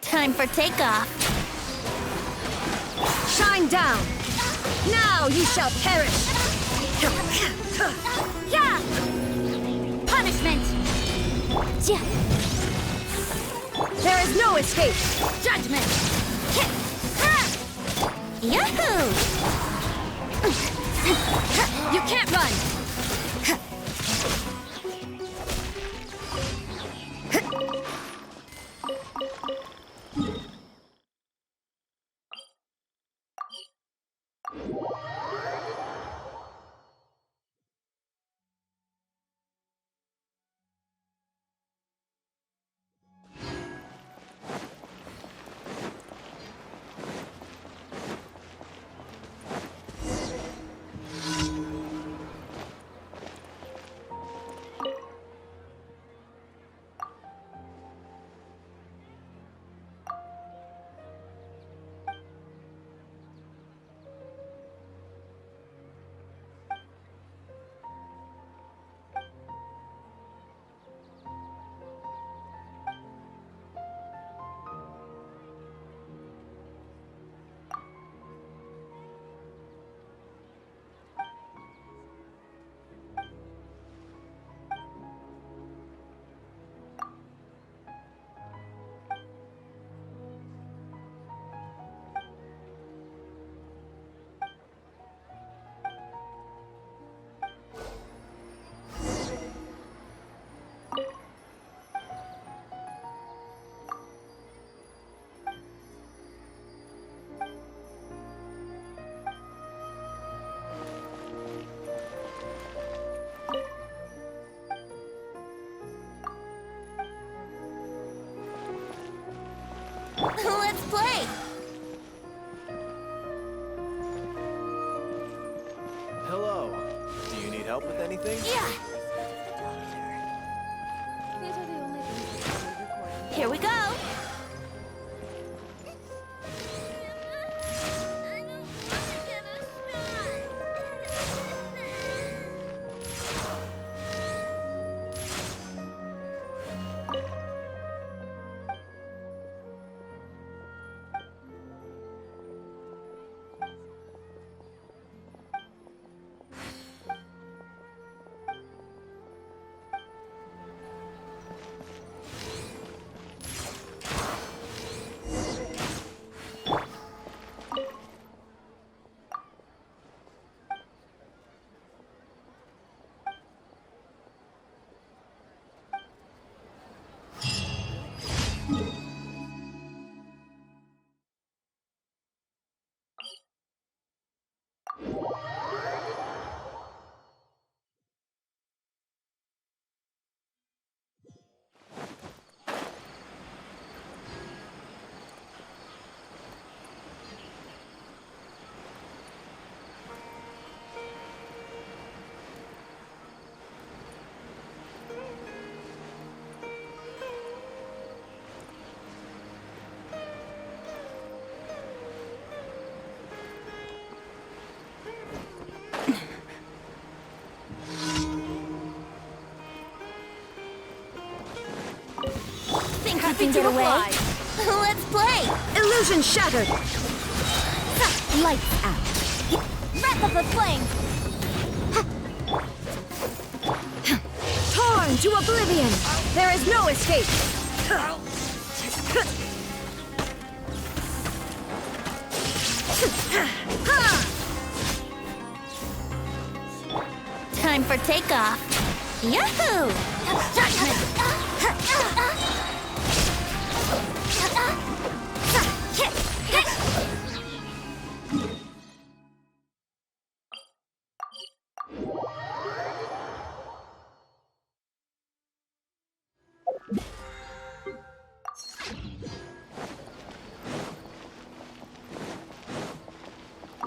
Time for takeoff. Shine down! Now you shall perish! Yeah! Punishment! There is no escape! Judgment! Yahoo! You can't run! Let's play! Hello. Do you need help with anything? Yeah! Here we go! Think you can get away? Let's play! Illusion shattered! Lights out! Wrath of the flame! Torn to oblivion! There is no escape! Time for takeoff! Yahoo! Judgment!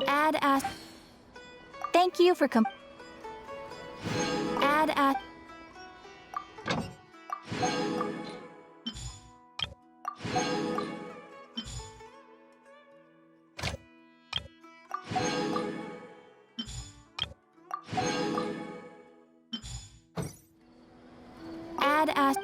Add as. Thank you for Add as. Add as.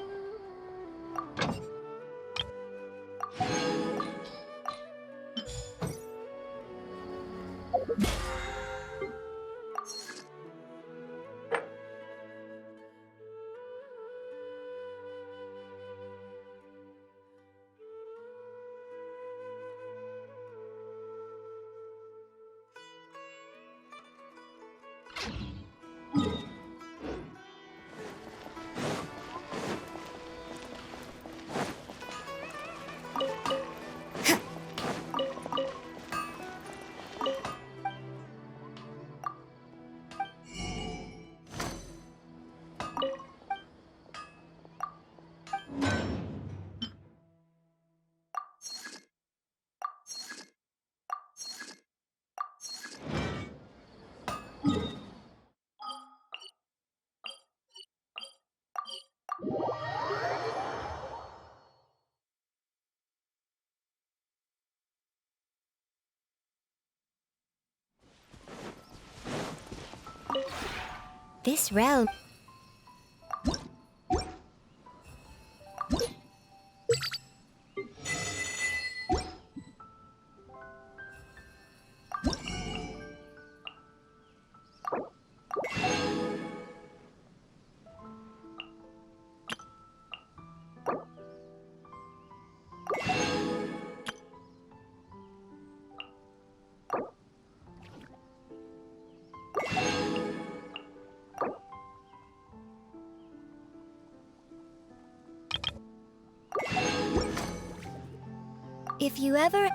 This realm. If you ever...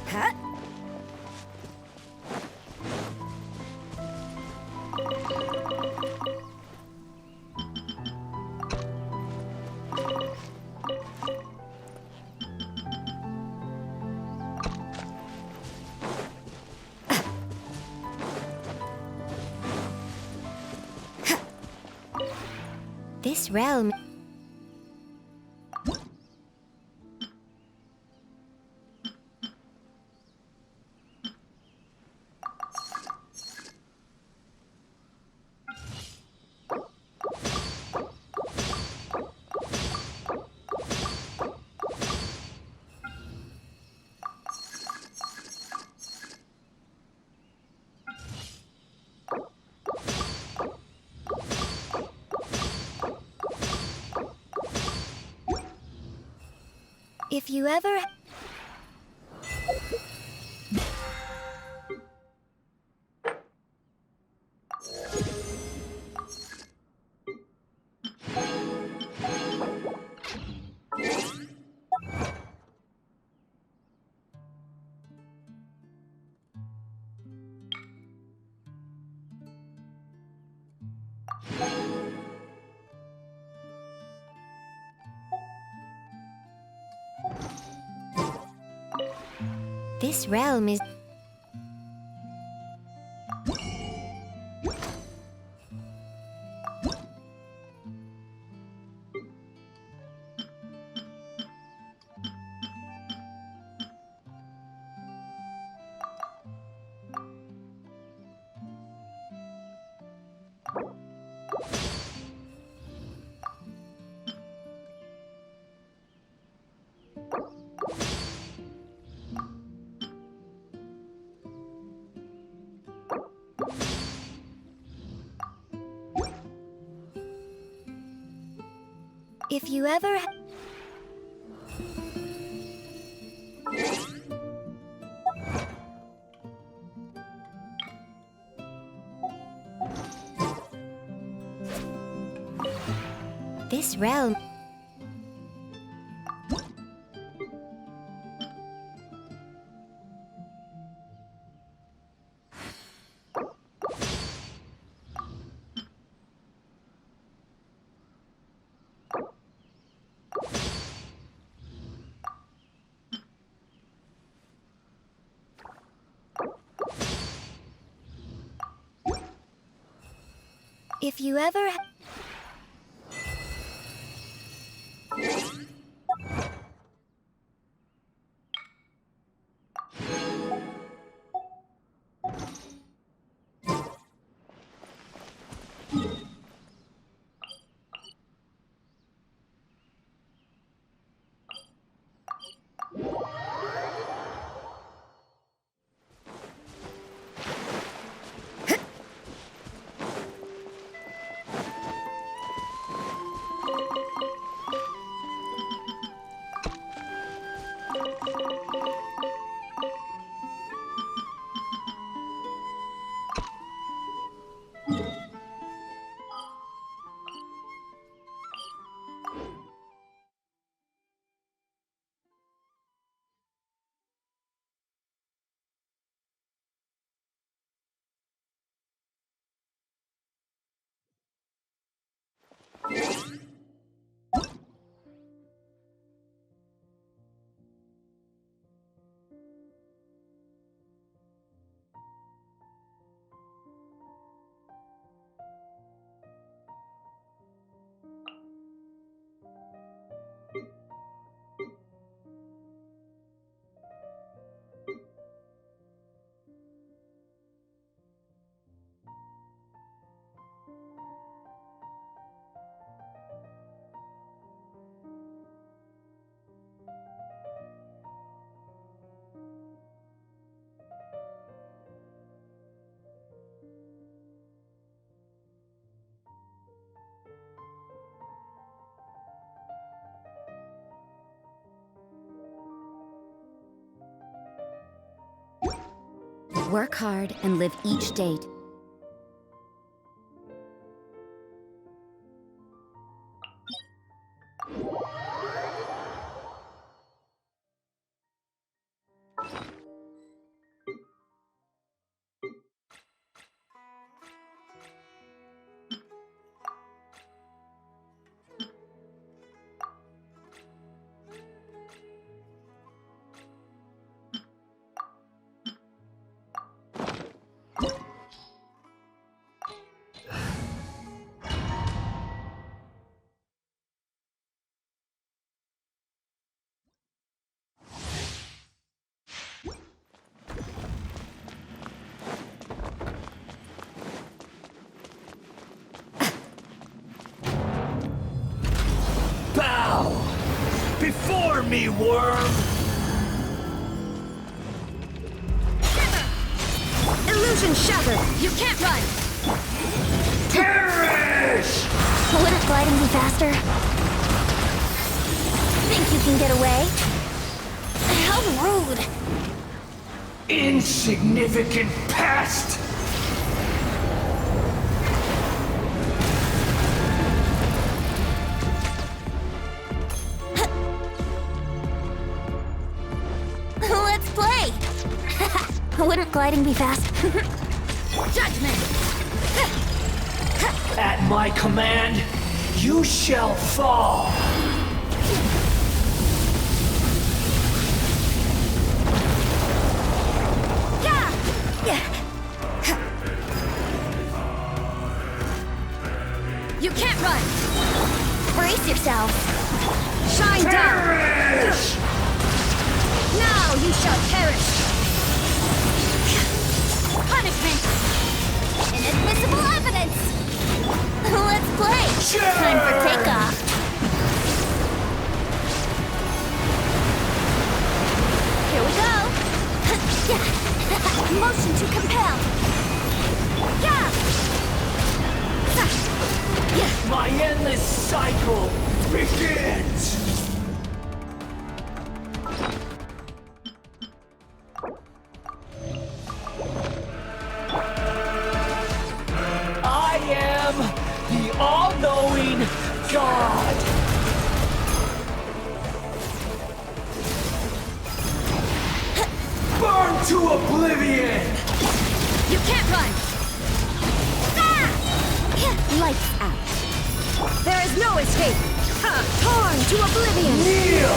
Huh? This realm... If you ever... This realm is... If you ever... This realm... If you ever... Work hard and live each day. Hear me, worm! Illusion shattered! You can't run! Perish! Wouldn't gliding be faster? Think you can get away? How rude! Insignificant pest! Let's play! Wouldn't gliding be fast? Judgment! At my command, you shall fall! You can't run! Brace yourself. Shine down! Perish! Now you shall perish! Punishment! Inadmissible evidence! Let's play! Time for takeoff! Here we go! Motion to compel! My endless cycle begins! I am the all-knowing God! Burn to oblivion! You can't run! Lights out. There is no escape! Torn to oblivion! Kneel!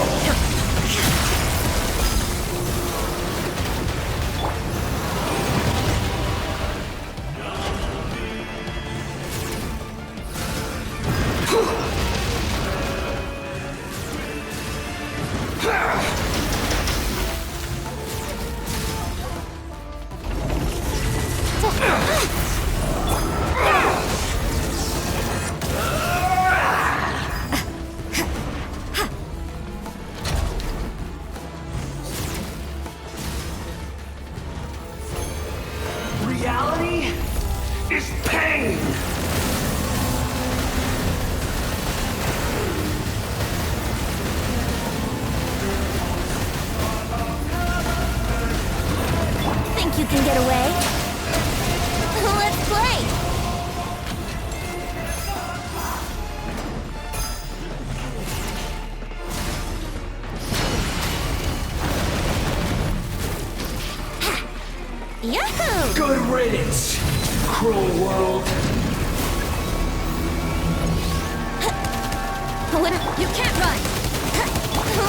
Reality is pain! Think you can get away? Let's play! Yahoo! Good riddance, cruel world! You can't run!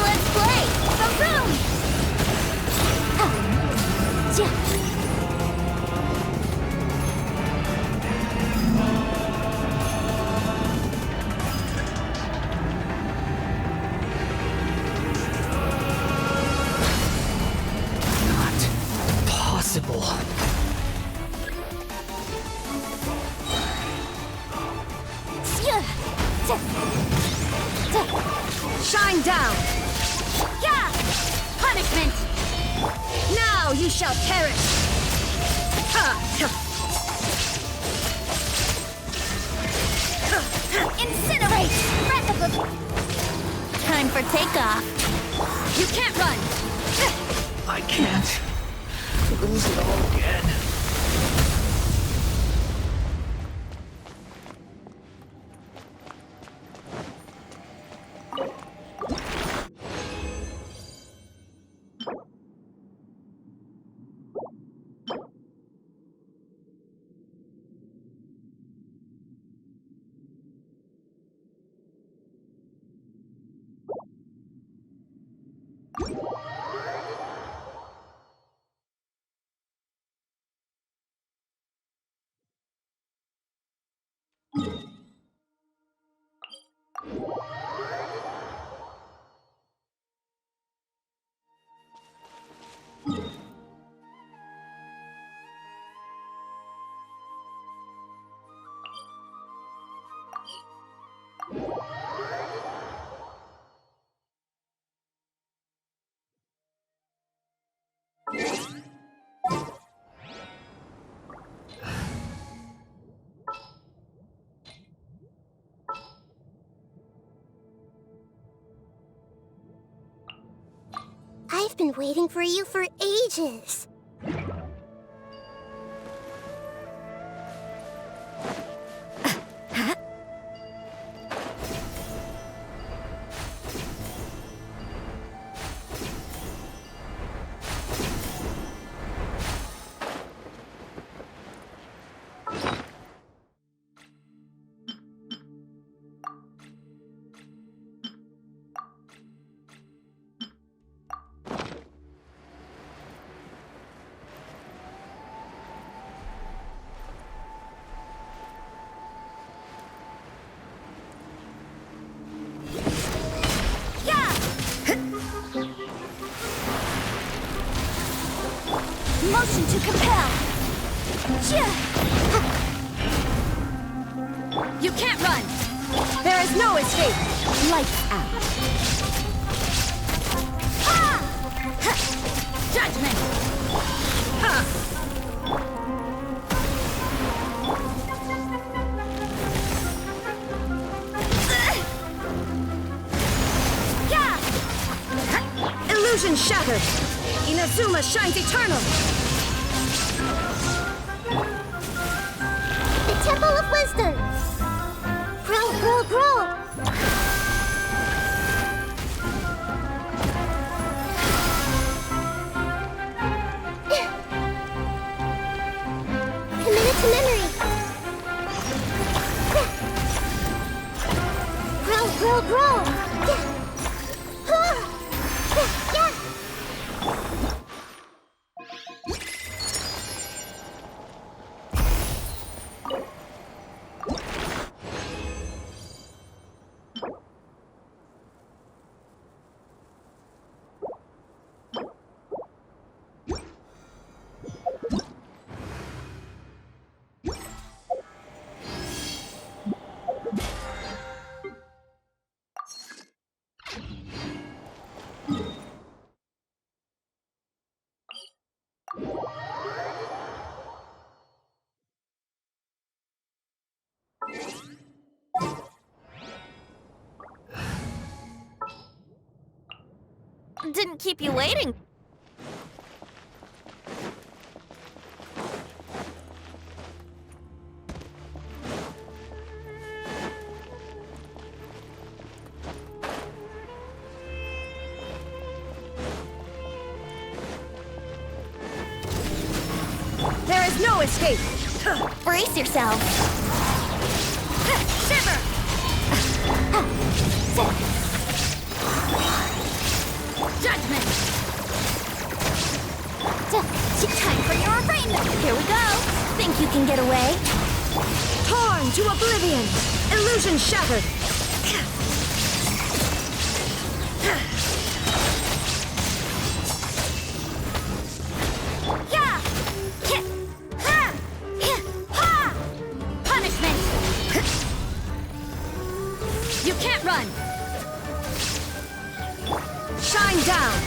Let's play! The room! Not possible. Shine down! Punishment! Now you shall perish! Incinerate! Breath of the... Time for takeoff. You can't run! I can't lose it all again. I've been waiting for you for ages. Motion to compel. You can't run! There is no escape! Lights out. Judgment! Illusion shattered! Inazuma shines eternal! The Temple of Wisdom! Grow, grow, grow! Committed to memory! Grow, grow, grow! Didn't keep you waiting. There is no escape! Brace yourself. Shiver! Judgment! Time for your arraignment. Here we go. Think you can get away? Torn to oblivion! Illusion shattered! Punishment! You can't run! Shine down!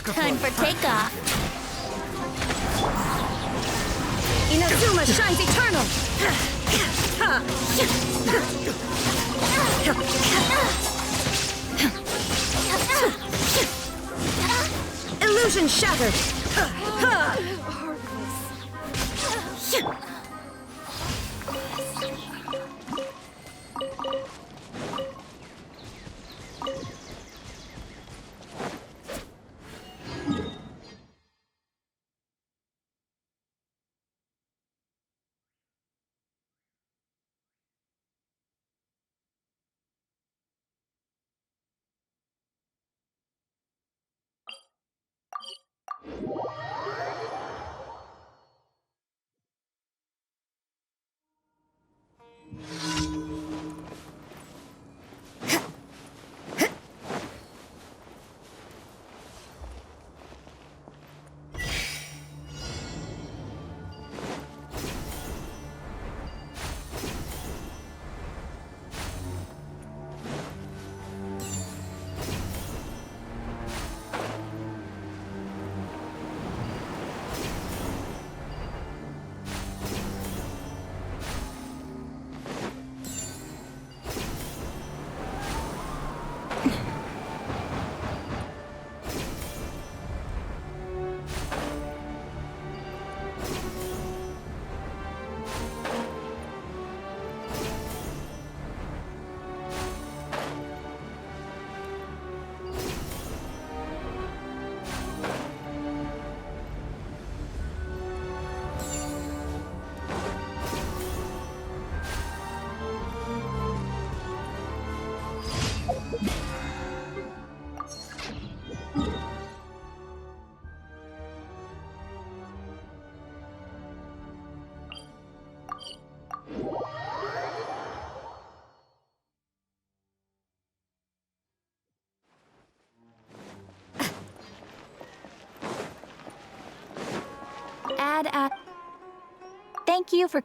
Time for takeoff. Inazuma shines eternal! Illusion shattered! Thank you for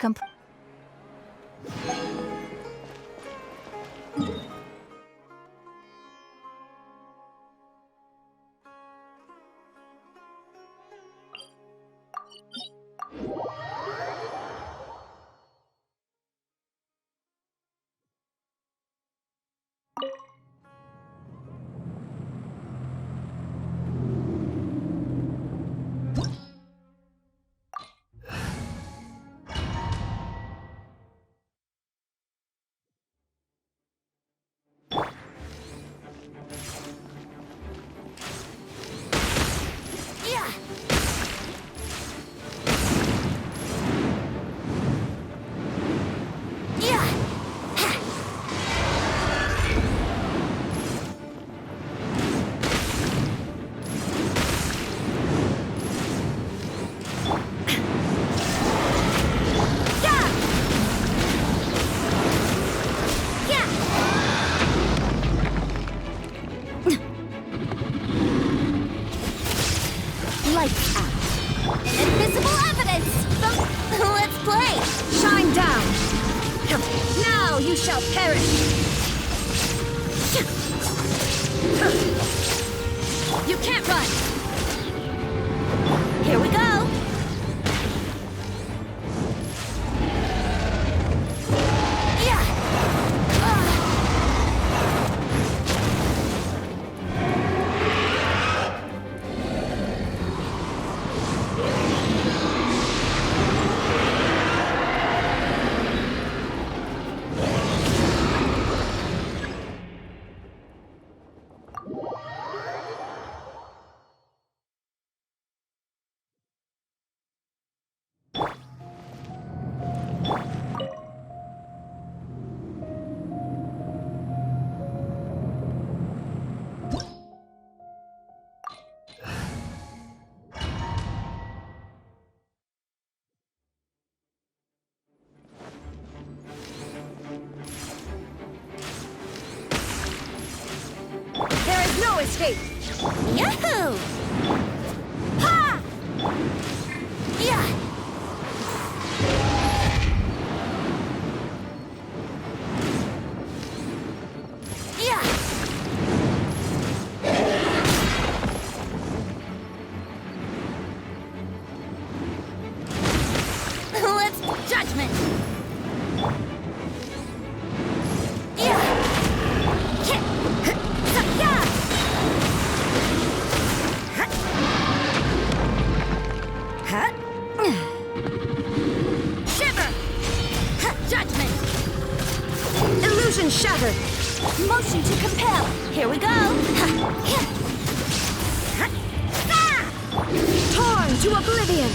Lights out. Invisible evidence! Let's play! Shine down! Now you shall perish! You can't run! Here we go! No escape! Yahoo! Ha! Yeah! Yeah! to oblivion!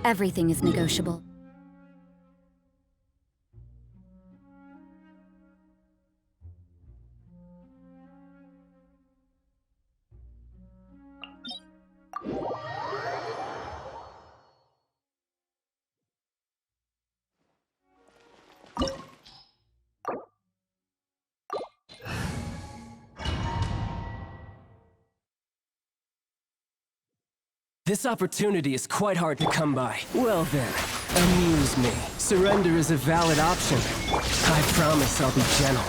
Everything is negotiable. This opportunity is quite hard to come by. Well then, amuse me. Surrender is a valid option. I promise I'll be gentle.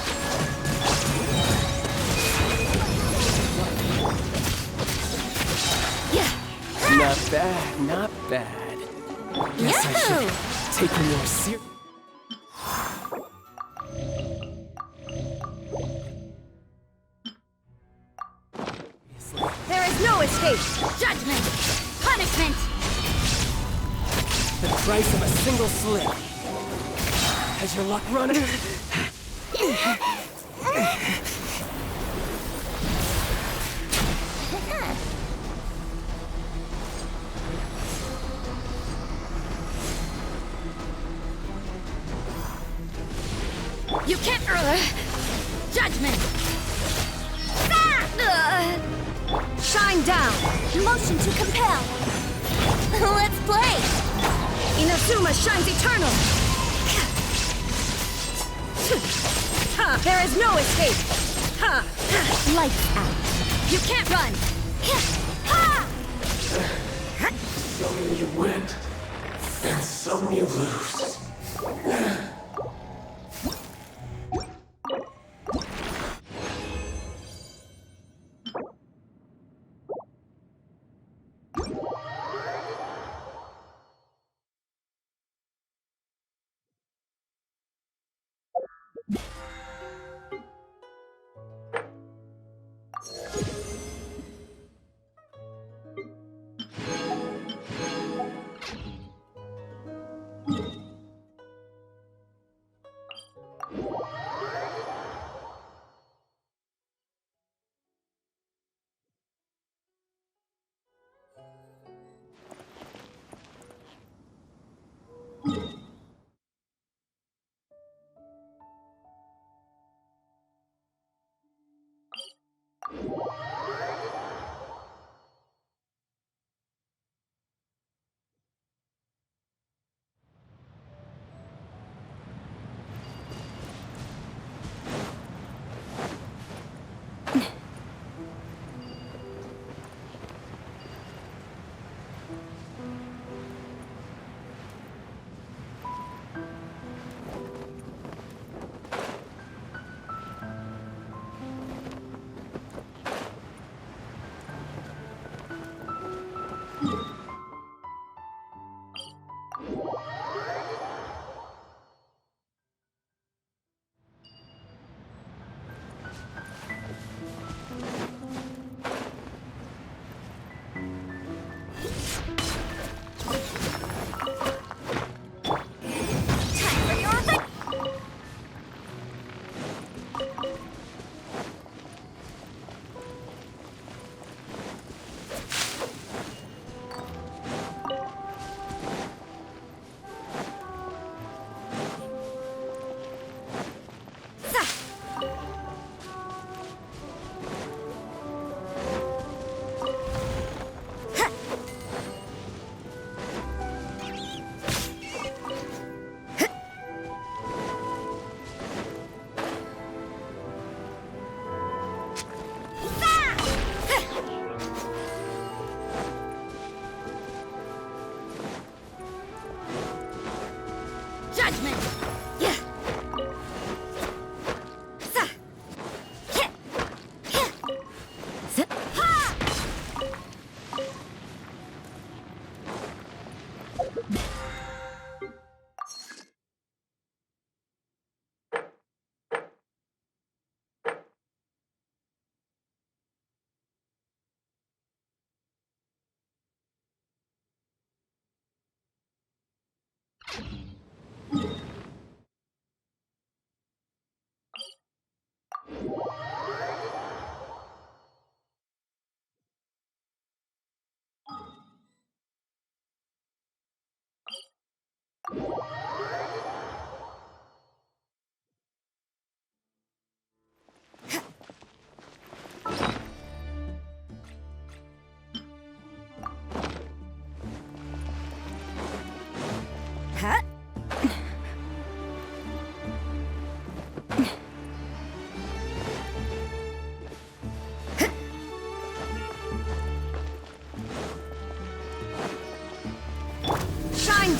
Not bad, not bad. Guess I should take it more seriously. There is no escape! Judgment! Punishment! The price of a single slip. Has your luck run out? Judgment! Shine down! Motion to compel. Let's play. Inazuma shines eternal! There is no escape! Lights out. You can't run! Some you win, and some you lose.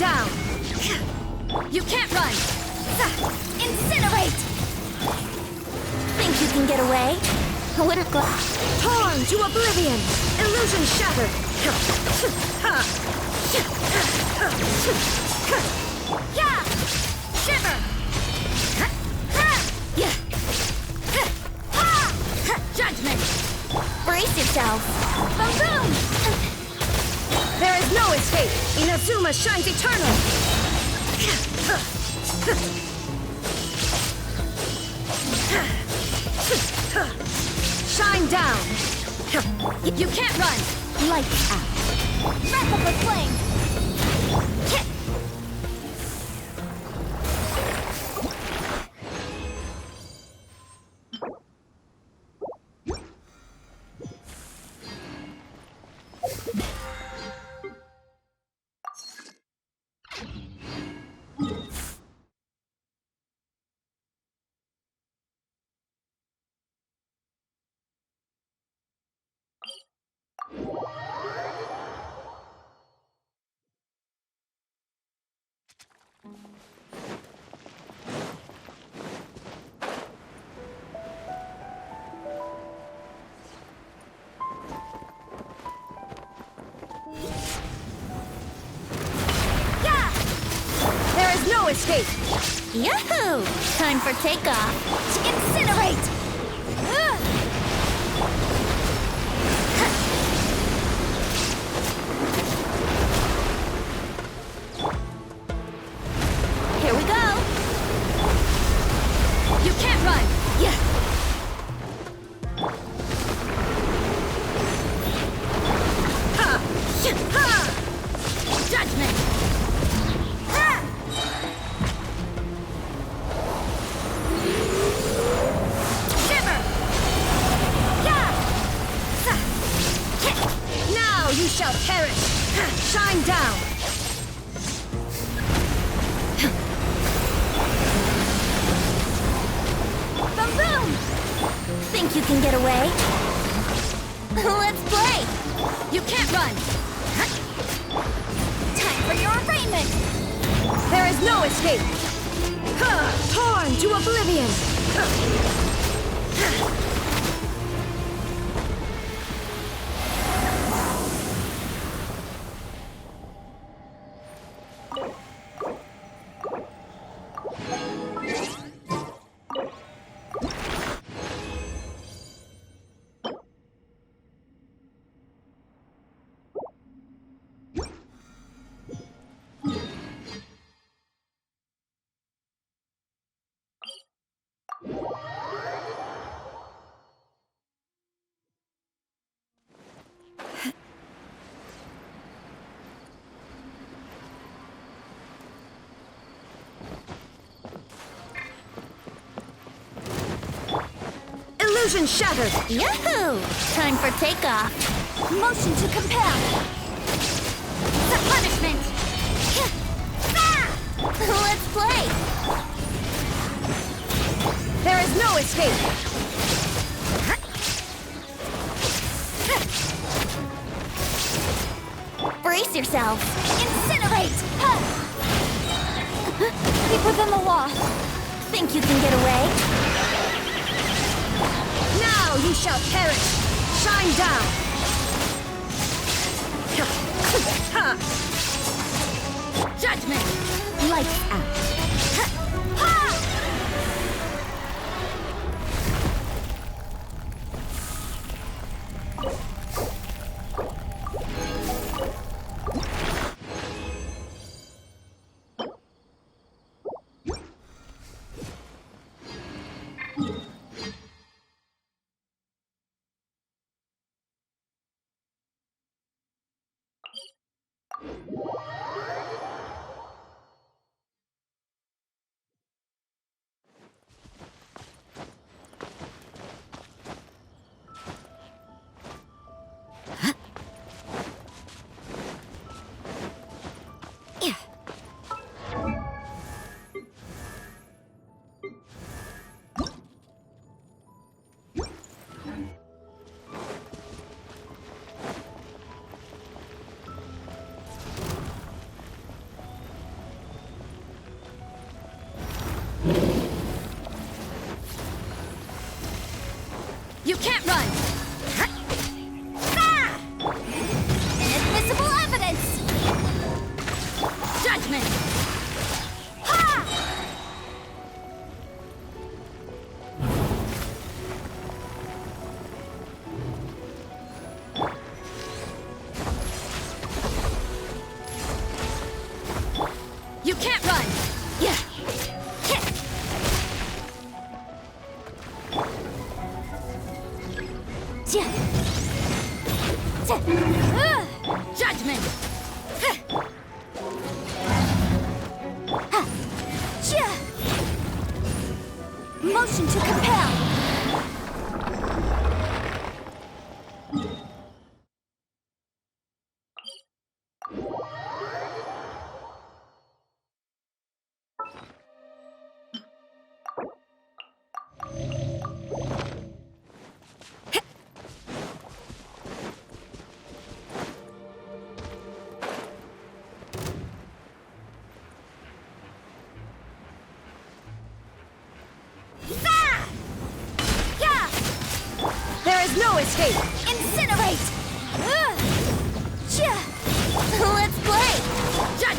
Down! You can't run! Incinerate! Think you can get away? What a Torn to oblivion! Illusion shattered! Yeah! Shiver! Judgment! brace yourself. Boom! There is no escape! Inazuma shines eternal! Shine down! You can't run! Lights out. Wrap up with flame! No escape! Yahoo! Time for takeoff. Incinerate! Here we go. You can't run! Yeah! Ha! Ha! Judgment! You shall perish! Shine down! Boom boom! Think you can get away? Let's play! You can't run! Time for your arraignment! There is no escape! Torn to oblivion! Illusion shattered! Yahoo! Time for takeoff. Motion to compel. The punishment! Let's play! There is no escape! Brace yourselves. Incinerate! Keep within the law. Think you can get away? Now you shall perish! Shine down! Judgment! Lights out. You can't run! Inadmissible evidence! Judgment! You can't run! Yeah! Judgment! Motion to compel!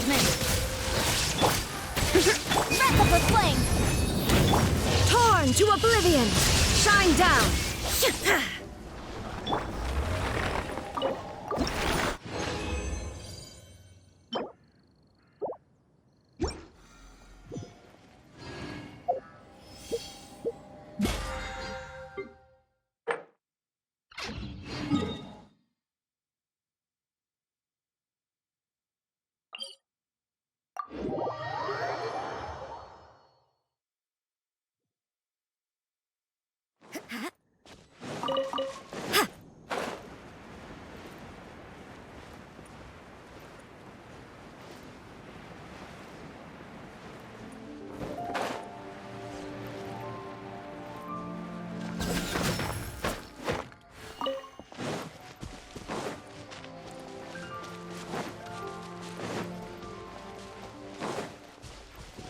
Judgment! Wrap up the flame! Torn to oblivion! Shine down!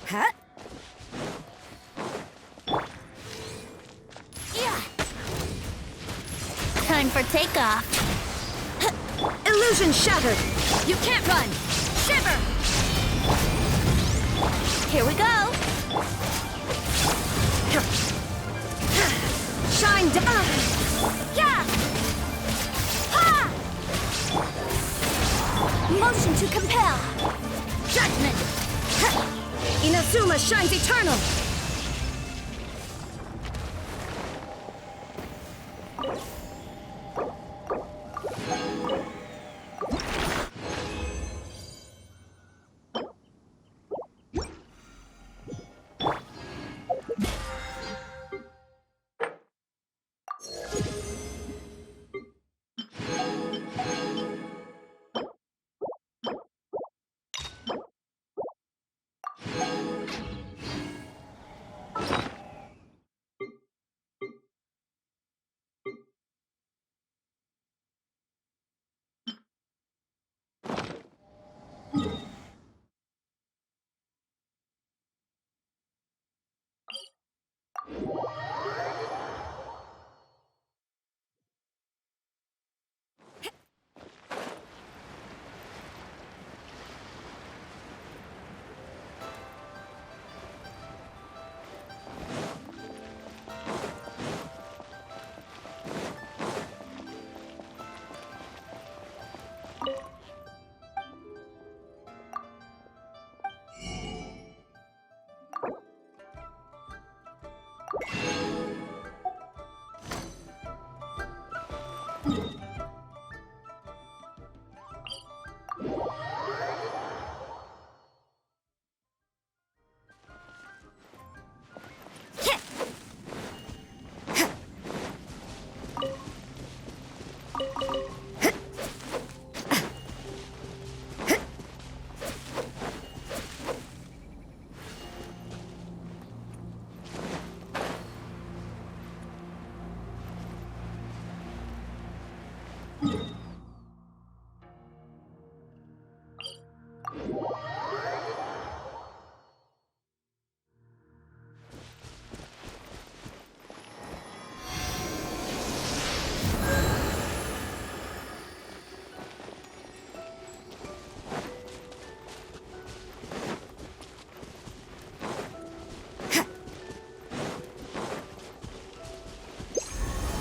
Huh? Yeah. Time for takeoff. Illusion shattered! You can't run! Shiver! Here we go! Shine down! Yeah! Ha! Motion to compel! Judgment! Inazuma shines eternal!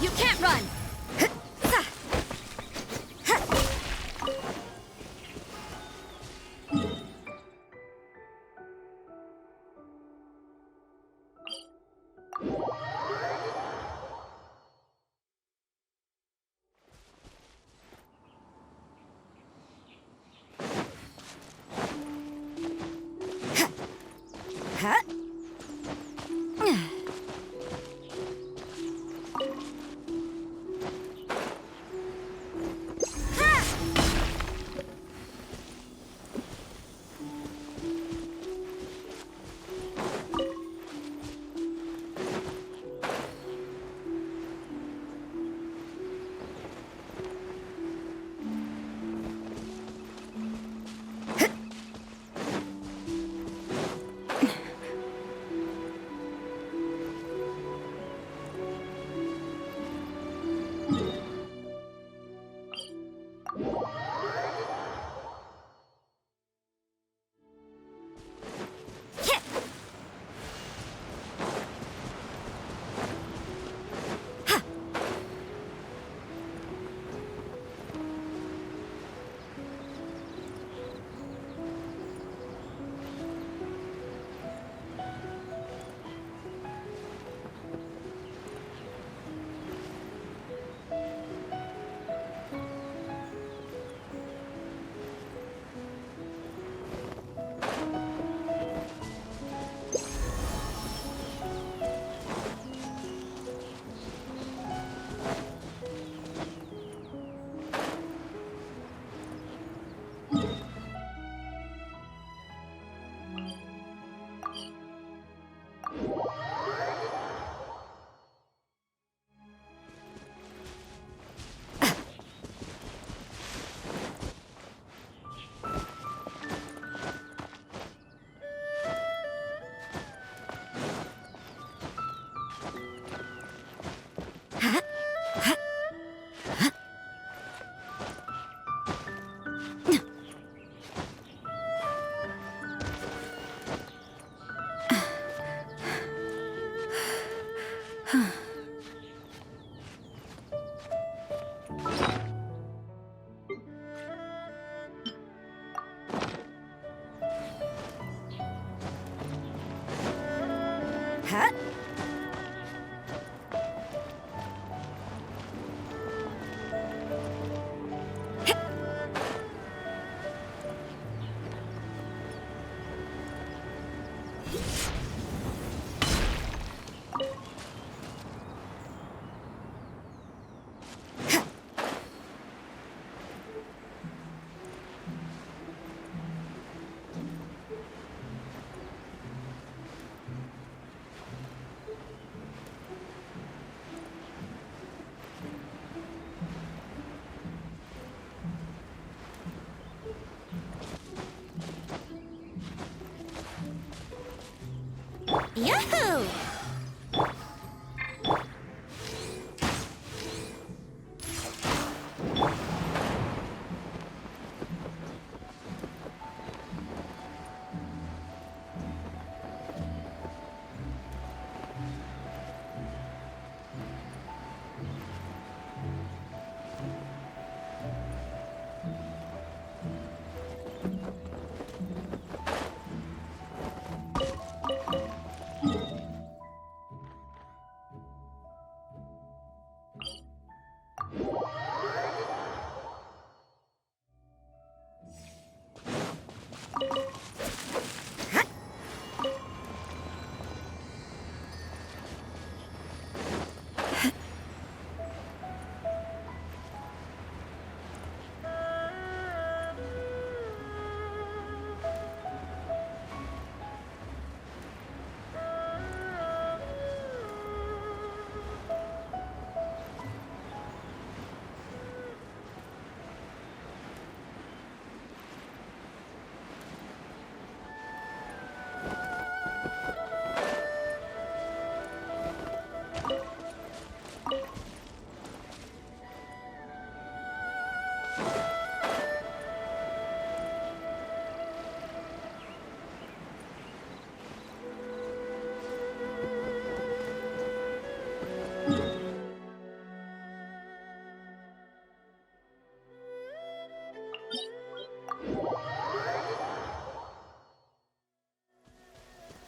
You can't run! Huh? Huh? Yahoo!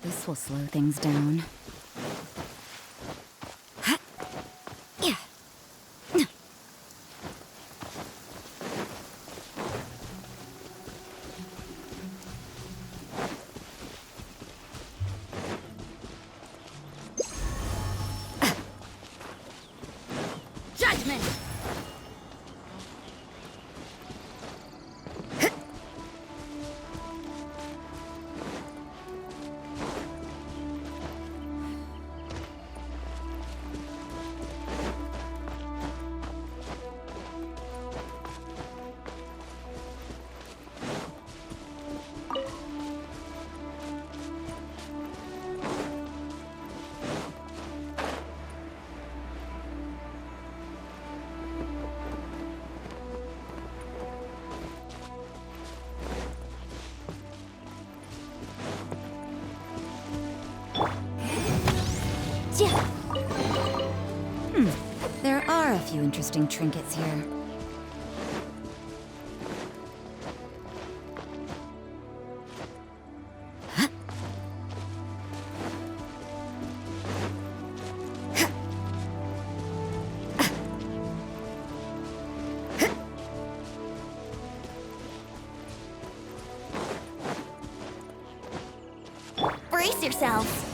This will slow things down. Judgment! There are a few interesting trinkets here. Brace yourselves!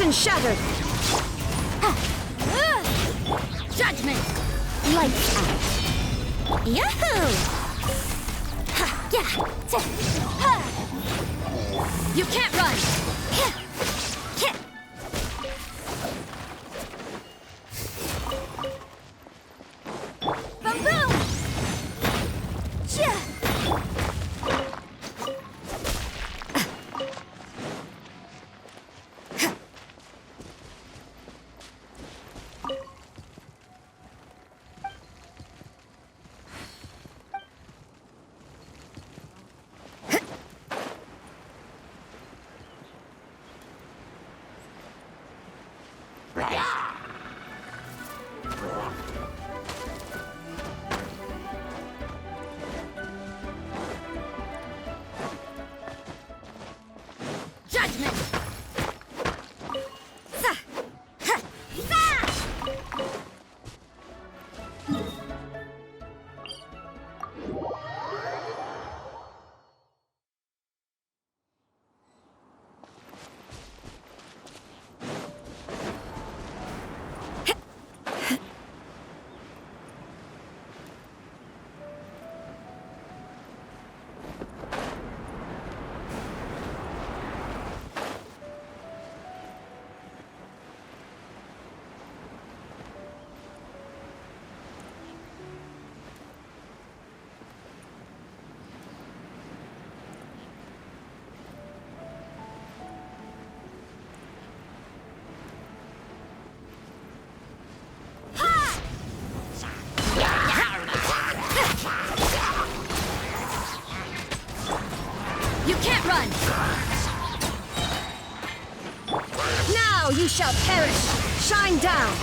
Illusion shattered! Judgment! Lights out. Yahoo! Ha, yeah. Ha. You can't run! Yeah. Yeah. Boom boom! Yeah. Judgment! Sa. Ha. Sa. You can't run! Now you shall perish! Shine down!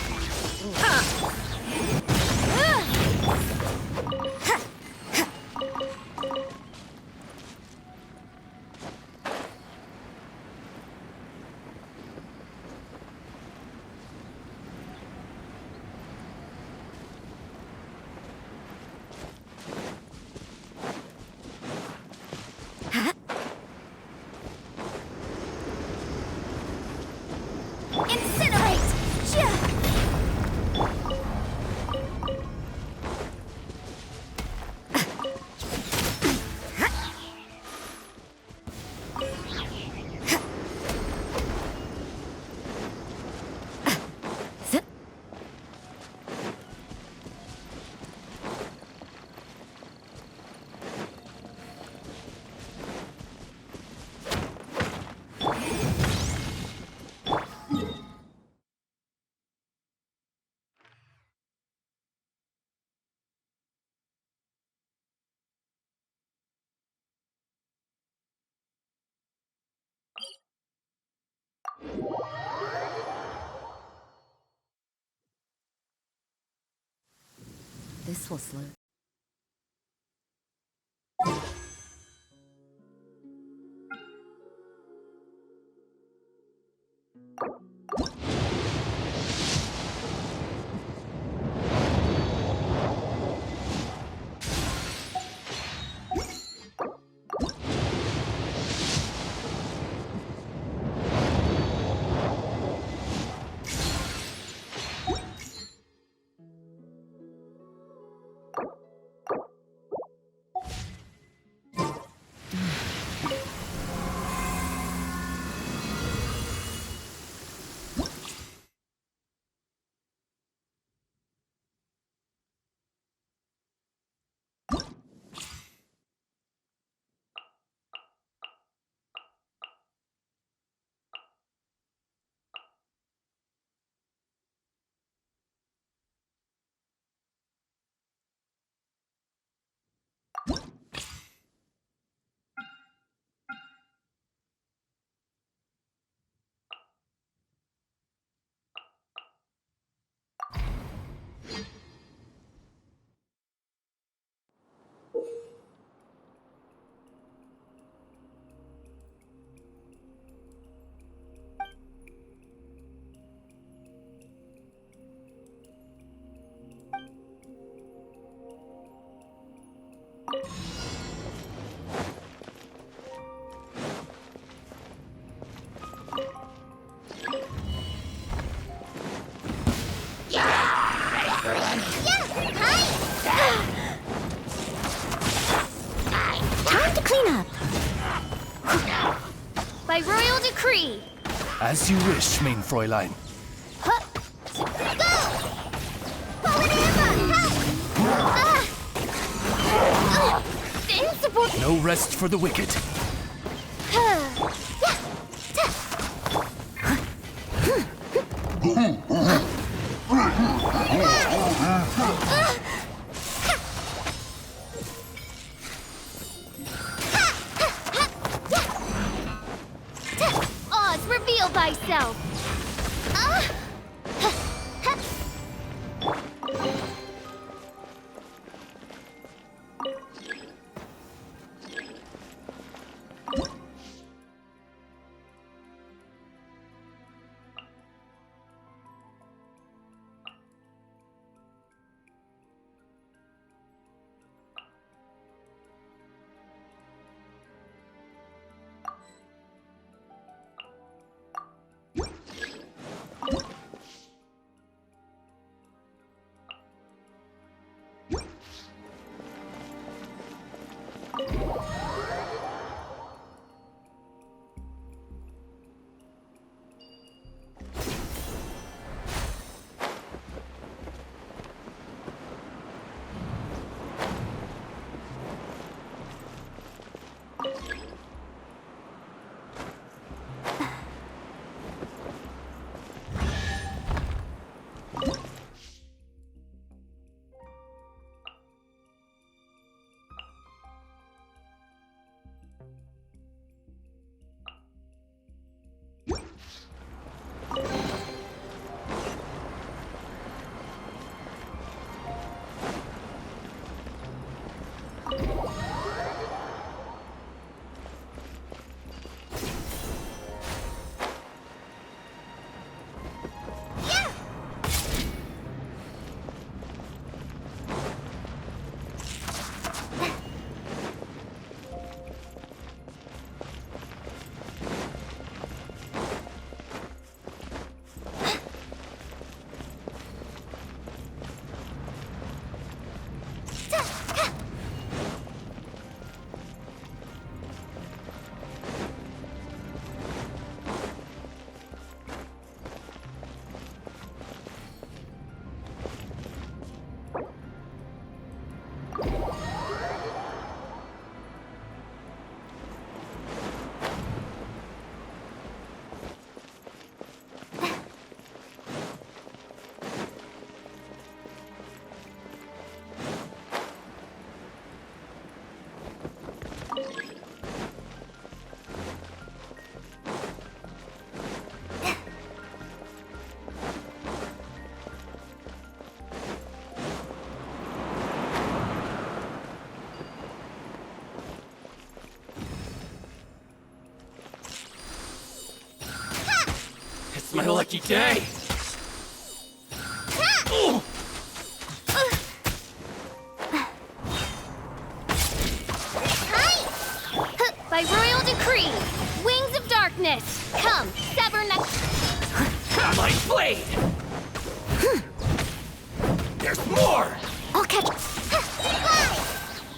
Incinerate! Yeah. This will slow. cleanup. By royal decree. As you wish, mein Fräulein. Huh. Go! Polyamma, help! Insupportable. No rest for the wicked. Oz, reveal thyself. It's my lucky day! By royal decree, wings of darkness, come, sever next. My blade! There's more! I'll catch.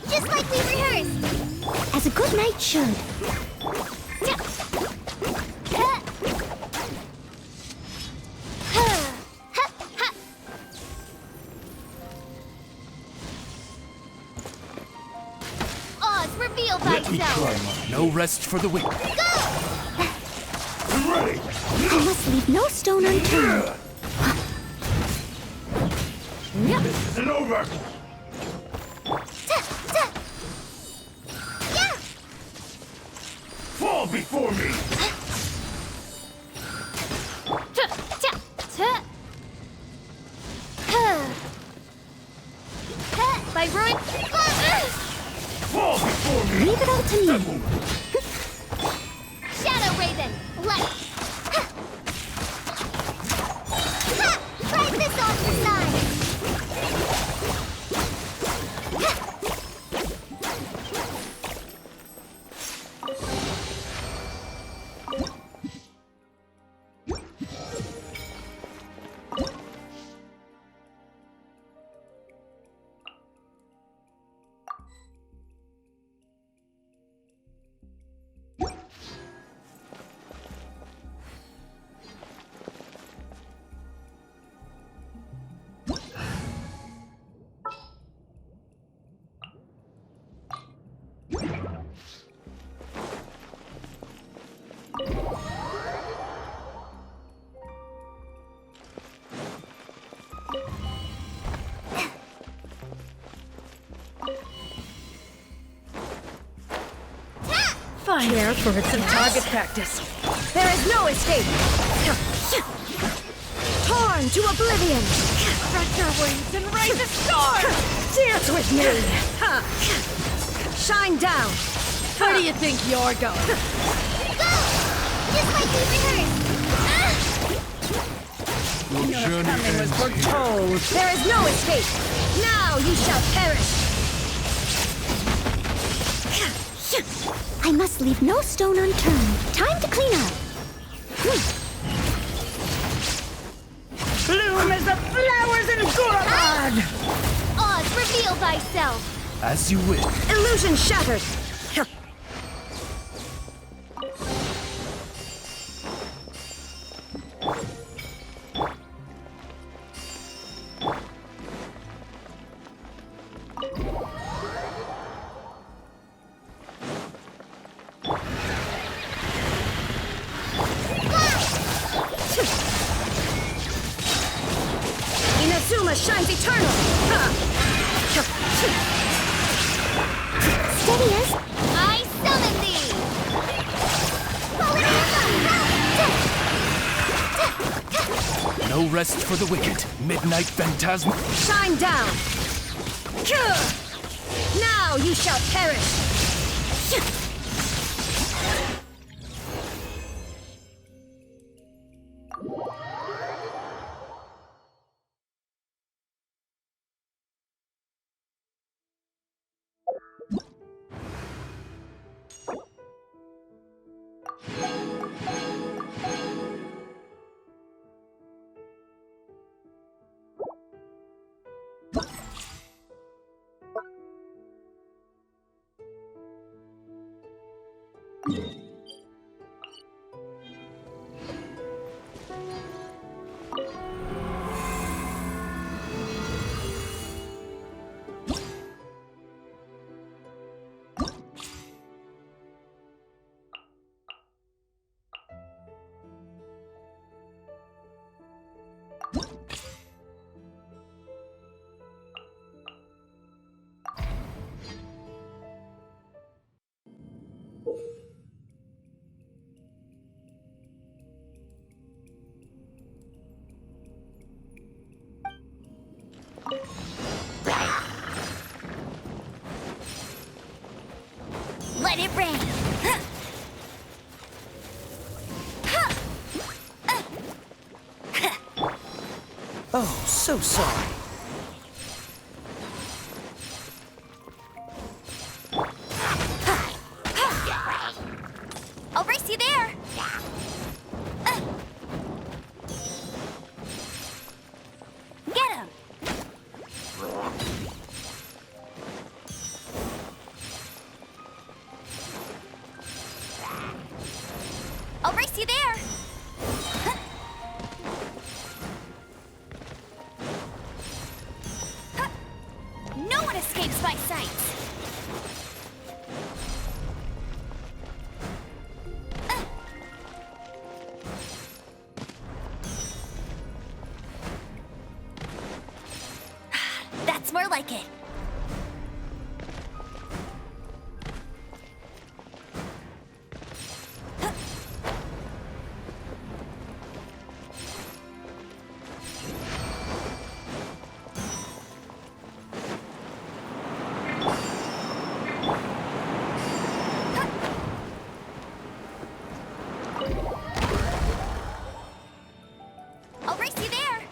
Just like we rehearsed. As a good knight should. Oz, reveal thyself. No rest for the wicked. I'm ready! I must leave no stone unturned. This isn't over! Fall before me! By royal. Fall before me! Leave it all to me. Shadow Raven, let. Try this off the side. Fine. Care for some target practice. There is no escape. Torn to oblivion. Spread your wings and raise a storm. Dance with me. Shine down. Where do you think you're going? Go! This might be rehearsed! Your coming was foretold. There is no escape. Now you shall perish. I must leave no stone unturned. Time to clean up. Bloom as the flowers in Caravan. Oz, reveal thyself! As you wish. Illusion shattered. Inazuma shines eternal! Steady as... I summon thee! No rest for the wicked. Midnight Phantasm. Shine down! Now you shall perish! Let it rain. Oh, so sorry. I'll race you there. Get him. I'll race you there. No one escapes my sights. That's more like it. I'll race you there.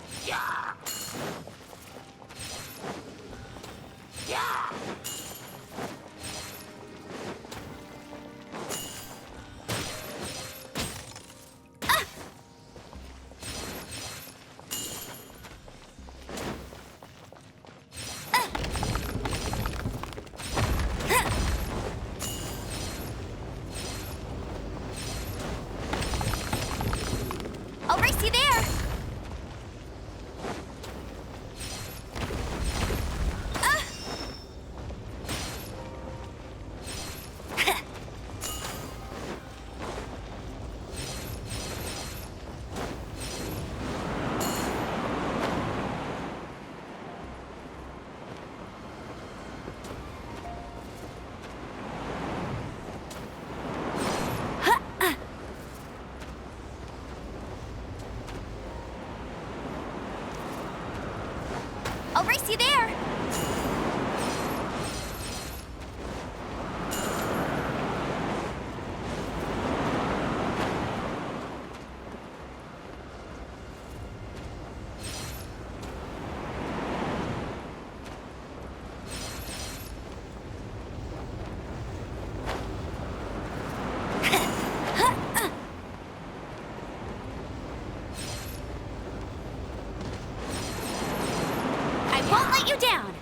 brace you there. Won't let you down.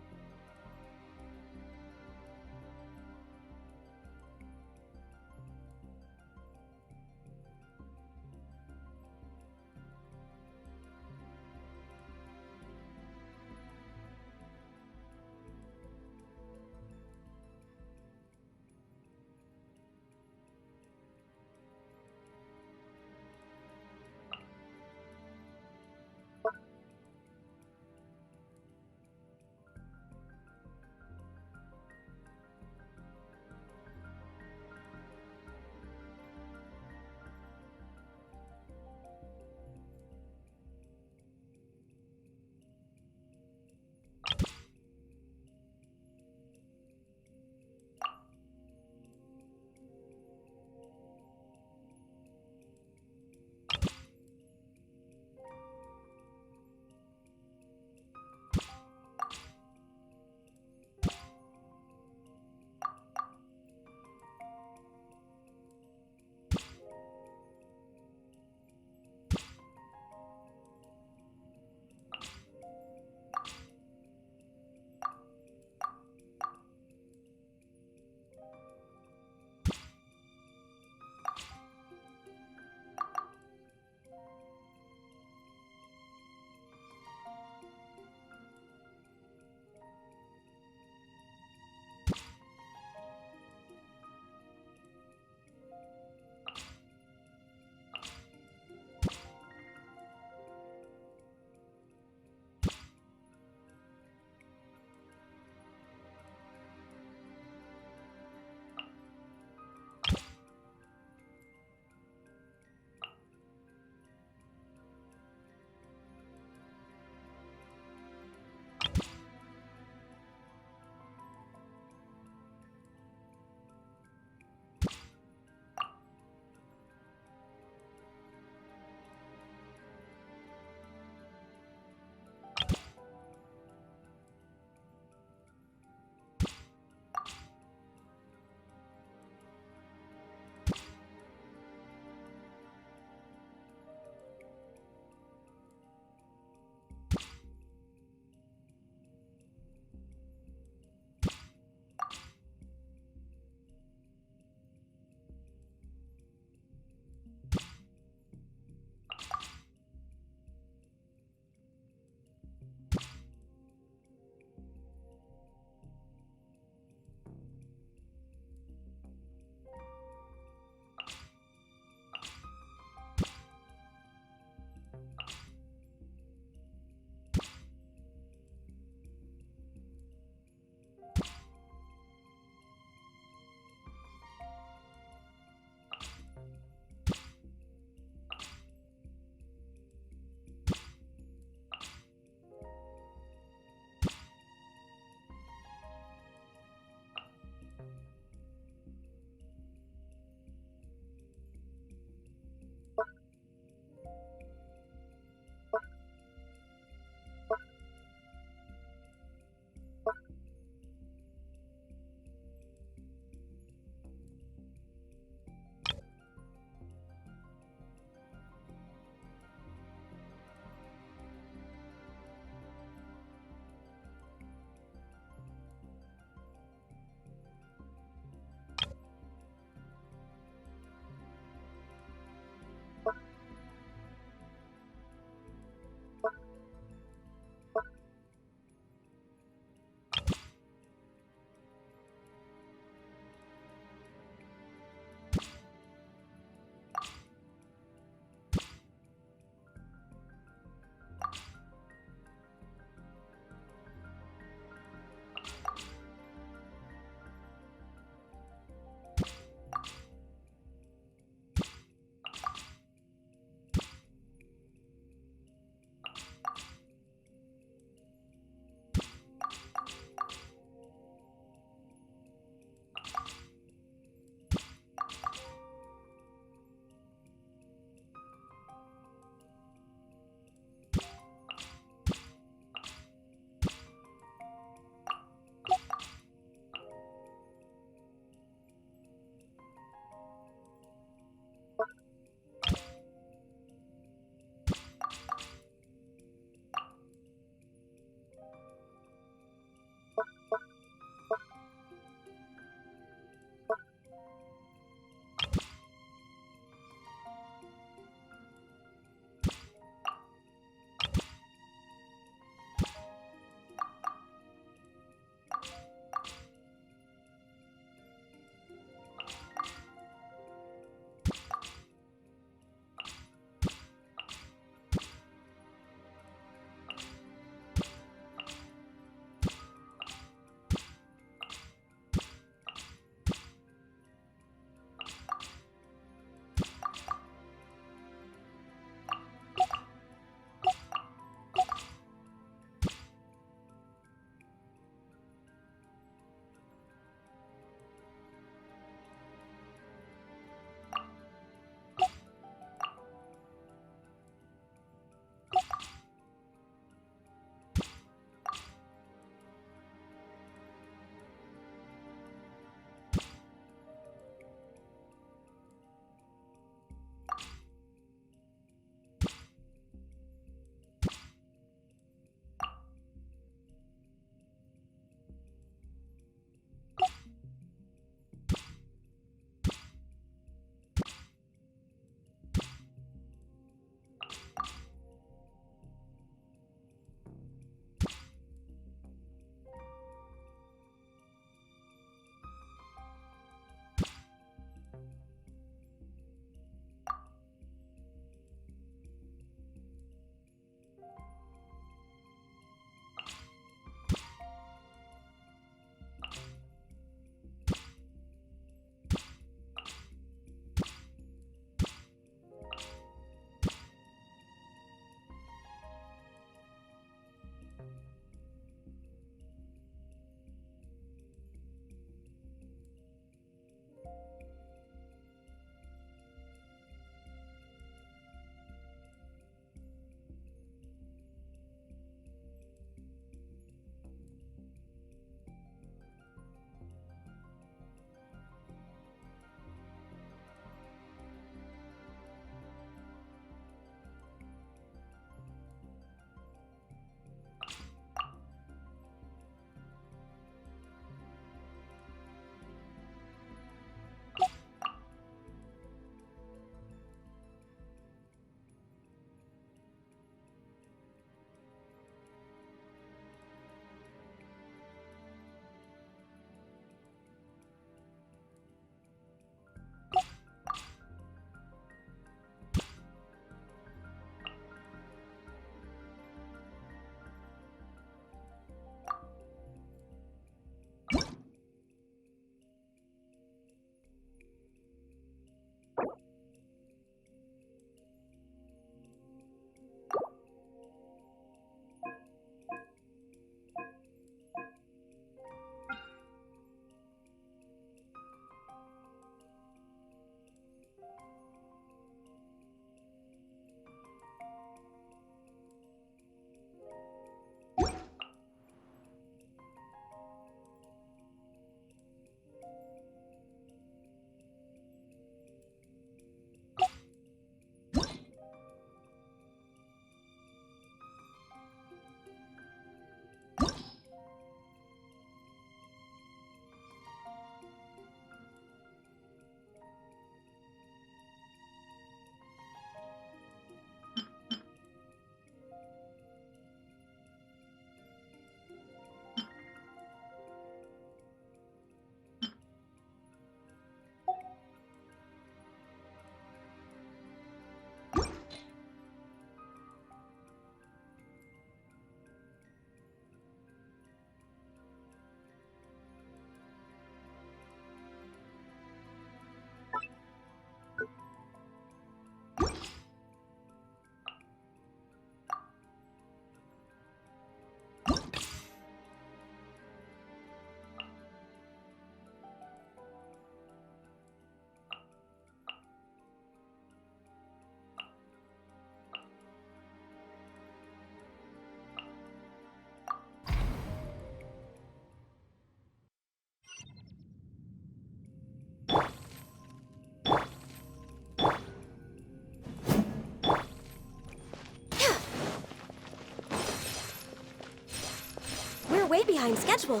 way behind schedule.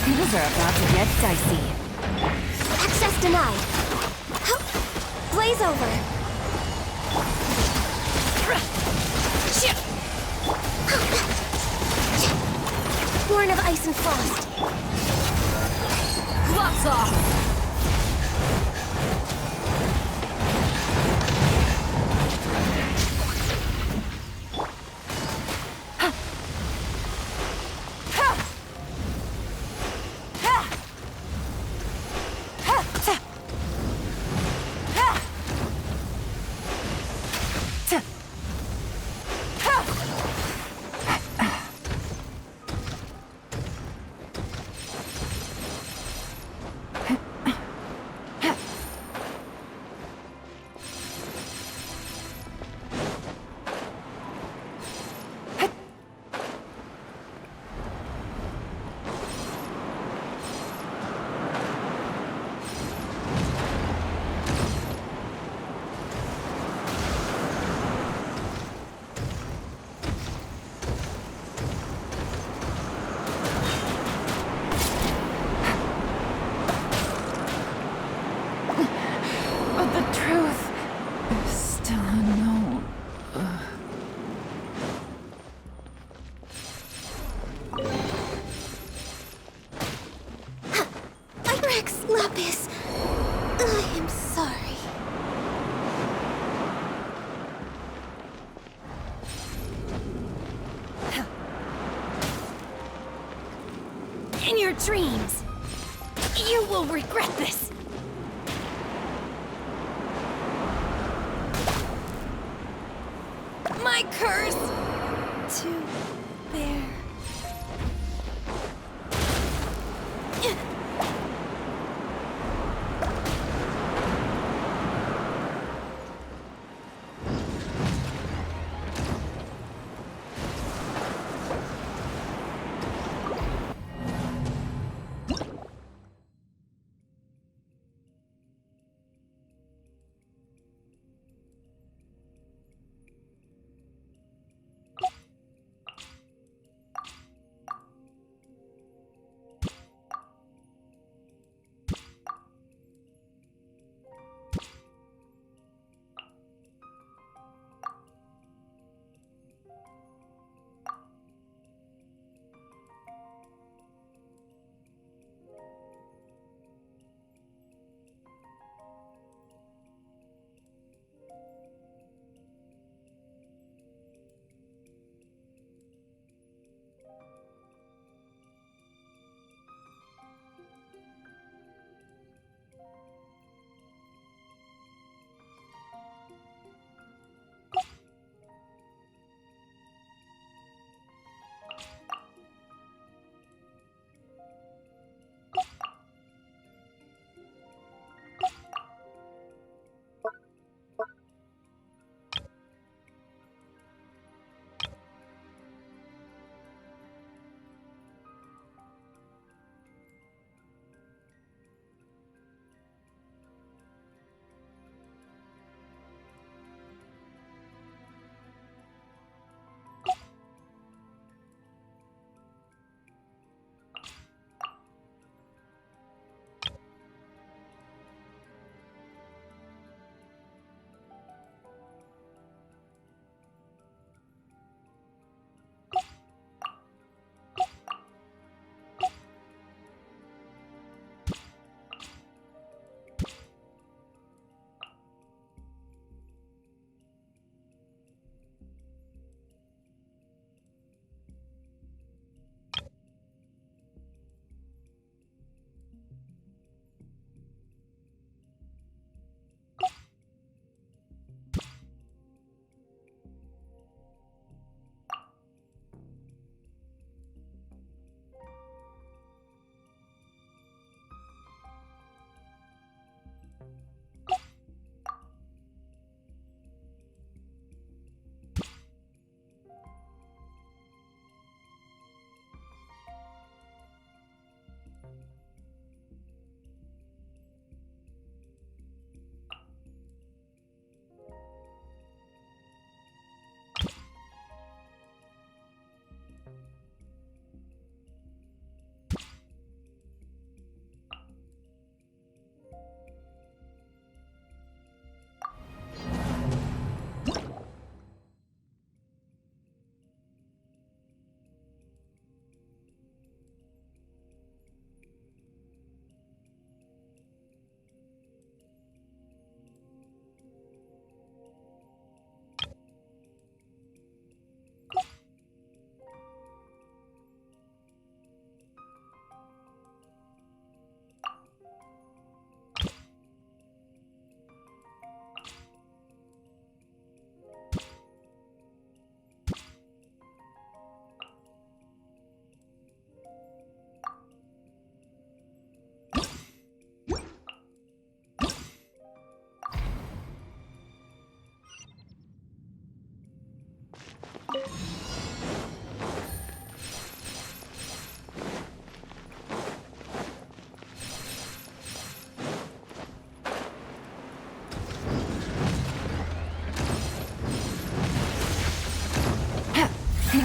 Things are about to get dicey. Access denied. Blaze over. Born of ice and frost. Gloves off! Lapis, I am sorry. In your dreams, you will regret this. My curse to bear.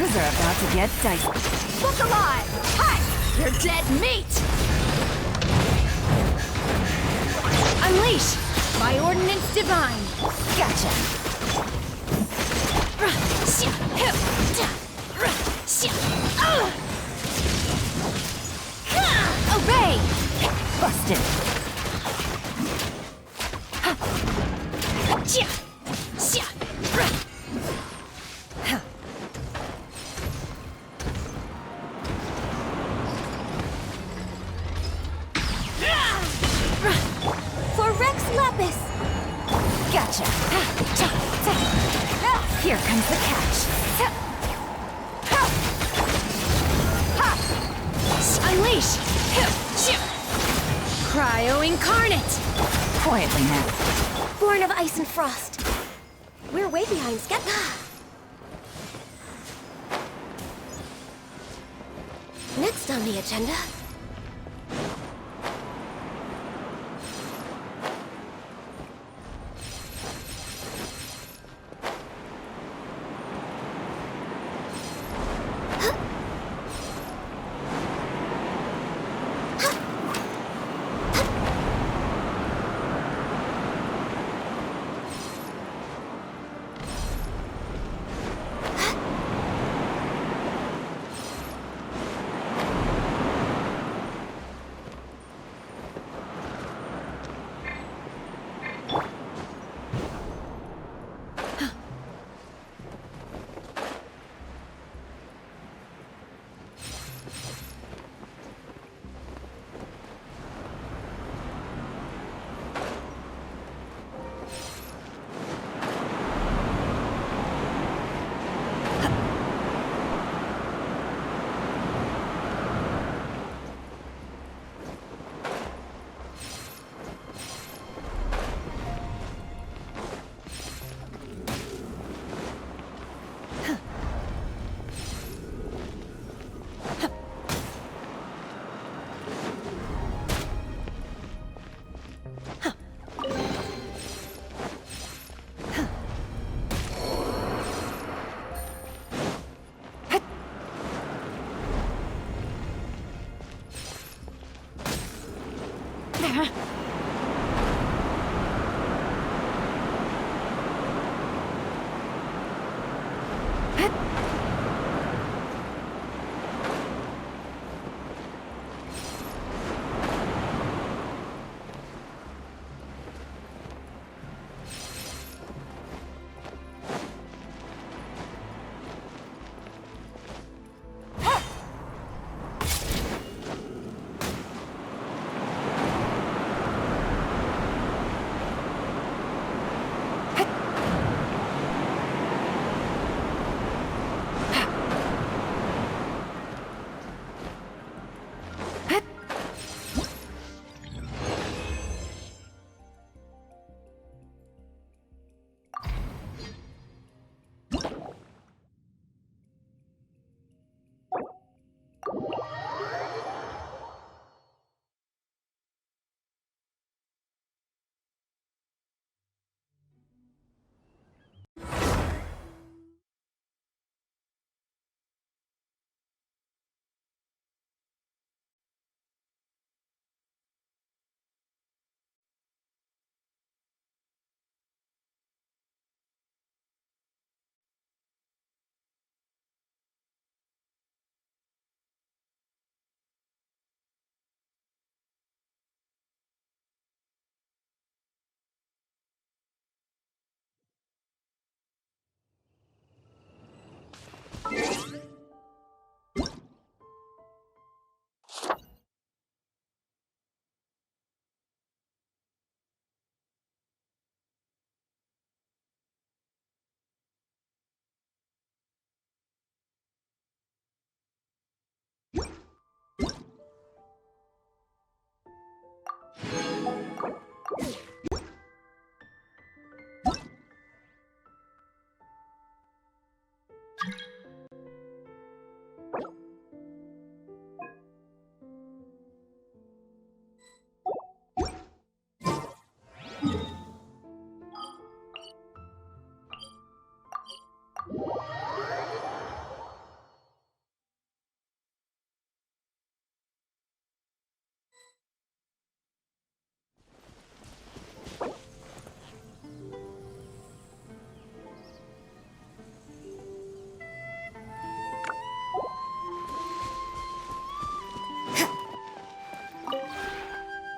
Things are about to get dicey. Look alive! Hi! You're dead meat! Unleash! My ordnance divine! Gotcha. Obey! Busted. For Rex Lapis! Gotcha. Here comes the catch. Unleash! Cryo incarnate! Quietly now. Born of ice and frost. We're way behind schedule. Next on the agenda.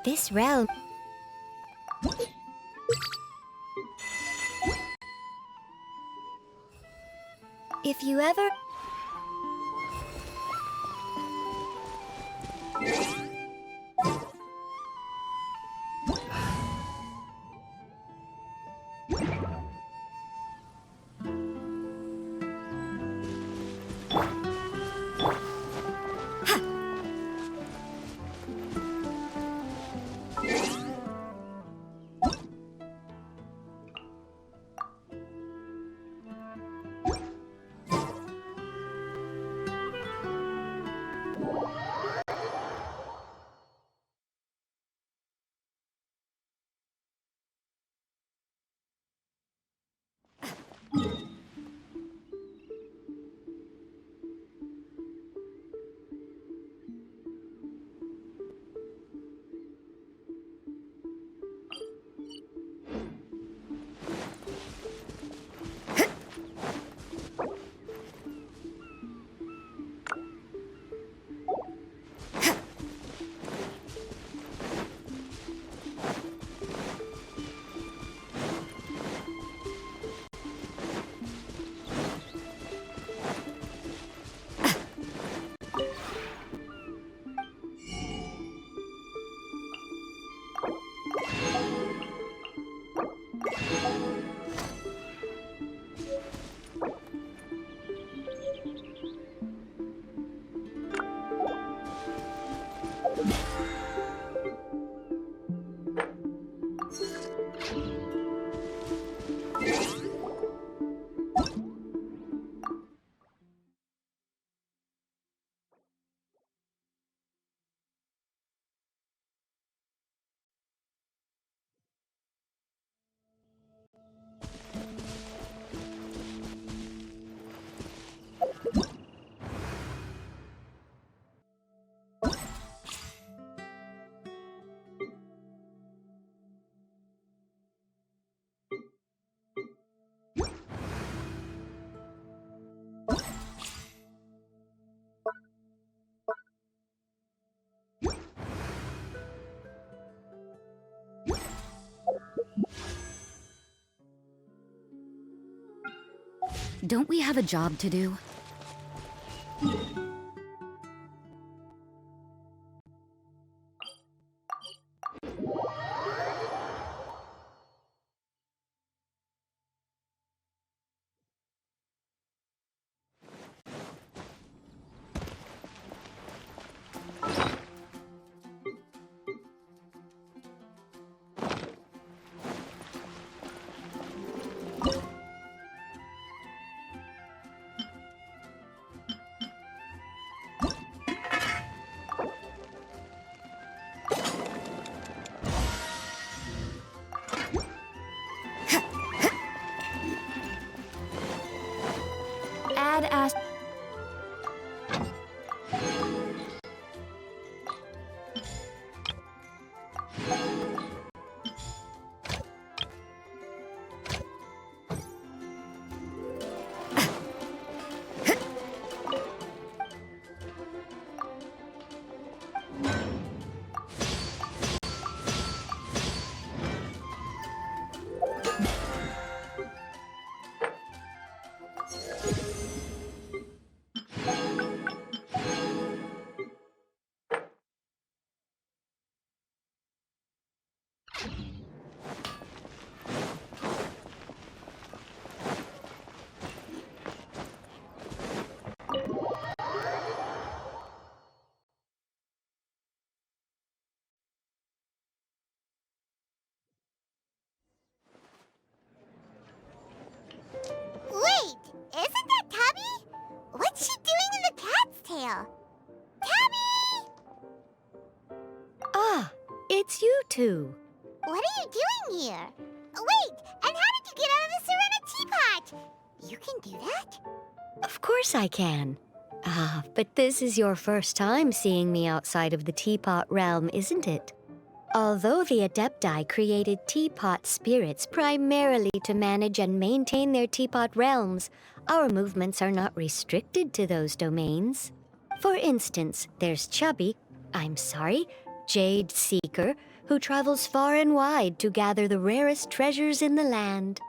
This realm... If you ever... Don't we have a job to do? Ask. Wait, isn't that Tabby? What's she doing in the cat's tail? Tabby! Ah, it's you two. What are you doing here? Wait, and how did you get out of the Serena teapot? You can do that? Of course I can. Ah, but this is your first time seeing me outside of the Teapot realm, isn't it? Although the Adepti created Teapot spirits primarily to manage and maintain their Teapot realms, our movements are not restricted to those domains. For instance, there's Chubby, jade seeker who travels far and wide to gather the rarest treasures in the land.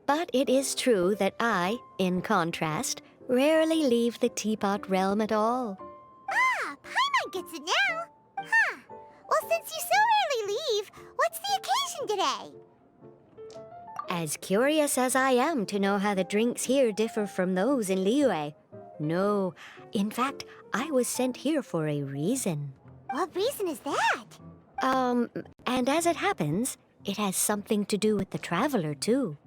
But it is true that I, in contrast, rarely leave the Teapot realm at all. Ah, Paimon gets it now. Huh. Well, since you so rarely leave, what's the occasion today? As curious as I am to know how the drinks here differ from those in Liyue. No, in fact, I was sent here for a reason. What reason is that? And as it happens, it has something to do with the Traveler, too.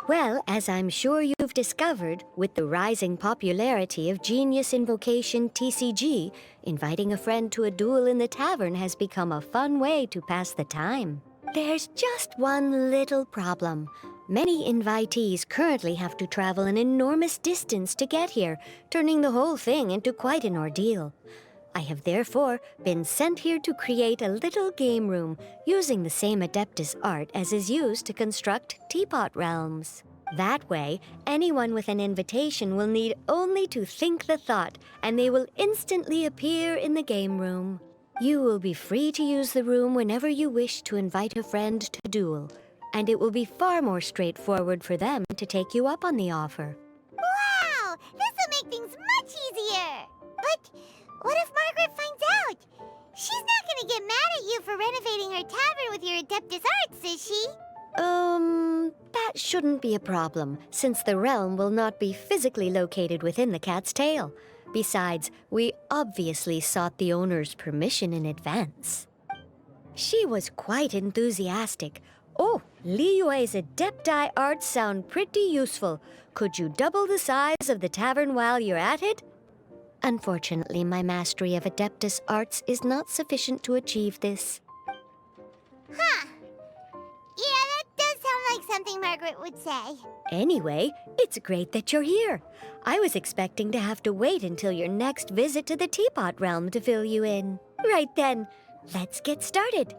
Well, as I'm sure you've discovered, with the rising popularity of Genius Invocation TCG, inviting a friend to a duel in the tavern has become a fun way to pass the time. There's just one little problem. Many invitees currently have to travel an enormous distance to get here, turning the whole thing into quite an ordeal. I have therefore been sent here to create a little game room using the same Adeptus art as is used to construct Teapot realms. That way, anyone with an invitation will need only to think the thought, and they will instantly appear in the game room. You will be free to use the room whenever you wish to invite a friend to duel, and it will be far more straightforward for them to take you up on the offer. Wow! This will make things much easier! But what if Margaret finds out? She's not gonna get mad at you for renovating her tavern with your Adeptus arts, is she? That shouldn't be a problem, since the realm will not be physically located within the cat's tail. Besides, we obviously sought the owner's permission in advance. She was quite enthusiastic. Oh, Liyue's Adepti arts sound pretty useful. Could you double the size of the tavern while you're at it? Unfortunately, my mastery of Adeptus arts is not sufficient to achieve this. Huh. Yeah, that does sound like something Margaret would say. Anyway, it's great that you're here. I was expecting to have to wait until your next visit to the Teapot realm to fill you in. Right then, let's get started.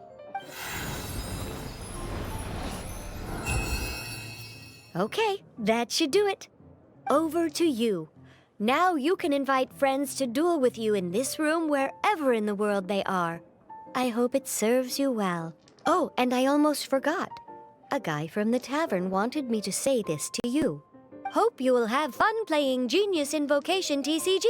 Okay, that should do it. Over to you. Now you can invite friends to duel with you in this room wherever in the world they are. I hope it serves you well. Oh, and I almost forgot. A guy from the tavern wanted me to say this to you. Hope you will have fun playing Genius Invocation TCG.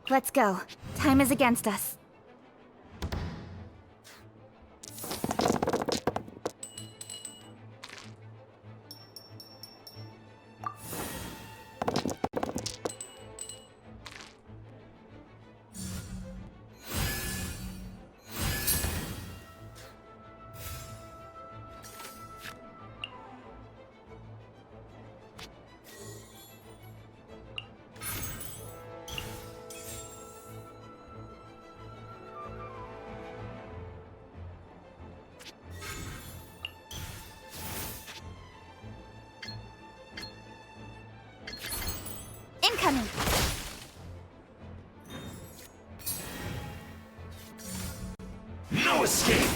Let's go. Time is against us. Incoming! No escape!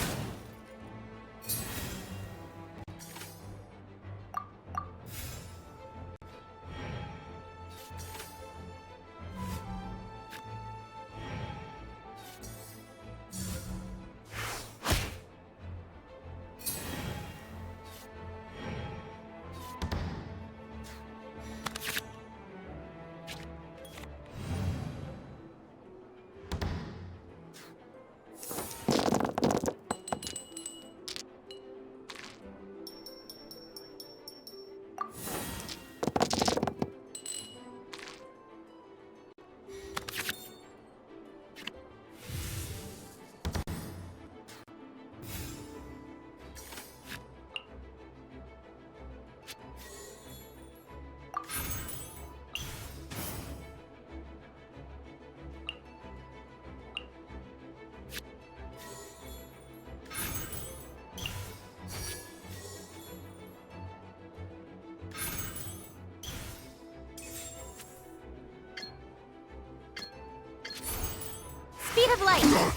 of light!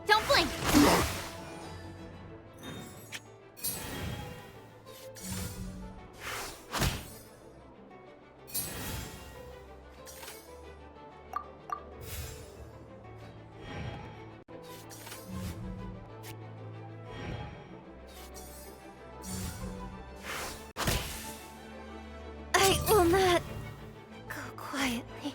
Don't blink! I will not go quietly.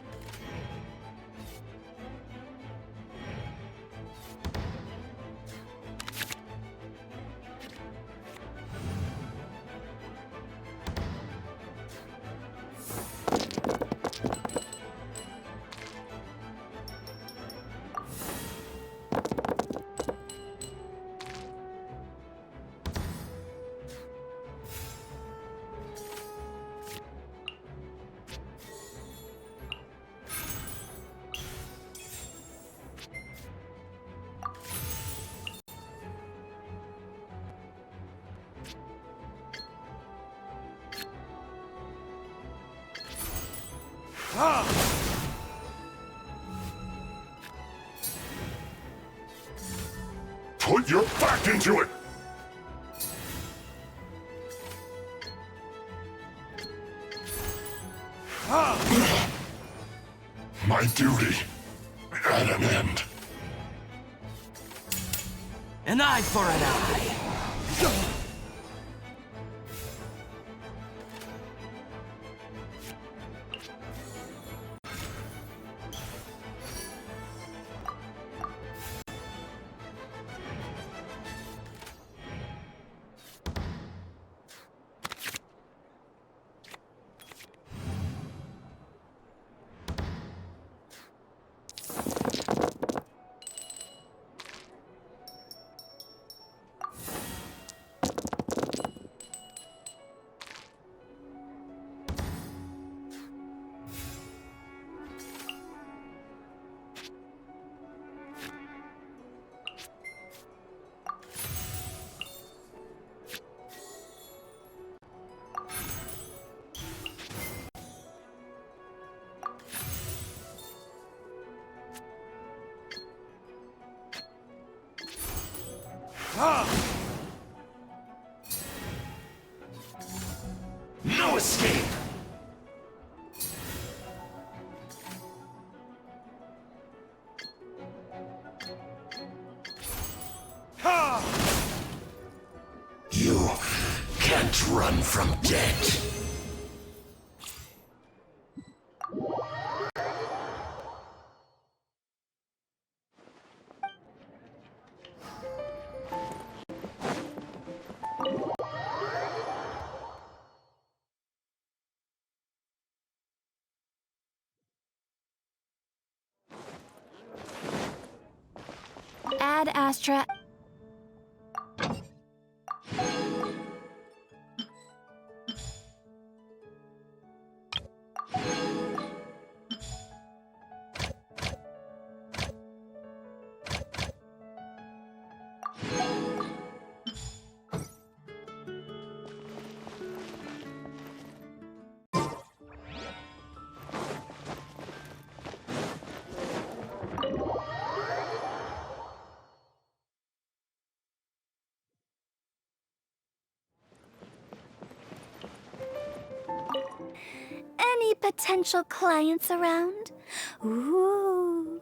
Put your back into it! My duty at an end. An eye for an eye. No escape! You can't run from death. Ad Astra. Any potential clients around? Ooh.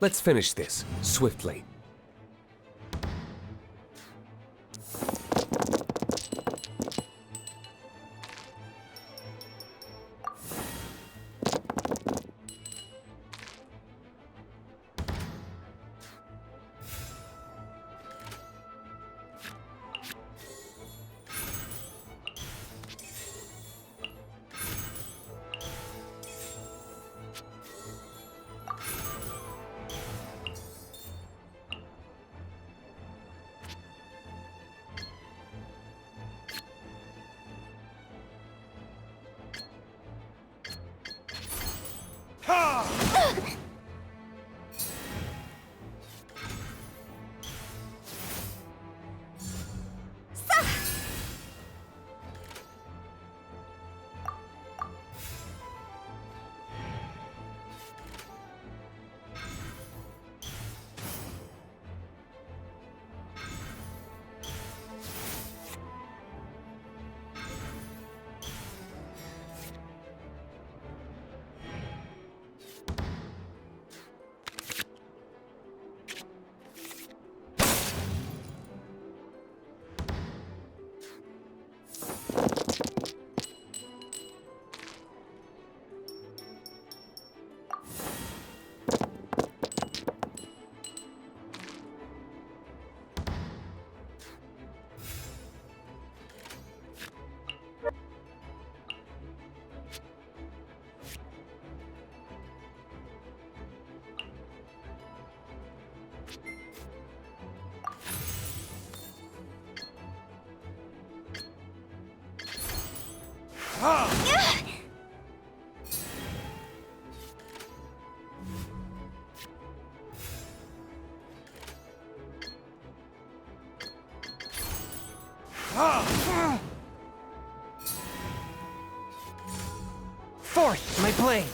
Let's finish this, swiftly. Fourth, my blade.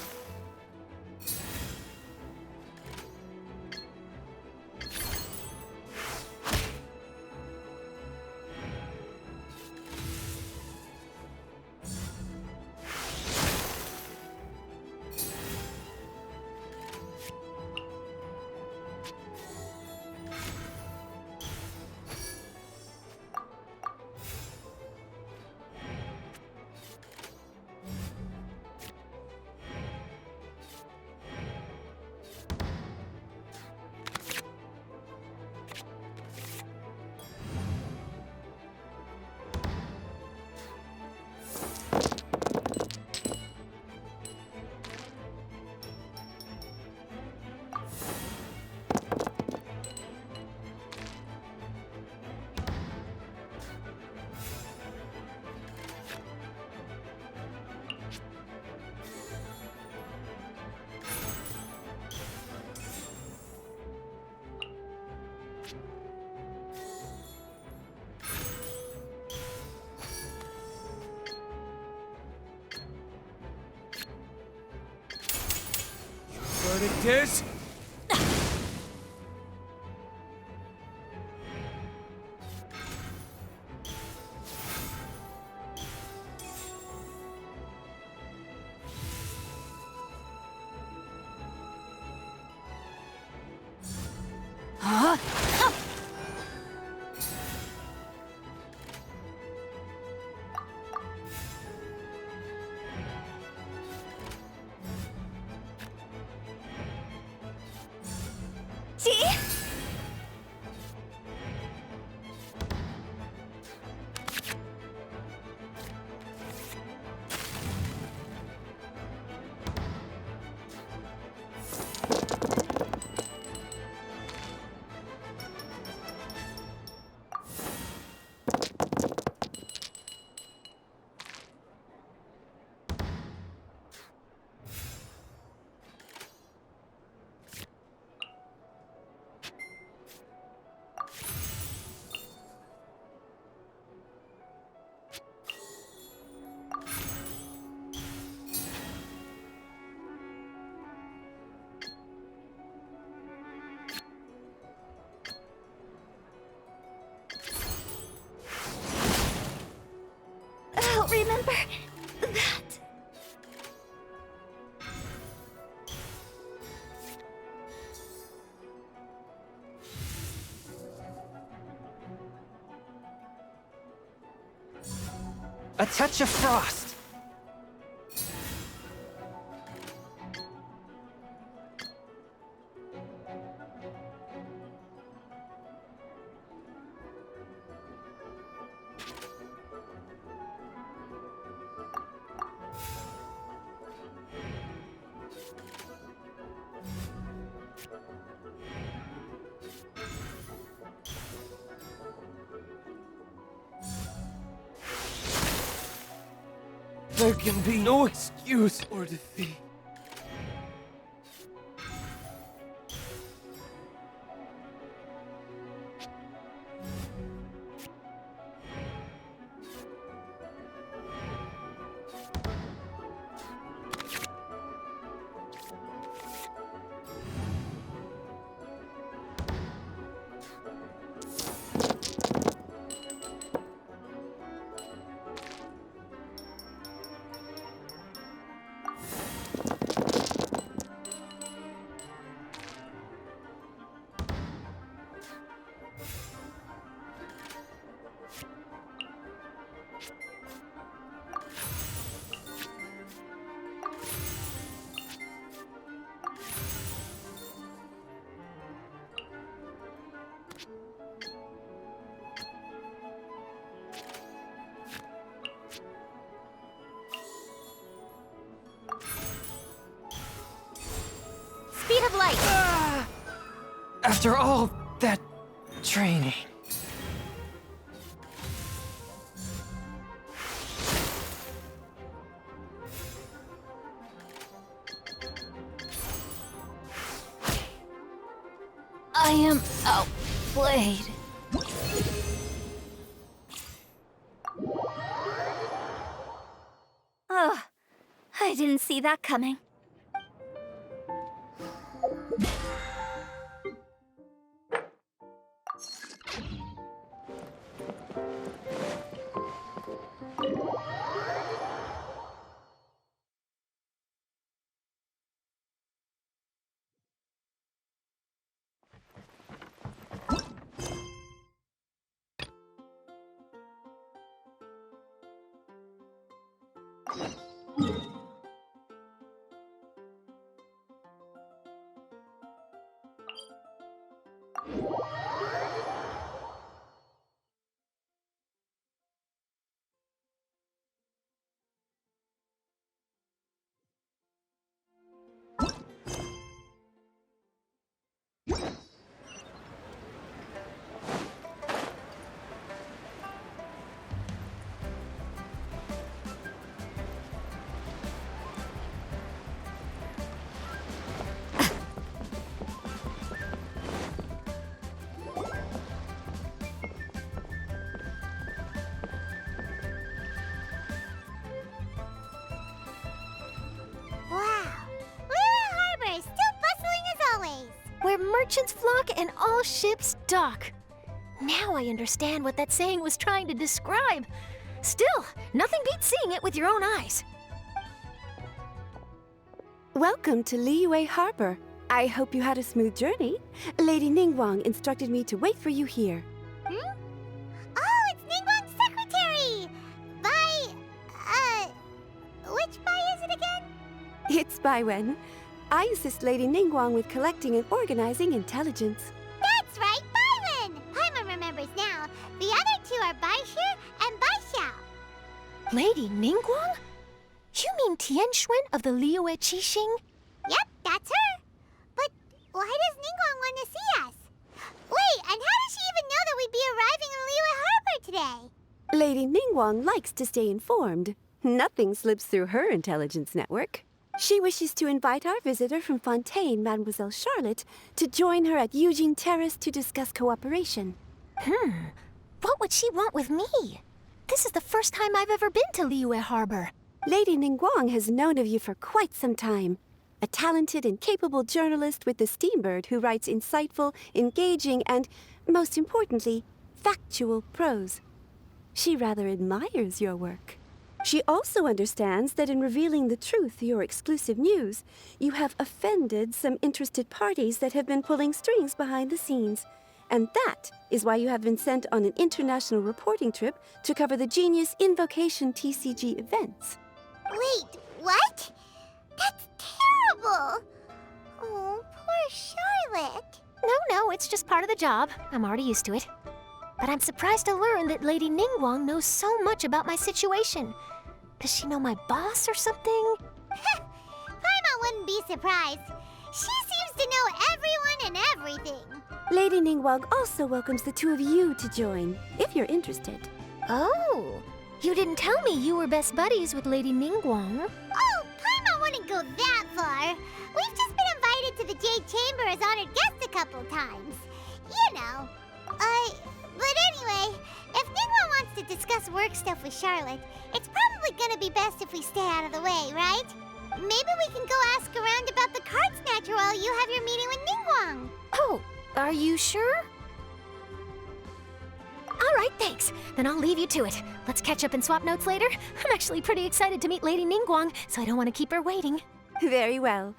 Verdict is... A touch of frost. There can be no excuse or defeat. Speed of light! After all that training. I am outplayed. Oh, I didn't see that coming. Where merchants flock and all ships dock. Now I understand what that saying was trying to describe. Still, nothing beats seeing it with your own eyes. Welcome to Liyue Harbor. I hope you had a smooth journey. Lady Ningguang instructed me to wait for you here. Hmm? Oh, it's Ningguang's secretary! Which Bai is it again? It's Baiwen. I assist Lady Ningguang with collecting and organizing intelligence. That's right, Byron! Paimon remembers now. The other two are Baishir and Baishao. Lady Ningguang? You mean Tianxuan of the Liyue Qixing? Yep, that's her. But why does Ningguang want to see us? Wait, and how does she even know that we'd be arriving in Liyue Harbor today? Lady Ningguang likes to stay informed. Nothing slips through her intelligence network. She wishes to invite our visitor from Fontaine, Mademoiselle Charlotte, to join her at Eugene Terrace to discuss cooperation. What would she want with me? This is the first time I've ever been to Liyue Harbor. Lady Ningguang has known of you for quite some time. A talented and capable journalist with the Steambird who writes insightful, engaging, and, most importantly, factual prose. She rather admires your work. She also understands that in revealing the truth, your exclusive news, you have offended some interested parties that have been pulling strings behind the scenes. And that is why you have been sent on an international reporting trip to cover the Genius Invocation TCG events. Wait, what? That's terrible! Oh, poor Charlotte. No, it's just part of the job. I'm already used to it. But I'm surprised to learn that Lady Ningguang knows so much about my situation. Does she know my boss or something? Paimon wouldn't be surprised. She seems to know everyone and everything. Lady Ningguang also welcomes the two of you to join, if you're interested. Oh, you didn't tell me you were best buddies with Lady Ningguang. Oh, Paimon wouldn't go that far. We've just been invited to the Jade Chamber as honored guests a couple times. You know. But anyway, if Ningguang wants to discuss work stuff with Charlotte, it's probably gonna be best if we stay out of the way, right? Maybe we can go ask around about the card snatcher while you have your meeting with Ningguang. Oh, are you sure? All right, thanks. Then I'll leave you to it. Let's catch up and swap notes later. I'm actually pretty excited to meet Lady Ningguang, so I don't want to keep her waiting. Very well.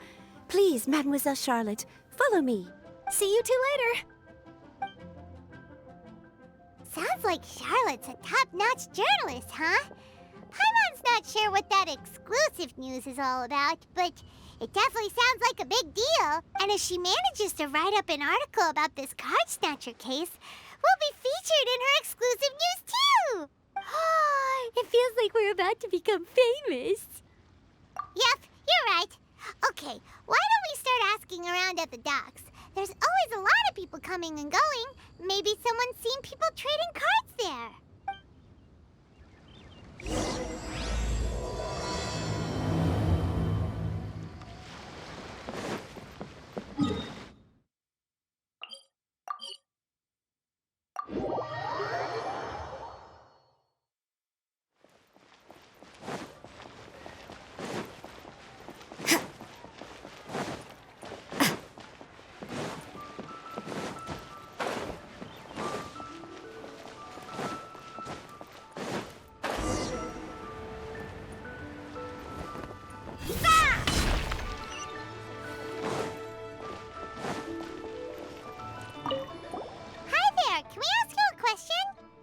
Please, Mademoiselle Charlotte, follow me. See you two later. Sounds like Charlotte's a top-notch journalist, huh? Paimon's not sure what that exclusive news is all about, but it definitely sounds like a big deal. And if she manages to write up an article about this card snatcher case, we'll be featured in her exclusive news too! It feels like we're about to become famous. Yep, you're right. Okay, why don't we start asking around at the docks? There's always a lot of people coming and going. Maybe someone's seen people trading cards there.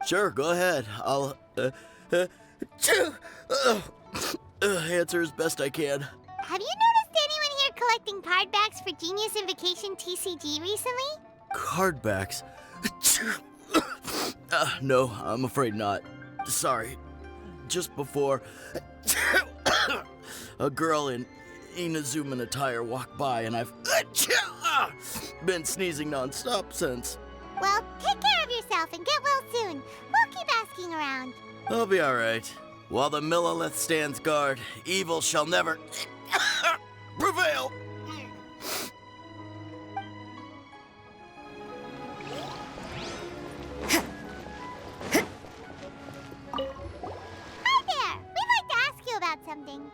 Sure, go ahead. I'll answer as best I can. Have you noticed anyone here collecting card backs for Genius Invocation TCG recently? Card backs? No, I'm afraid not. Sorry. Just before, a girl in Inazuma attire walked by, and I've been sneezing nonstop since. Well, take care of yourself and get well soon. We'll keep asking around. I'll be all right. While the Millilith stands guard, evil shall never prevail. Hi there! We'd like to ask you about something.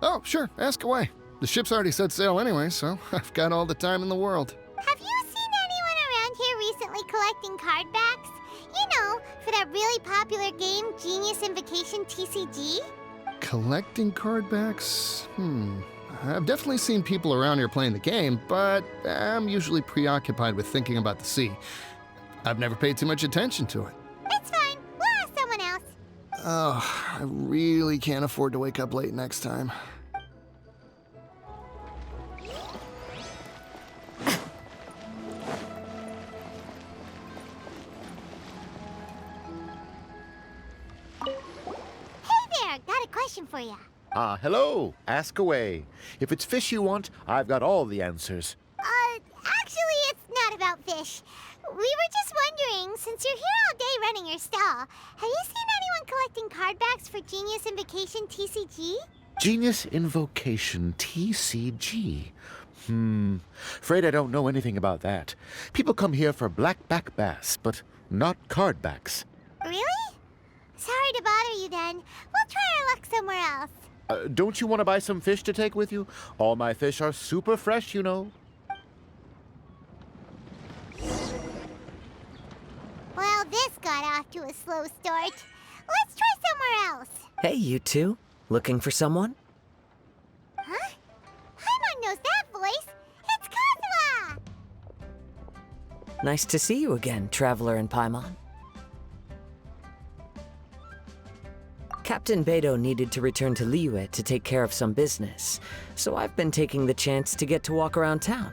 Oh, sure, ask away. The ship's already set sail anyway, so I've got all the time in the world. Have you seen anyone around here recently collecting card backs? You know, for that really popular game, Genius Invocation TCG? Collecting card backs? I've definitely seen people around here playing the game, but I'm usually preoccupied with thinking about the sea. I've never paid too much attention to it. It's fine. We'll ask someone else. Oh, I really can't afford to wake up late next time. For you. Hello. Ask away. If it's fish you want, I've got all the answers. Actually, it's not about fish. We were just wondering, since you're here all day running your stall, have you seen anyone collecting card backs for Genius Invocation TCG? Genius Invocation TCG? Afraid I don't know anything about that. People come here for blackback bass, but not card backs. Really? Sorry to bother you then. We'll try our luck somewhere else. Don't you want to buy some fish to take with you? All my fish are super fresh, you know. Well, this got off to a slow start. Let's try somewhere else. Hey, you two. Looking for someone? Huh? Paimon knows that voice. It's Kazuha! Nice to see you again, Traveler in Paimon. Captain Beidou needed to return to Liyue to take care of some business, so I've been taking the chance to get to walk around town.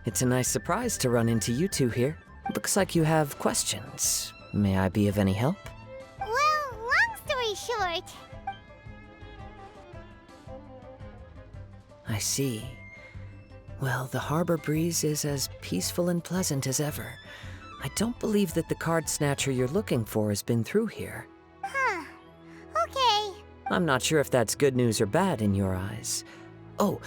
It's a nice surprise to run into you two here. Looks like you have questions. May I be of any help? Well, long story short... I see. Well, the harbor breeze is as peaceful and pleasant as ever. I don't believe that the card snatcher you're looking for has been through here. Huh. Okay. I'm not sure if that's good news or bad in your eyes. Oh,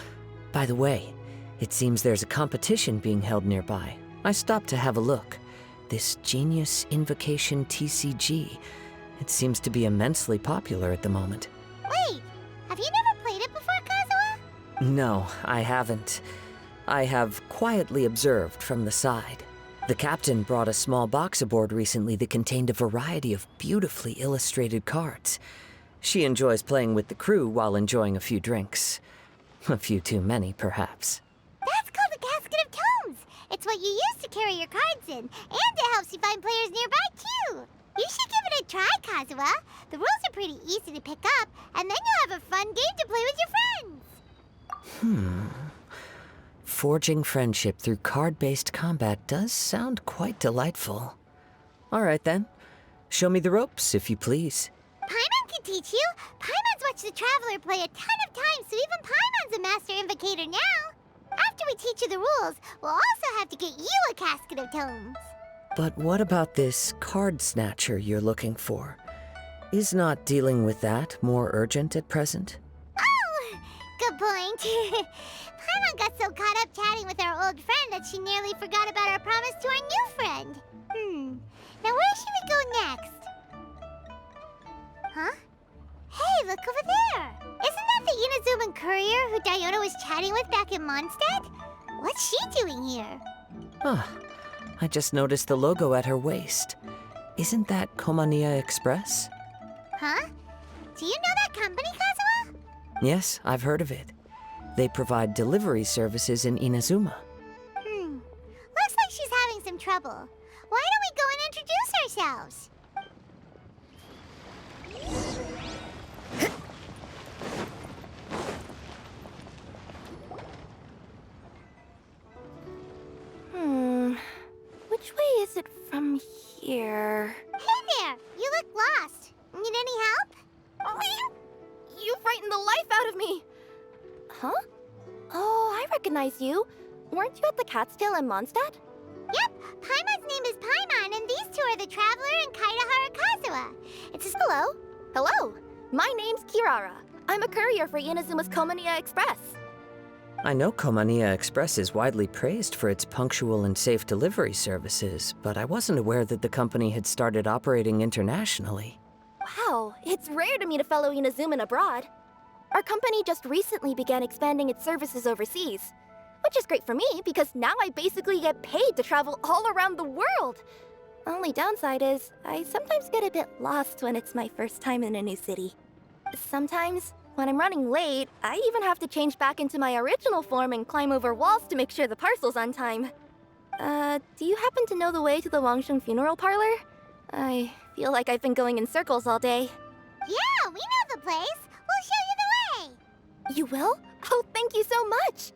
by the way, it seems there's a competition being held nearby. I stopped to have a look. This Genius Invocation TCG. It seems to be immensely popular at the moment. Wait, have you never played it before, Kazuha? No, I haven't. I have quietly observed from the side. The captain brought a small box aboard recently that contained a variety of beautifully illustrated cards. She enjoys playing with the crew while enjoying a few drinks. A few too many, perhaps. That's called a casket of tomes. It's what you use to carry your cards in, and it helps you find players nearby, too. You should give it a try, Kazuha. The rules are pretty easy to pick up, and then you'll have a fun game to play with your friends. Forging friendship through card-based combat does sound quite delightful. All right, then. Show me the ropes, if you please. Paimon can teach you. Paimon's watched the Traveler play a ton of times, so even Paimon's a master invocator now. After we teach you the rules, we'll also have to get you a casket of tomes. But what about this card snatcher you're looking for? Is not dealing with that more urgent at present? Oh, good point. Paimon got so caught up chatting with our old friend that she nearly forgot about our promise to our new friend. Now where should we go next? Huh? Hey, look over there! Isn't that the Inazuma courier who Diona was chatting with back in Mondstadt? What's she doing here? I just noticed the logo at her waist. Isn't that Komania Express? Huh? Do you know that company, Kazuha? Yes, I've heard of it. They provide delivery services in Inazuma. Looks like she's having some trouble. Why don't we go and introduce ourselves? Which way is it from here? Hey there! You look lost. Need any help? You frightened the life out of me! Huh? Oh, I recognize you. Weren't you at the Catskill in Mondstadt? Yep, Paimon's name is Paimon, and these two are the Traveler and Kaitahara Kazuha. Hello? Hello. My name's Kirara. I'm a courier for Inazuma's Komania Express. I know Komania Express is widely praised for its punctual and safe delivery services, but I wasn't aware that the company had started operating internationally. Wow, it's rare to meet a fellow Inazuman abroad. Our company just recently began expanding its services overseas, which is great for me because now I basically get paid to travel all around the world. Only downside is, I sometimes get a bit lost when it's my first time in a new city. Sometimes, when I'm running late, I even have to change back into my original form and climb over walls to make sure the parcel's on time. Do you happen to know the way to the Wangsheng funeral parlor? I feel like I've been going in circles all day. Yeah, we know the place. We'll show you the way. You will? Oh, thank you so much!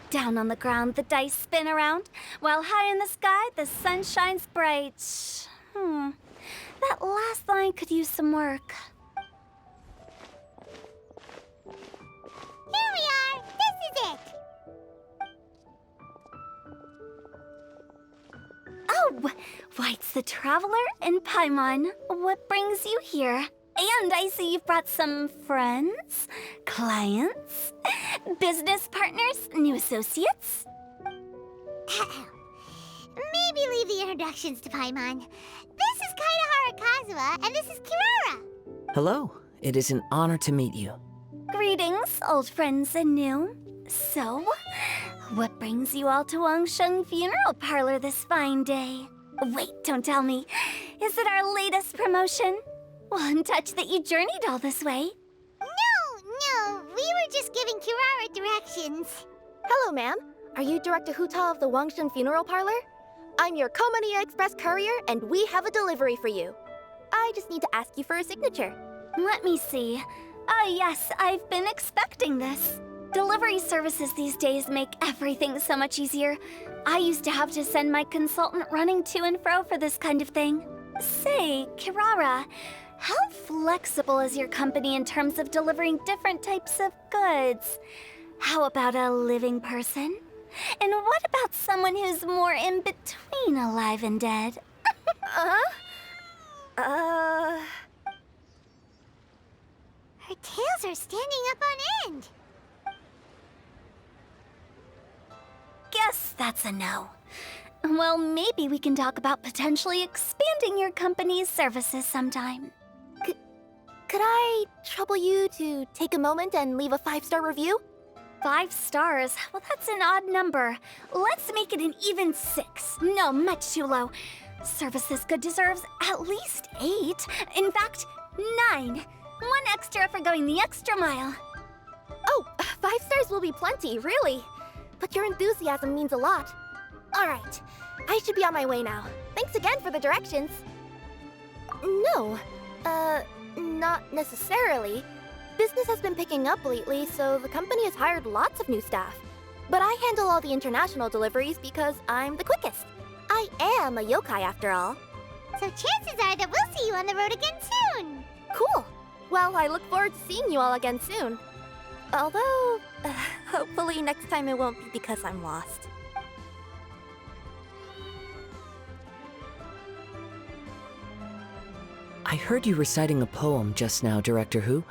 Down on the ground, the dice spin around, while high in the sky, the sun shines bright. That last line could use some work. Here we are! This is it! Oh, why, it's the Traveler and Paimon. What brings you here? And I see you've brought some friends, clients, business partners, new associates. Maybe leave the introductions to Paimon. This is Kaedehara Kazuha, and this is Kirara. Hello. It is an honor to meet you. Greetings, old friends and new. So, what brings you all to Wangsheng Funeral Parlor this fine day? Wait, don't tell me. Is it our latest promotion? Well, I'm touched that you journeyed all this way. No, we were just giving Kirara directions. Hello, ma'am. Are you Director Huta of the Wangshen Funeral Parlor? I'm your Kokomi Express courier, and we have a delivery for you. I just need to ask you for a signature. Let me see. Yes, I've been expecting this. Delivery services these days make everything so much easier. I used to have to send my consultant running to and fro for this kind of thing. Say, Kirara, how flexible is your company in terms of delivering different types of goods? How about a living person? And what about someone who's more in between alive and dead? Her tails are standing up on end. Guess that's a no. Well, maybe we can talk about potentially expanding your company's services sometime. Could I trouble you to take a moment and leave a 5-star review? 5 stars? Well, that's an odd number. Let's make it an even 6. No, much too low. Service this good deserves at least 8. In fact, 9. 1 extra for going the extra mile. Oh, 5 stars will be plenty, really. But your enthusiasm means a lot. All right, I should be on my way now. Thanks again for the directions. No, not necessarily. Business has been picking up lately, so the company has hired lots of new staff. But I handle all the international deliveries because I'm the quickest. I am a yokai after all. So chances are that we'll see you on the road again soon. Cool. Well, I look forward to seeing you all again soon. Although, hopefully next time it won't be because I'm lost. I heard you reciting a poem just now, Director Who.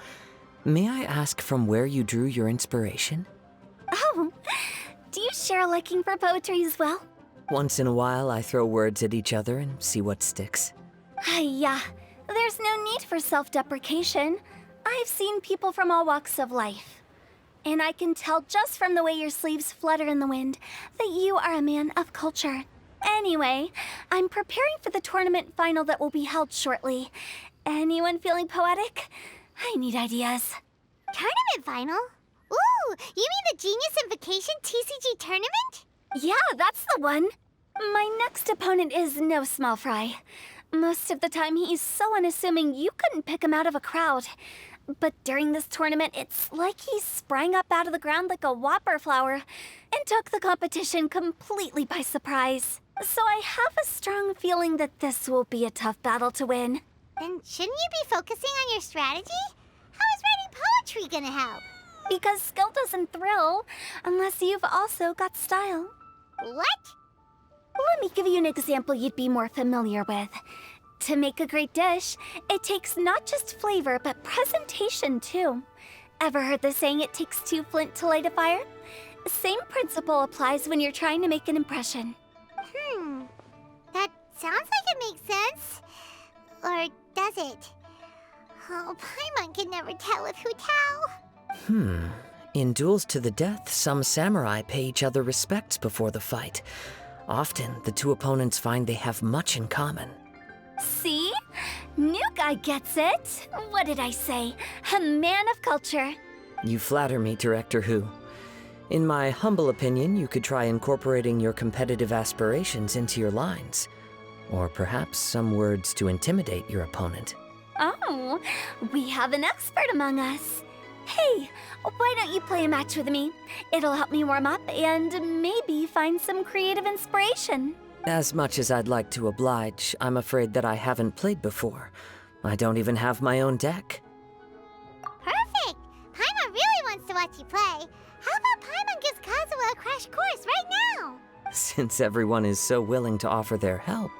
May I ask from where you drew your inspiration? Oh, do you share a liking for poetry as well? Once in a while, I throw words at each other and see what sticks. Yeah, there's no need for self-deprecation. I've seen people from all walks of life. And I can tell just from the way your sleeves flutter in the wind that you are a man of culture. Anyway, I'm preparing for the tournament final that will be held shortly. Anyone feeling poetic? I need ideas. Tournament final? Ooh, you mean the Genius Invocation TCG tournament? Yeah, that's the one. My next opponent is no small fry. Most of the time he's so unassuming you couldn't pick him out of a crowd. But during this tournament, it's like he sprang up out of the ground like a whopper flower and took the competition completely by surprise. So I have a strong feeling that this will be a tough battle to win. Then shouldn't you be focusing on your strategy? How is writing poetry gonna help? Because skill doesn't thrill unless you've also got style. What? Let me give you an example you'd be more familiar with. To make a great dish, it takes not just flavor, but presentation too. Ever heard the saying, it takes 2 flint to light a fire? Same principle applies when you're trying to make an impression. That sounds like it makes sense. Or does it? Oh, Paimon can never tell with Hutao. In duels to the death, some samurai pay each other respects before the fight. Often, the 2 opponents find they have much in common. See? New guy gets it. What did I say? A man of culture. You flatter me, Director Who. In my humble opinion, you could try incorporating your competitive aspirations into your lines. Or perhaps some words to intimidate your opponent. Oh, we have an expert among us. Hey, why don't you play a match with me? It'll help me warm up and maybe find some creative inspiration. As much as I'd like to oblige, I'm afraid that I haven't played before. I don't even have my own deck. Perfect! Paimon really wants to watch you play. How about Paimon gives Kazuha a crash course right now? Since everyone is so willing to offer their help,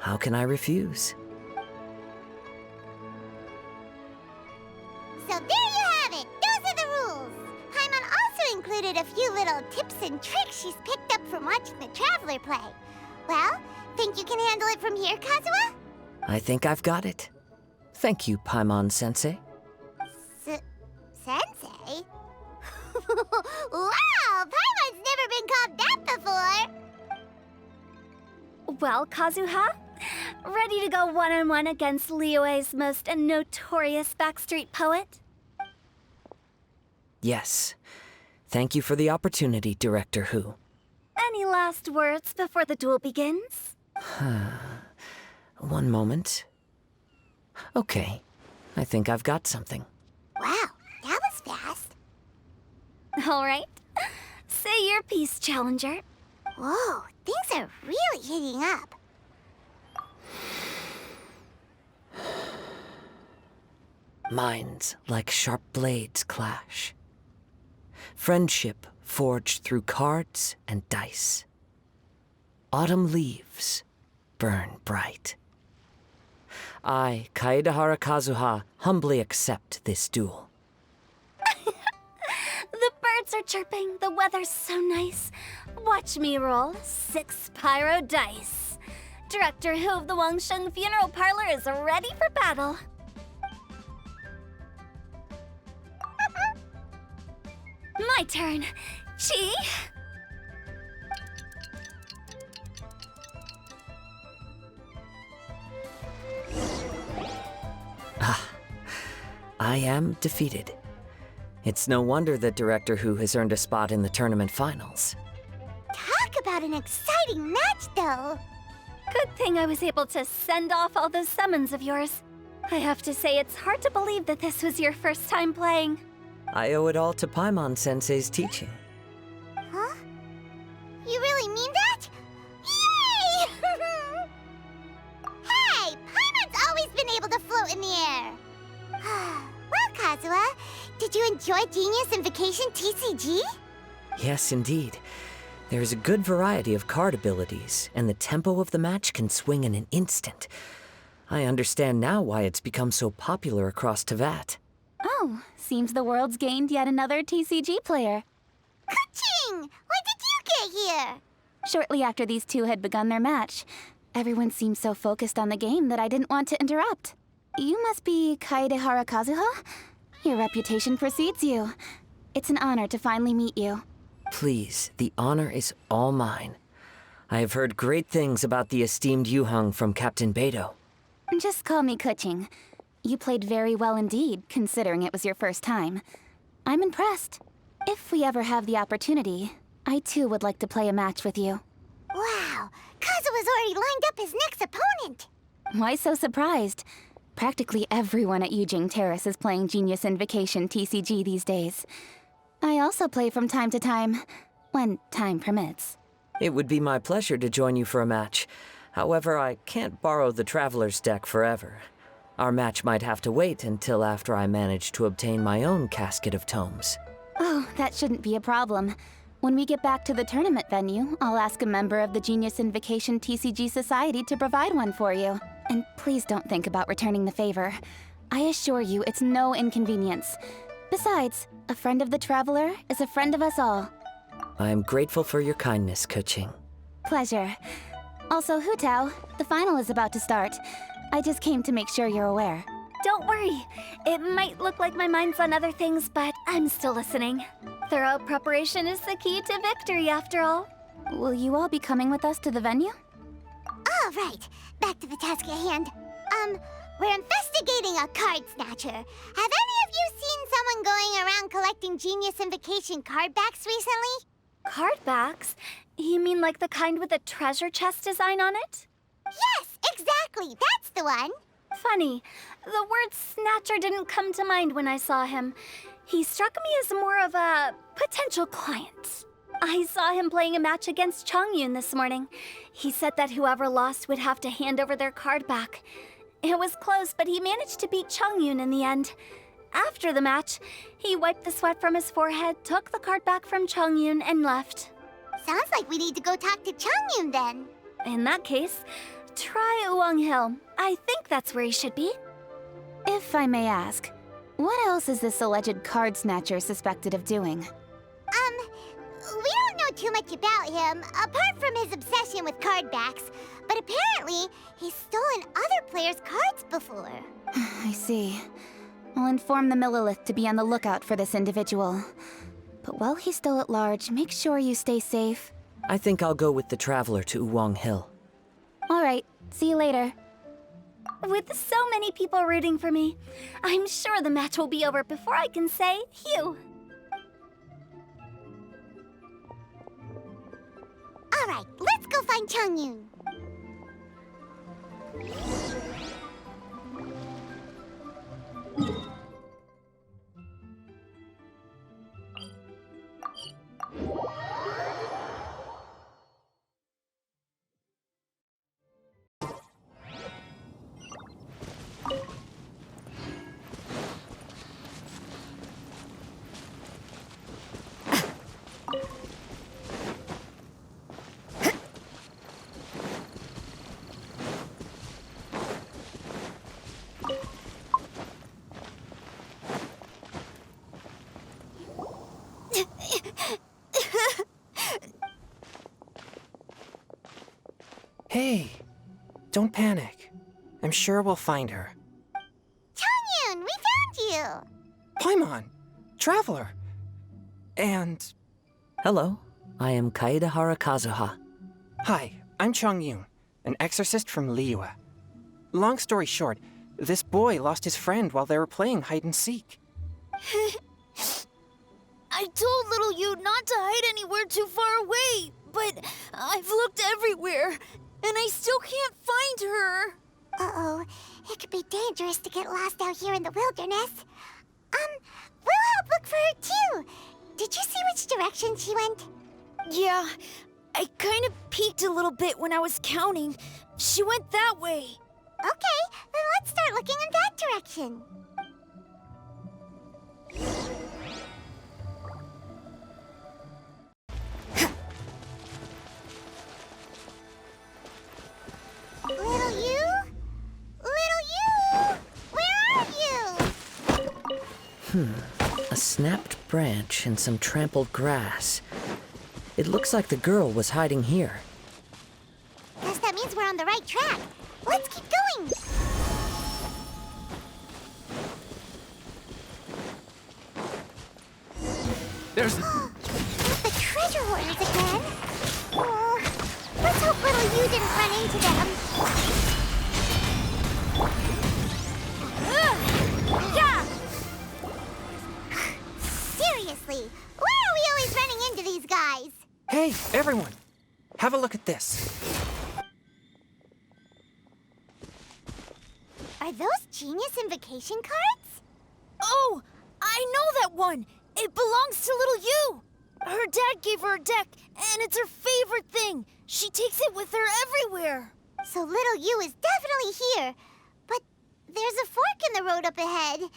how can I refuse? So there you have it. Those are the rules. Paimon also included a few little tips and tricks she's picked up from watching the Traveler play. Well, think you can handle it from here, Kazuha? I think I've got it. Thank you, Paimon-sensei. Sensei? Wow! Paimon's never been called that before! Well, Kazuha? Ready to go one-on-one against Liyue's most notorious backstreet poet? Yes. Thank you for the opportunity, Director Hu. Any last words before the duel begins? One moment. Okay. I think I've got something. Wow, that was fast. All right. Say your piece, Challenger. Whoa, things are really heating up. Minds like sharp blades clash. Friendship forged through cards and dice. Autumn leaves burn bright. I, Kaedehara Kazuha, humbly accept this duel. The birds are chirping, the weather's so nice. Watch me roll 6 Pyro dice. Director Hu of the Wangsheng Funeral Parlor is ready for battle. My turn. Chi? I am defeated. It's no wonder that Director Hu has earned a spot in the tournament finals. Talk about an exciting match, though. Good thing I was able to send off all those summons of yours. I have to say, it's hard to believe that this was your first time playing. I owe it all to Paimon-sensei's teaching. Huh? You really mean that? Yay! Hey, Paimon's always been able to float in the air. Well, Kazuha, did you enjoy Genius Invocation TCG? Yes, indeed. There is a good variety of card abilities, and the tempo of the match can swing in an instant. I understand now why it's become so popular across Teyvat. Oh, seems the world's gained yet another TCG player. Ka-ching! When did you get here? Shortly after these two had begun their match. Everyone seemed so focused on the game that I didn't want to interrupt. You must be Kaedehara Kazuha? Your reputation precedes you. It's an honor to finally meet you. Please, the honor is all mine. I have heard great things about the esteemed Yuheng from Captain Beidou. Just call me Kuching. You played very well indeed, considering it was your first time. I'm impressed. If we ever have the opportunity, I too would like to play a match with you. Wow, Kazuha's already lined up his next opponent. Why so surprised? Practically everyone at Yujing Terrace is playing Genius Invocation TCG these days. I also play from time to time, when time permits. It would be my pleasure to join you for a match. However, I can't borrow the Traveler's deck forever. Our match might have to wait until after I manage to obtain my own casket of tomes. Oh, that shouldn't be a problem. When we get back to the tournament venue, I'll ask a member of the Genius Invocation TCG Society to provide one for you. And please don't think about returning the favor. I assure you it's no inconvenience. Besides, a friend of the Traveler is a friend of us all. I am grateful for your kindness, Kuching. Pleasure. Also, Hu Tao, the final is about to start. I just came to make sure you're aware. Don't worry. It might look like my mind's on other things, but I'm still listening. Thorough preparation is the key to victory, after all. Will you all be coming with us to the venue? All right, back to the task at hand. We're investigating a card snatcher. Have any of you seen someone going around collecting Genius Invocation card backs recently? Card backs? You mean like the kind with a treasure chest design on it? Yes, exactly. That's the one. Funny. The word snatcher didn't come to mind when I saw him. He struck me as more of a potential client. I saw him playing a match against Chongyun this morning. He said that whoever lost would have to hand over their card back. It was close, but he managed to beat Chongyun in the end. After the match, he wiped the sweat from his forehead, took the card back from Chongyun, and left. Sounds like we need to go talk to Chongyun then. In that case, try Uwang Hill. I think that's where he should be. If I may ask, What else is this alleged card snatcher suspected of doing? We don't know too much about him, apart from his obsession with card backs. But apparently, he's stolen other players' cards before. I see. I'll inform the Millilith to be on the lookout for this individual. But while he's still at large, make sure you stay safe. I think I'll go with the Traveler to Uwang Hill. All right, see you later. With so many people rooting for me, I'm sure the match will be over before I can say phew. Alright, let's go find Chongyun. Hey, don't panic. I'm sure we'll find her. Chongyun, we found you! Paimon, Traveler, and... Hello, I am Kaedehara Kazuha. Hi, I'm Chongyun, an exorcist from Liyue. Long story short, this boy lost his friend while they were playing hide-and-seek. I told little you not to hide anywhere too far away, but I've looked everywhere, and I still can't find her. Uh-oh, it could be dangerous to get lost out here in the wilderness. We'll help look for her too. Did you see which direction she went? Yeah, I kind of peeked a little bit when I was counting. She went that way. Okay, then let's start looking in that direction. Little you? Little you? Where are you? A snapped branch and some trampled grass. It looks like the girl was hiding here. Guess that means we're on the right track. Let's keep going. There's the treasure hoarders again. Oh, let's hope little you didn't run into them. Yeah! Seriously, why are we always running into these guys? Hey, everyone! Have a look at this. Are those Genius Invocation cards? Oh, I know that one! It belongs to little you! Her dad gave her a deck, and it's her favorite thing. She takes it with her everywhere. So little you is definitely here. But there's a fork in the road up ahead.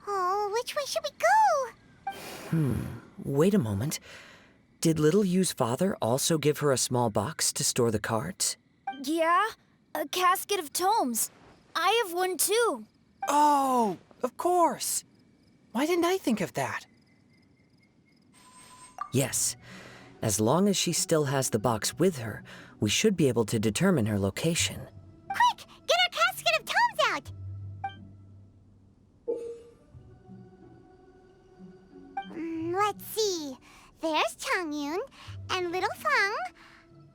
Oh, which way should we go? Wait a moment. Did Little Yu's father also give her a small box to store the cards? Yeah, a casket of tomes. I have one too. Oh, of course. Why didn't I think of that? Yes. As long as she still has the box with her, we should be able to determine her location. Quick, get our casket of tomes out! Let's see. There's Chongyun and little Fang.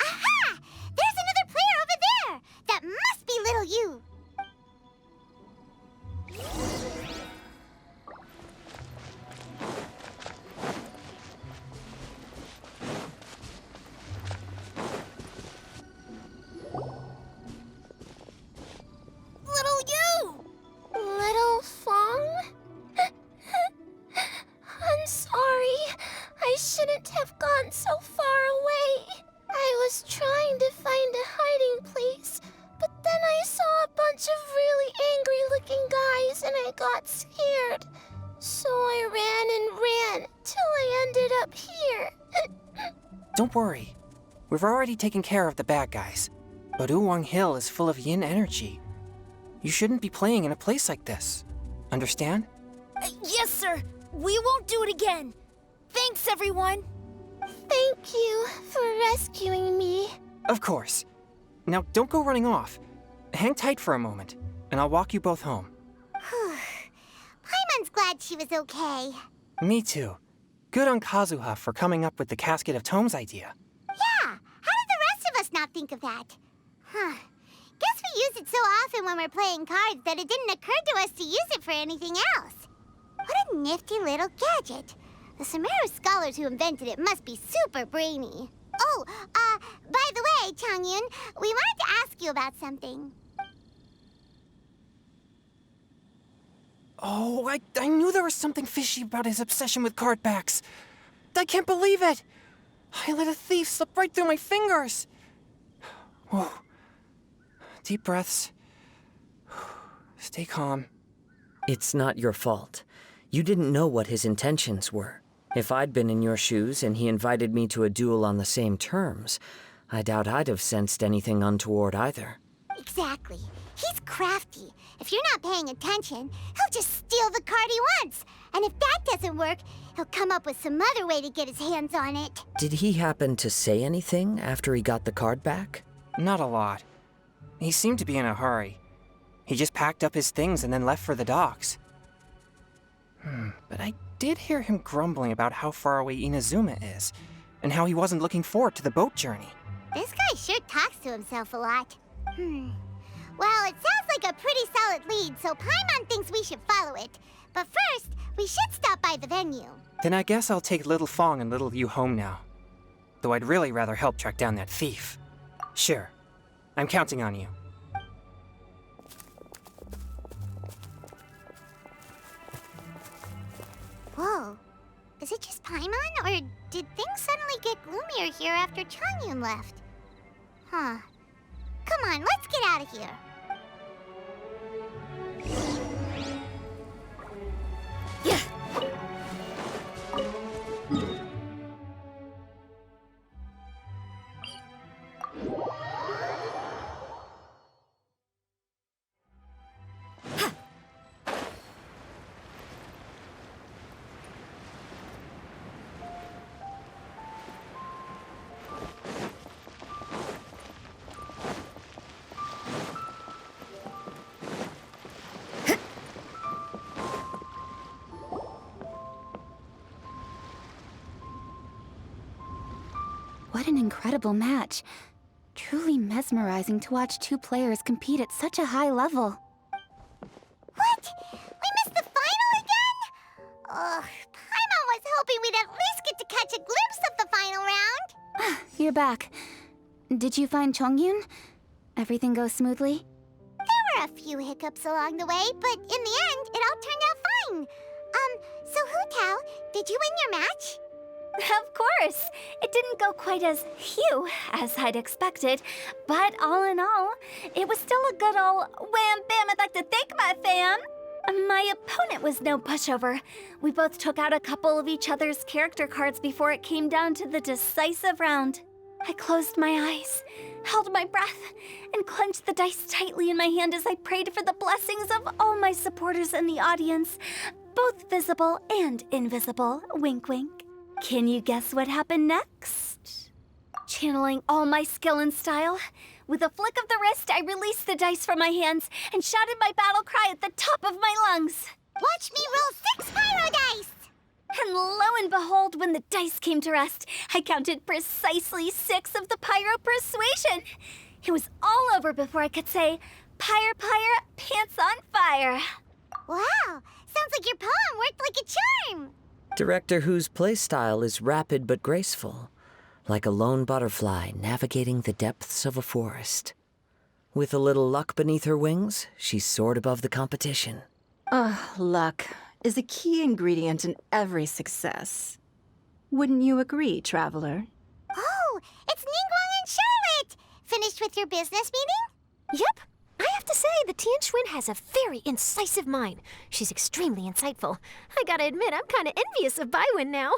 Aha! There's another player over there! That must be little you! Little you! Little Fang? I'm sorry. I shouldn't have gone so far away. I was trying to find a hiding place, but then I saw a bunch of really angry-looking guys and I got scared. So I ran till I ended up here. Don't worry. We've already taken care of the bad guys. But Uwang Hill is full of yin energy. You shouldn't be playing in a place like this. Understand? Yes, sir. We won't do it again. Thanks, everyone. Thank you for rescuing me. Of course. Now, don't go running off. Hang tight for a moment, and I'll walk you both home. Paimon's glad she was okay. Me too. Good on Kazuha for coming up with the Casket of Tomes idea. Yeah, how did the rest of us not think of that? Guess we use it so often when we're playing cards that it didn't occur to us to use it for anything else. What a nifty little gadget. The Sumeru scholars who invented it must be super brainy. Oh, by the way, Chongyun, we wanted to ask you about something. Oh, I knew there was something fishy about his obsession with card backs. I can't believe it! I let a thief slip right through my fingers! Whoa. Deep breaths. Stay calm. It's not your fault. You didn't know what his intentions were. If I'd been in your shoes and he invited me to a duel on the same terms, I doubt I'd have sensed anything untoward either. Exactly. He's crafty. If you're not paying attention, he'll just steal the card he wants. And if that doesn't work, he'll come up with some other way to get his hands on it. Did he happen to say anything after he got the card back? Not a lot. He seemed to be in a hurry. He just packed up his things and then left for the docks. But I did hear him grumbling about how far away Inazuma is, and how he wasn't looking forward to the boat journey. This guy sure talks to himself a lot. Well, it sounds like a pretty solid lead, so Paimon thinks we should follow it. But first, we should stop by the venue. Then I guess I'll take Little Fong and Little Yu home now. Though I'd really rather help track down that thief. Sure. I'm counting on you. Whoa. Is it just Paimon, or did things suddenly get gloomier here after Chongyun left? Come on, let's get out of here. What an incredible match. Truly mesmerizing to watch two players compete at such a high level. What? We missed the final again? Paimon was hoping we'd at least get to catch a glimpse of the final round. You're back. Did you find Chongyun? Everything go smoothly? There were a few hiccups along the way, but in the end, it all turned out fine. So Hu Tao, did you win your match? Of course! It didn't go quite as phew as I'd expected, but all in all, it was still a good ol' wham bam, I'd like to thank my fam! My opponent was no pushover. We both took out a couple of each other's character cards before it came down to the decisive round. I closed my eyes, held my breath, and clenched the dice tightly in my hand as I prayed for the blessings of all my supporters in the audience, both visible and invisible, wink wink. Can you guess what happened next? Channeling all my skill and style, with a flick of the wrist, I released the dice from my hands and shouted my battle cry at the top of my lungs. Watch me roll 6 Pyro dice! And lo and behold, when the dice came to rest, I counted precisely 6 of the Pyro Persuasion. It was all over before I could say, Pyre, Pyre, pants on fire. Wow, sounds like your poem worked like a charm. Director Who's playstyle is rapid but graceful, like a lone butterfly navigating the depths of a forest. With a little luck beneath her wings, she soared above the competition. Luck is a key ingredient in every success. Wouldn't you agree, Traveler? Oh, it's Ningguang and Charlotte! Finished with your business meeting? Yep. I have to say, the Tianxuan has a very incisive mind. She's extremely insightful. I gotta admit, I'm kinda envious of Baiwen now.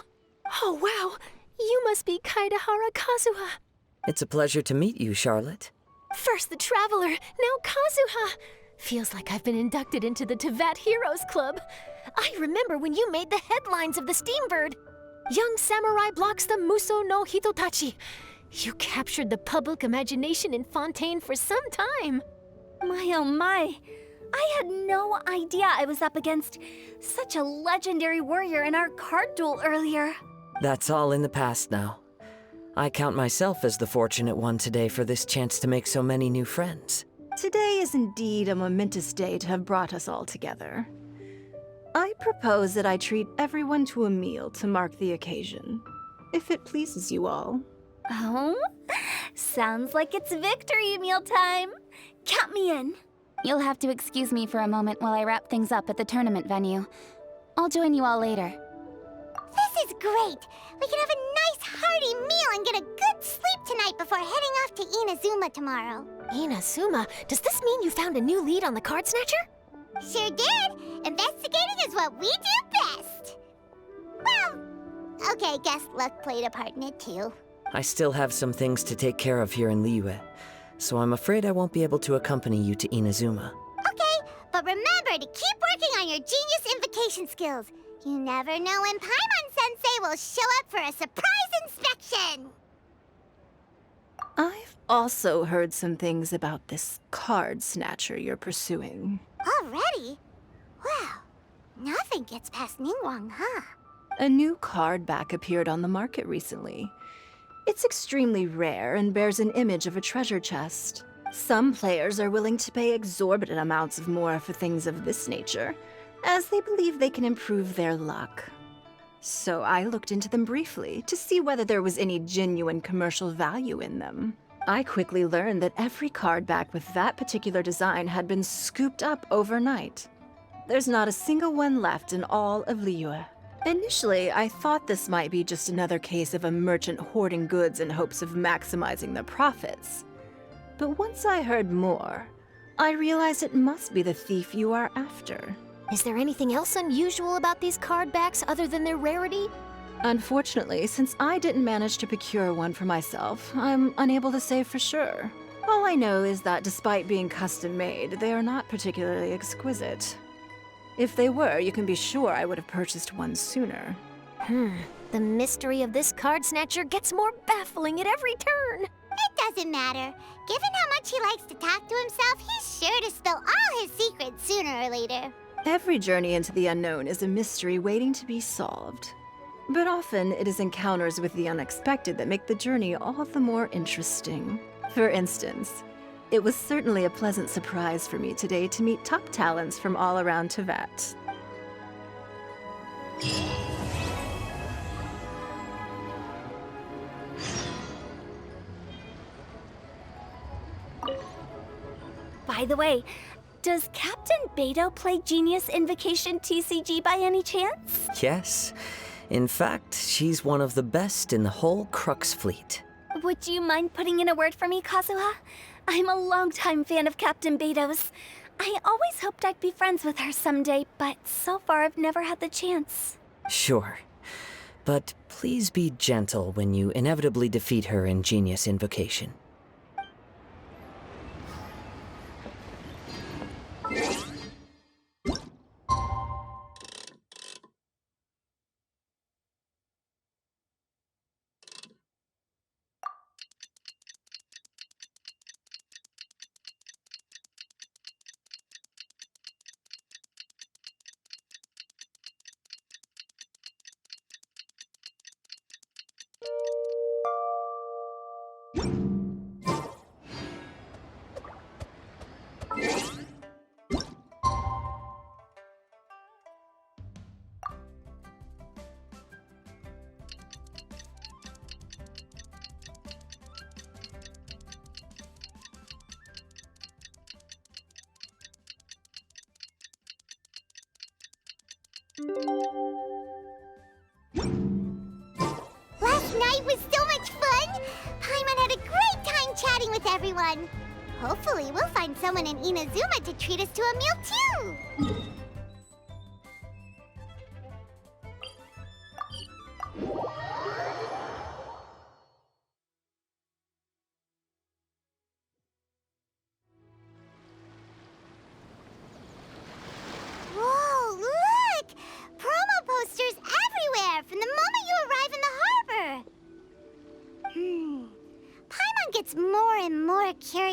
Oh, wow. You must be Kaidahara Kazuha. It's a pleasure to meet you, Charlotte. First the Traveler, now Kazuha. Feels like I've been inducted into the Tevat Heroes Club. I remember when you made the headlines of the Steambird. Young samurai blocks the Muso no Hitotachi. You captured the public imagination in Fontaine for some time. My oh my. I had no idea I was up against such a legendary warrior in our card duel earlier. That's all in the past now. I count myself as the fortunate one today for this chance to make so many new friends. Today is indeed a momentous day to have brought us all together. I propose that I treat everyone to a meal to mark the occasion, if it pleases you all. Oh? Sounds like it's victory meal time. Count me in. You'll have to excuse me for a moment while I wrap things up at the tournament venue. I'll join you all later. This is great! We can have a nice hearty meal and get a good sleep tonight before heading off to Inazuma tomorrow. Inazuma? Does this mean you found a new lead on the Card Snatcher? Sure did! Investigating is what we do best! Well, okay, guess luck played a part in it too. I still have some things to take care of here in Liyue, so I'm afraid I won't be able to accompany you to Inazuma. Okay, but remember to keep working on your genius invocation skills. You never know when Paimon-sensei will show up for a surprise inspection! I've also heard some things about this card snatcher you're pursuing. Already? Well, nothing gets past Ningguang, huh? A new card back appeared on the market recently. It's extremely rare and bears an image of a treasure chest. Some players are willing to pay exorbitant amounts of more for things of this nature, as they believe they can improve their luck. So I looked into them briefly to see whether there was any genuine commercial value in them. I quickly learned that every card back with that particular design had been scooped up overnight. There's not a single one left in all of Liyue. Initially, I thought this might be just another case of a merchant hoarding goods in hopes of maximizing their profits. But once I heard more, I realized it must be the thief you are after. Is there anything else unusual about these card backs other than their rarity? Unfortunately, since I didn't manage to procure one for myself, I'm unable to say for sure. All I know is that despite being custom-made, they are not particularly exquisite. If they were, you can be sure I would have purchased one sooner. The mystery of this card snatcher gets more baffling at every turn. It doesn't matter. Given how much he likes to talk to himself, he's sure to spill all his secrets sooner or later. Every journey into the unknown is a mystery waiting to be solved. But often, it is encounters with the unexpected that make the journey all the more interesting. For instance, it was certainly a pleasant surprise for me today to meet top talents from all around Tevat. By the way, does Captain Beto play Genius Invocation TCG by any chance? Yes. In fact, she's one of the best in the whole Crux fleet. Would you mind putting in a word for me, Kazuha? I'm a longtime fan of Captain Beto's. I always hoped I'd be friends with her someday, but so far I've never had the chance. Sure. But please be gentle when you inevitably defeat her in Genius Invocation. Last night was so much fun! Paimon had a great time chatting with everyone. Hopefully, we'll find someone in Inazuma to treat us to a meal too!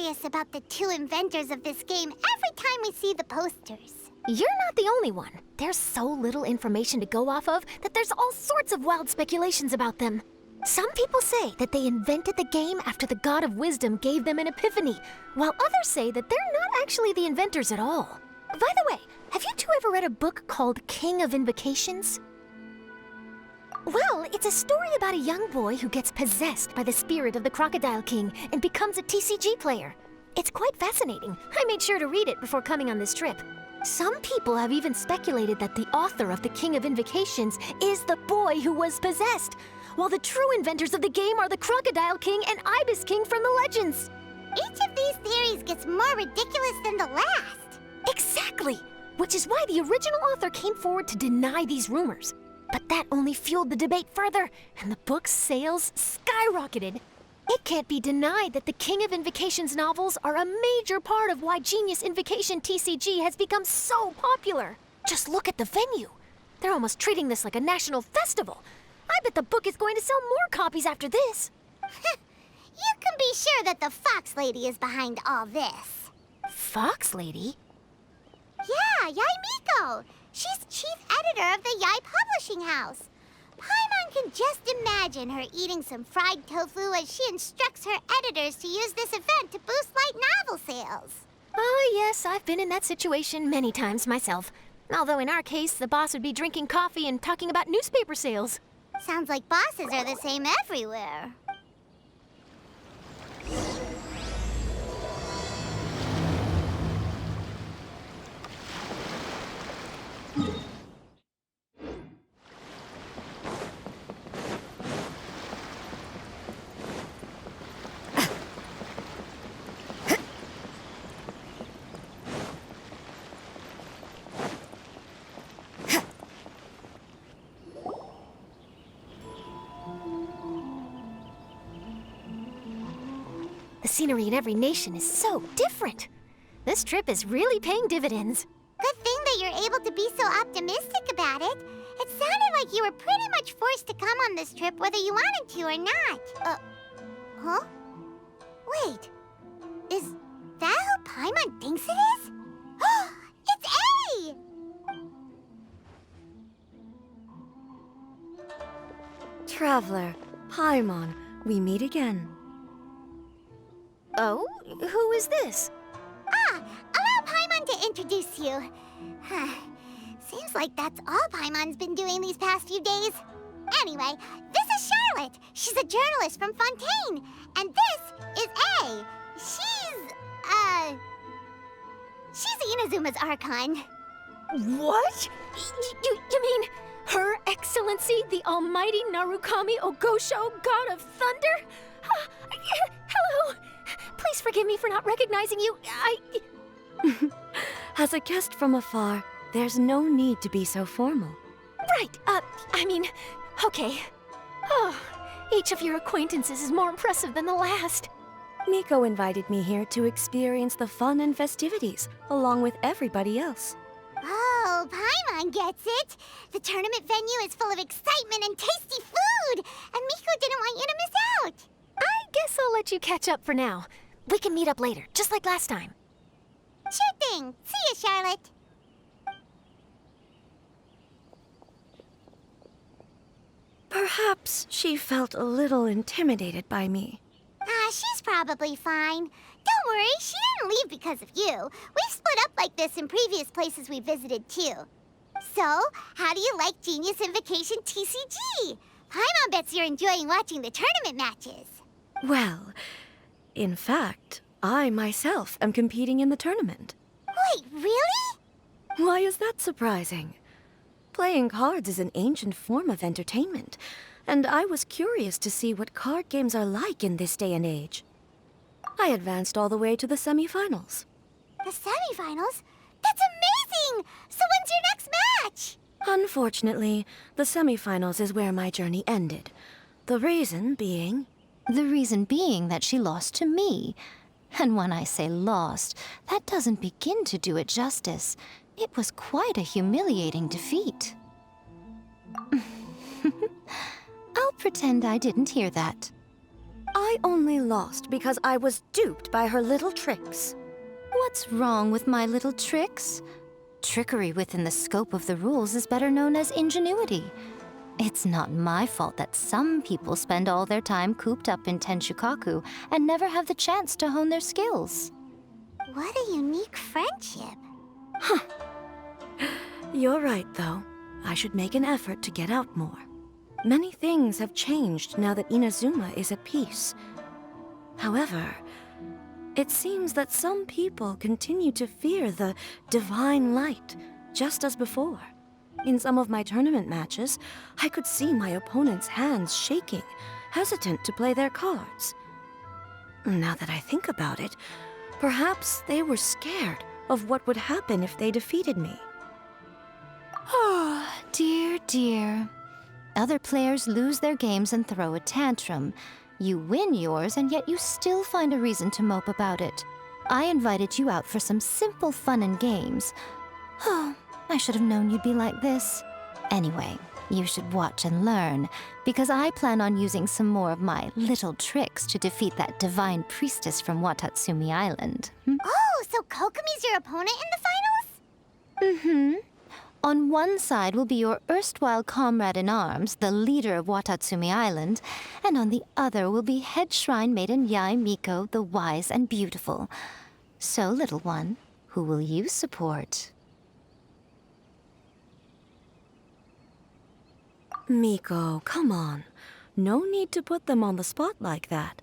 curious about the two inventors of this game every time we see the posters. You're not the only one. There's so little information to go off of that there's all sorts of wild speculations about them. Some people say that they invented the game after the God of Wisdom gave them an epiphany, while others say that they're not actually the inventors at all. By the way, have you two ever read a book called King of Invocations? Well, it's a story about a young boy who gets possessed by the spirit of the Crocodile King and becomes a TCG player. It's quite fascinating. I made sure to read it before coming on this trip. Some people have even speculated that the author of the King of Invocations is the boy who was possessed, while the true inventors of the game are the Crocodile King and Ibis King from the legends. Each of these theories gets more ridiculous than the last. Exactly! Which is why the original author came forward to deny these rumors. But that only fueled the debate further, and the book's sales skyrocketed. It can't be denied that the King of Invocations novels are a major part of why Genius Invocation TCG has become so popular. Just look at the venue. They're almost treating this like a national festival. I bet the book is going to sell more copies after this. You can be sure that the Fox Lady is behind all this. Fox Lady? Yeah, Yai Miko. She's chief editor of the Yai Publishing House. Paimon can just imagine her eating some fried tofu as she instructs her editors to use this event to boost light novel sales. Oh yes, I've been in that situation many times myself. Although in our case, the boss would be drinking coffee and talking about newspaper sales. Sounds like bosses are the same everywhere. The scenery in every nation is so different. This trip is really paying dividends. Good thing that you're able to be so optimistic about it. It sounded like you were pretty much forced to come on this trip whether you wanted to or not. Huh? Wait. Is that who Paimon thinks it is? It's A! Traveler, Paimon, we meet again. Oh? Who is this? Allow Paimon to introduce you. Seems like that's all Paimon's been doing these past few days. Anyway, this is Charlotte. She's a journalist from Fontaine. And this is A. She's Inazuma's Archon. What? You mean Her Excellency, the Almighty Narukami Ogosho, God of Thunder? Hello. Please forgive me for not recognizing you. As a guest from afar, there's no need to be so formal. Right, okay. Oh, each of your acquaintances is more impressive than the last. Miko invited me here to experience the fun and festivities, along with everybody else. Oh, Paimon gets it. The tournament venue is full of excitement and tasty food, and Miko didn't want you to miss out. I guess I'll let you catch up for now. We can meet up later, just like last time. Sure thing. See you, Charlotte. Perhaps she felt a little intimidated by me. She's probably fine. Don't worry, she didn't leave because of you. We've split up like this in previous places we visited, too. So, how do you like Genius Invocation TCG? Paimon bets you're enjoying watching the tournament matches. Well, in fact, I myself am competing in the tournament. Wait, really? Why is that surprising? Playing cards is an ancient form of entertainment, and I was curious to see what card games are like in this day and age. I advanced all the way to the semifinals. The semifinals? That's amazing! So when's your next match? Unfortunately, the semifinals is where my journey ended. The reason being... The reason being that she lost to me. And when I say lost, that doesn't begin to do it justice. It was quite a humiliating defeat. I'll pretend I didn't hear that. I only lost because I was duped by her little tricks. What's wrong with my little tricks? Trickery within the scope of the rules is better known as ingenuity. It's not my fault that some people spend all their time cooped up in Tenshukaku and never have the chance to hone their skills. What a unique friendship. You're right, though. I should make an effort to get out more. Many things have changed now that Inazuma is at peace. However, it seems that some people continue to fear the divine light, just as before. In some of my tournament matches, I could see my opponent's hands shaking, hesitant to play their cards. Now that I think about it, perhaps they were scared of what would happen if they defeated me. Oh, dear, dear. Other players lose their games and throw a tantrum. You win yours, and yet you still find a reason to mope about it. I invited you out for some simple fun and games. Oh, I should have known you'd be like this. Anyway, you should watch and learn, because I plan on using some more of my little tricks to defeat that divine priestess from Watatsumi Island. Oh, so Kokomi's your opponent in the finals? Mm-hmm. On one side will be your erstwhile comrade-in-arms, the leader of Watatsumi Island, and on the other will be head shrine maiden Yae Miko, the wise and beautiful. So, little one, who will you support? Miko, come on. No need to put them on the spot like that.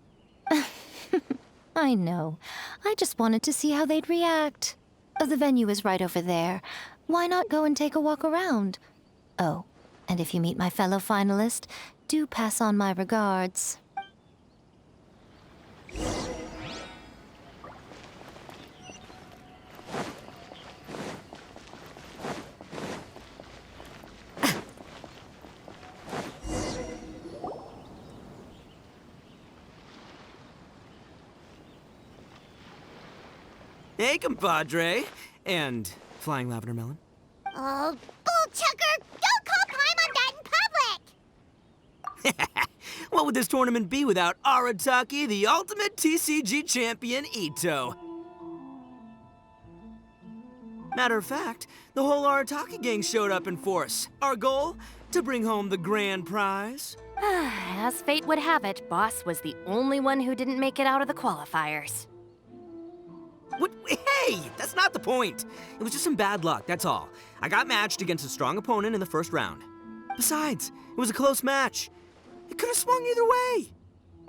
I know. I just wanted to see how they'd react. The venue is right over there. Why not go and take a walk around? Oh, and if you meet my fellow finalist, do pass on my regards. Hey, compadre. And Flying Lavender Melon. Oh, bullchucker! Don't call Paimon that in public! What would this tournament be without Arataki, the ultimate TCG champion, Itto? Matter of fact, the whole Arataki gang showed up in force. Our goal? To bring home the grand prize. As fate would have it, Boss was the only one who didn't make it out of the qualifiers. What? Hey, that's not the point. It was just some bad luck, that's all. I got matched against a strong opponent in the first round. Besides, it was a close match. It could have swung either way.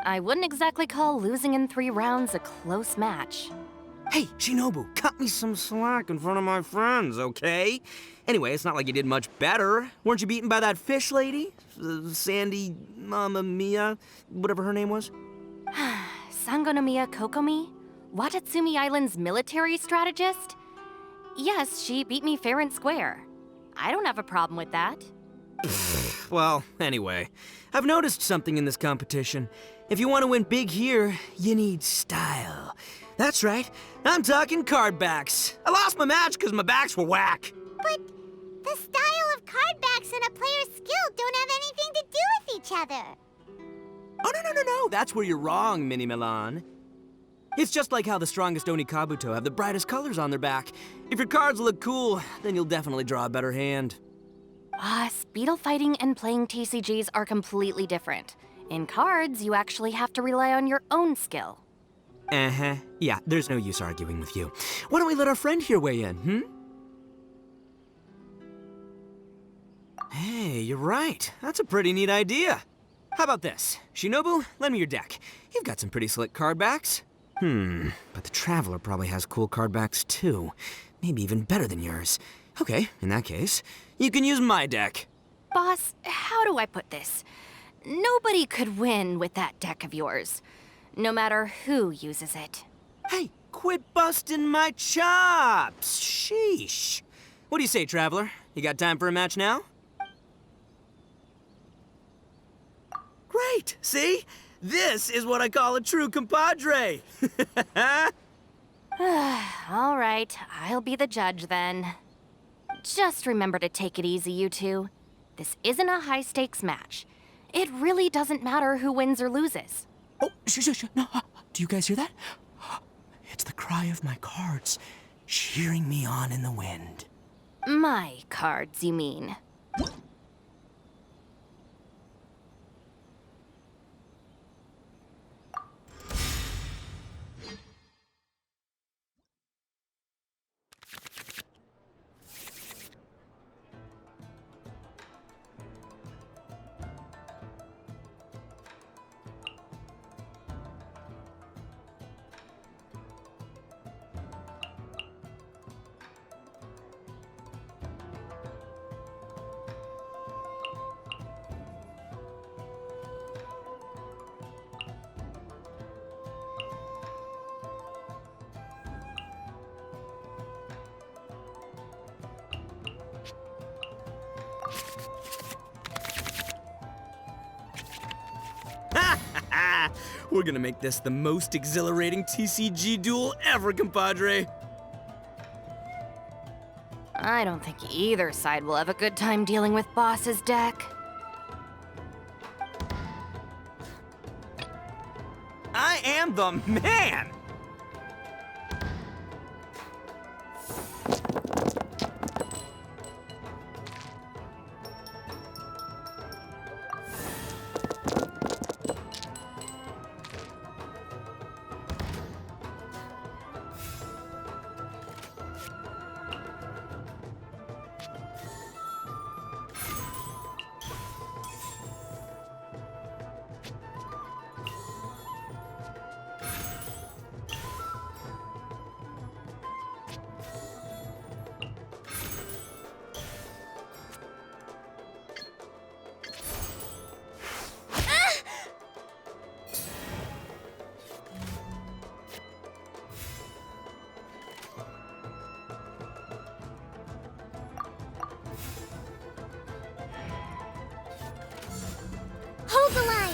I wouldn't exactly call losing in 3 rounds a close match. Hey, Shinobu, cut me some slack in front of my friends, okay? Anyway, it's not like you did much better. Weren't you beaten by that fish lady? Sandy Mamma Mia, whatever her name was? Sangonomiya Kokomi? Watatsumi Island's military strategist? Yes, she beat me fair and square. I don't have a problem with that. Well, anyway, I've noticed something in this competition. If you want to win big here, you need style. That's right, I'm talking card backs. I lost my match because my backs were whack. But the style of card backs and a player's skill don't have anything to do with each other. Oh, no, that's where you're wrong, Mini Milan. It's just like how the strongest Oni Kabuto have the brightest colors on their back. If your cards look cool, then you'll definitely draw a better hand. Speedle fighting and playing TCGs are completely different. In cards, you actually have to rely on your own skill. Uh-huh. Yeah, there's no use arguing with you. Why don't we let our friend here weigh in, Hey, you're right. That's a pretty neat idea. How about this? Shinobu, lend me your deck. You've got some pretty slick card backs. But the Traveler probably has cool card backs too. Maybe even better than yours. Okay, in that case, you can use my deck. Boss, how do I put this? Nobody could win with that deck of yours, no matter who uses it. Hey, quit busting my chops! Sheesh. What do you say, Traveler? You got time for a match now? Great, see? This is what I call a true compadre. All right, I'll be the judge then. Just remember to take it easy, you two. This isn't a high-stakes match. It really doesn't matter who wins or loses. Oh, shush. No, do you guys hear that? It's the cry of my cards, cheering me on in the wind. My cards, you mean? We're gonna make this the most exhilarating TCG duel ever, compadre. I don't think either side will have a good time dealing with Boss's deck. I am the man! Hold the line!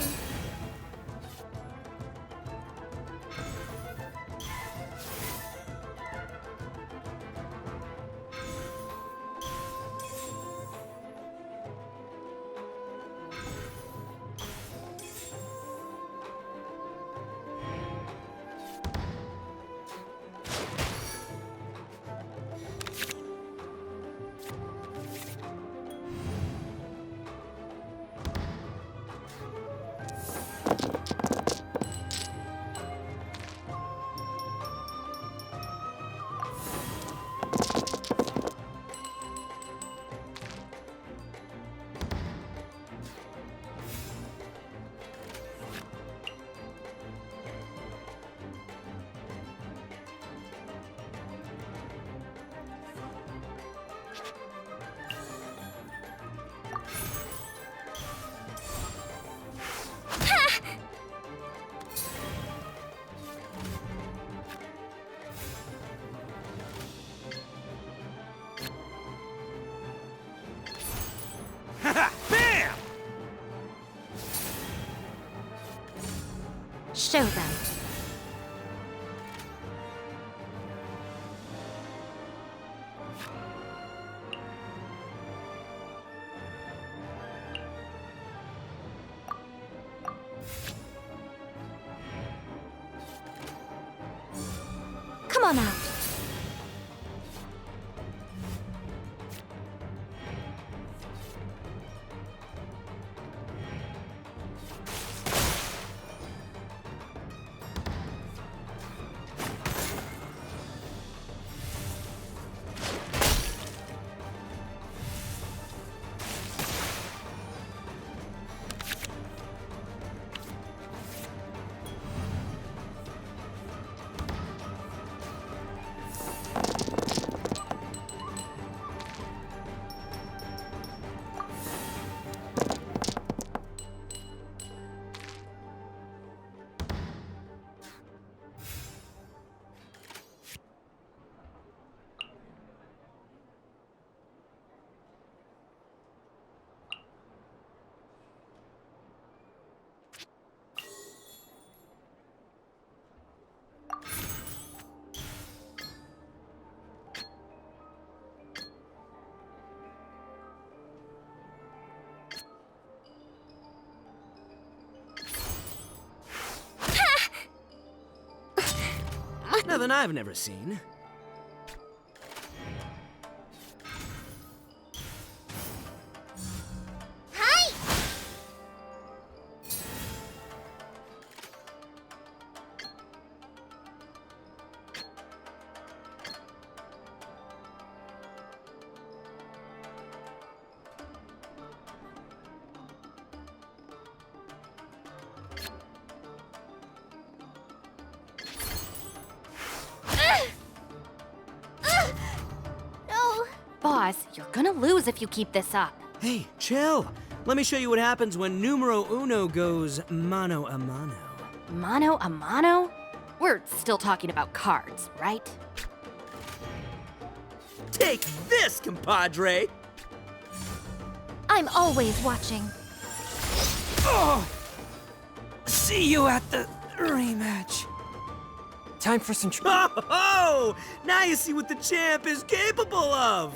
Bam! Show them. Come on out. Nothing I've never seen. Boss, you're gonna lose if you keep this up. Hey, chill. Let me show you what happens when numero uno goes mano a mano. Mano a mano? We're still talking about cards, right? Take this, compadre! I'm always watching. Oh! See you at the rematch. Time for some Oh! Now you see what the champ is capable of!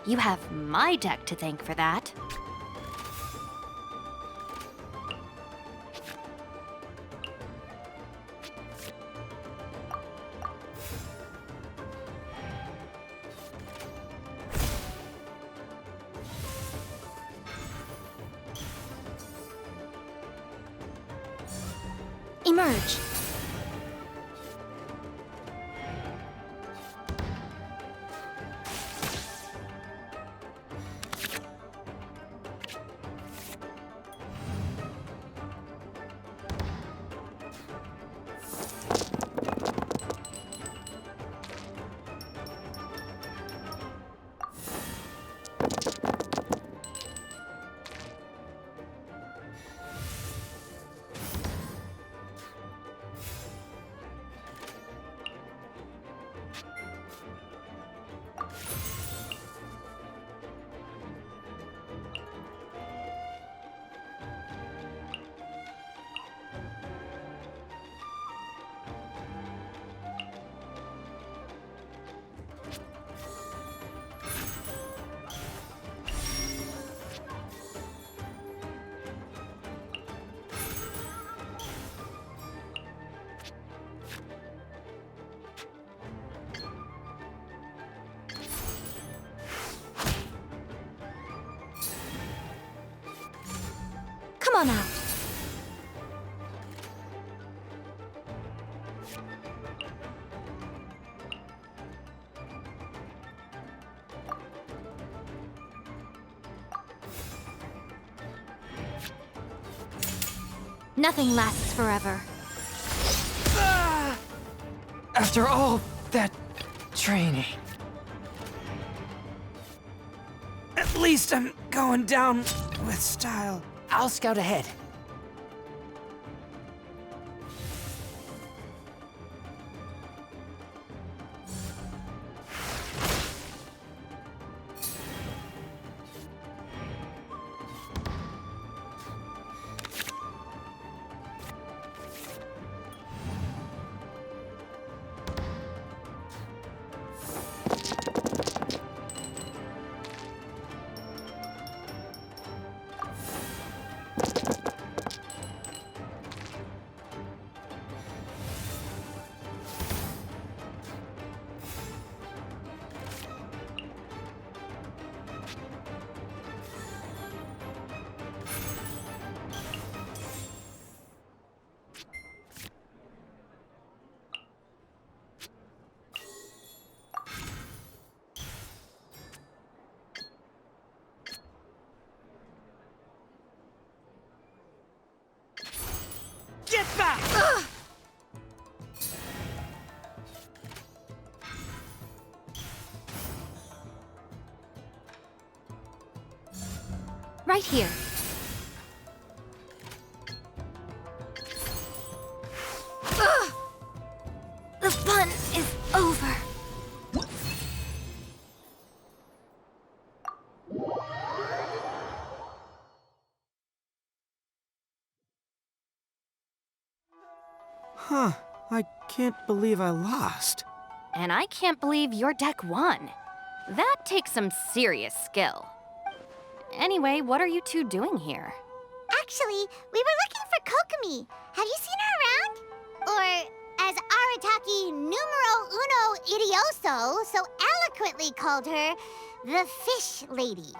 You have my deck to thank for that. Emerge. Come on out. Nothing lasts forever. After all that training. At least I'm going down with style. I'll scout ahead. Get back! Right here. The fun is over. Huh, I can't believe I lost. And I can't believe your deck won. That takes some serious skill. Anyway, what are you two doing here? Actually, we were looking for Kokomi. Have you seen her around? Or as Arataki numero uno idioso so eloquently called her the Fish Lady.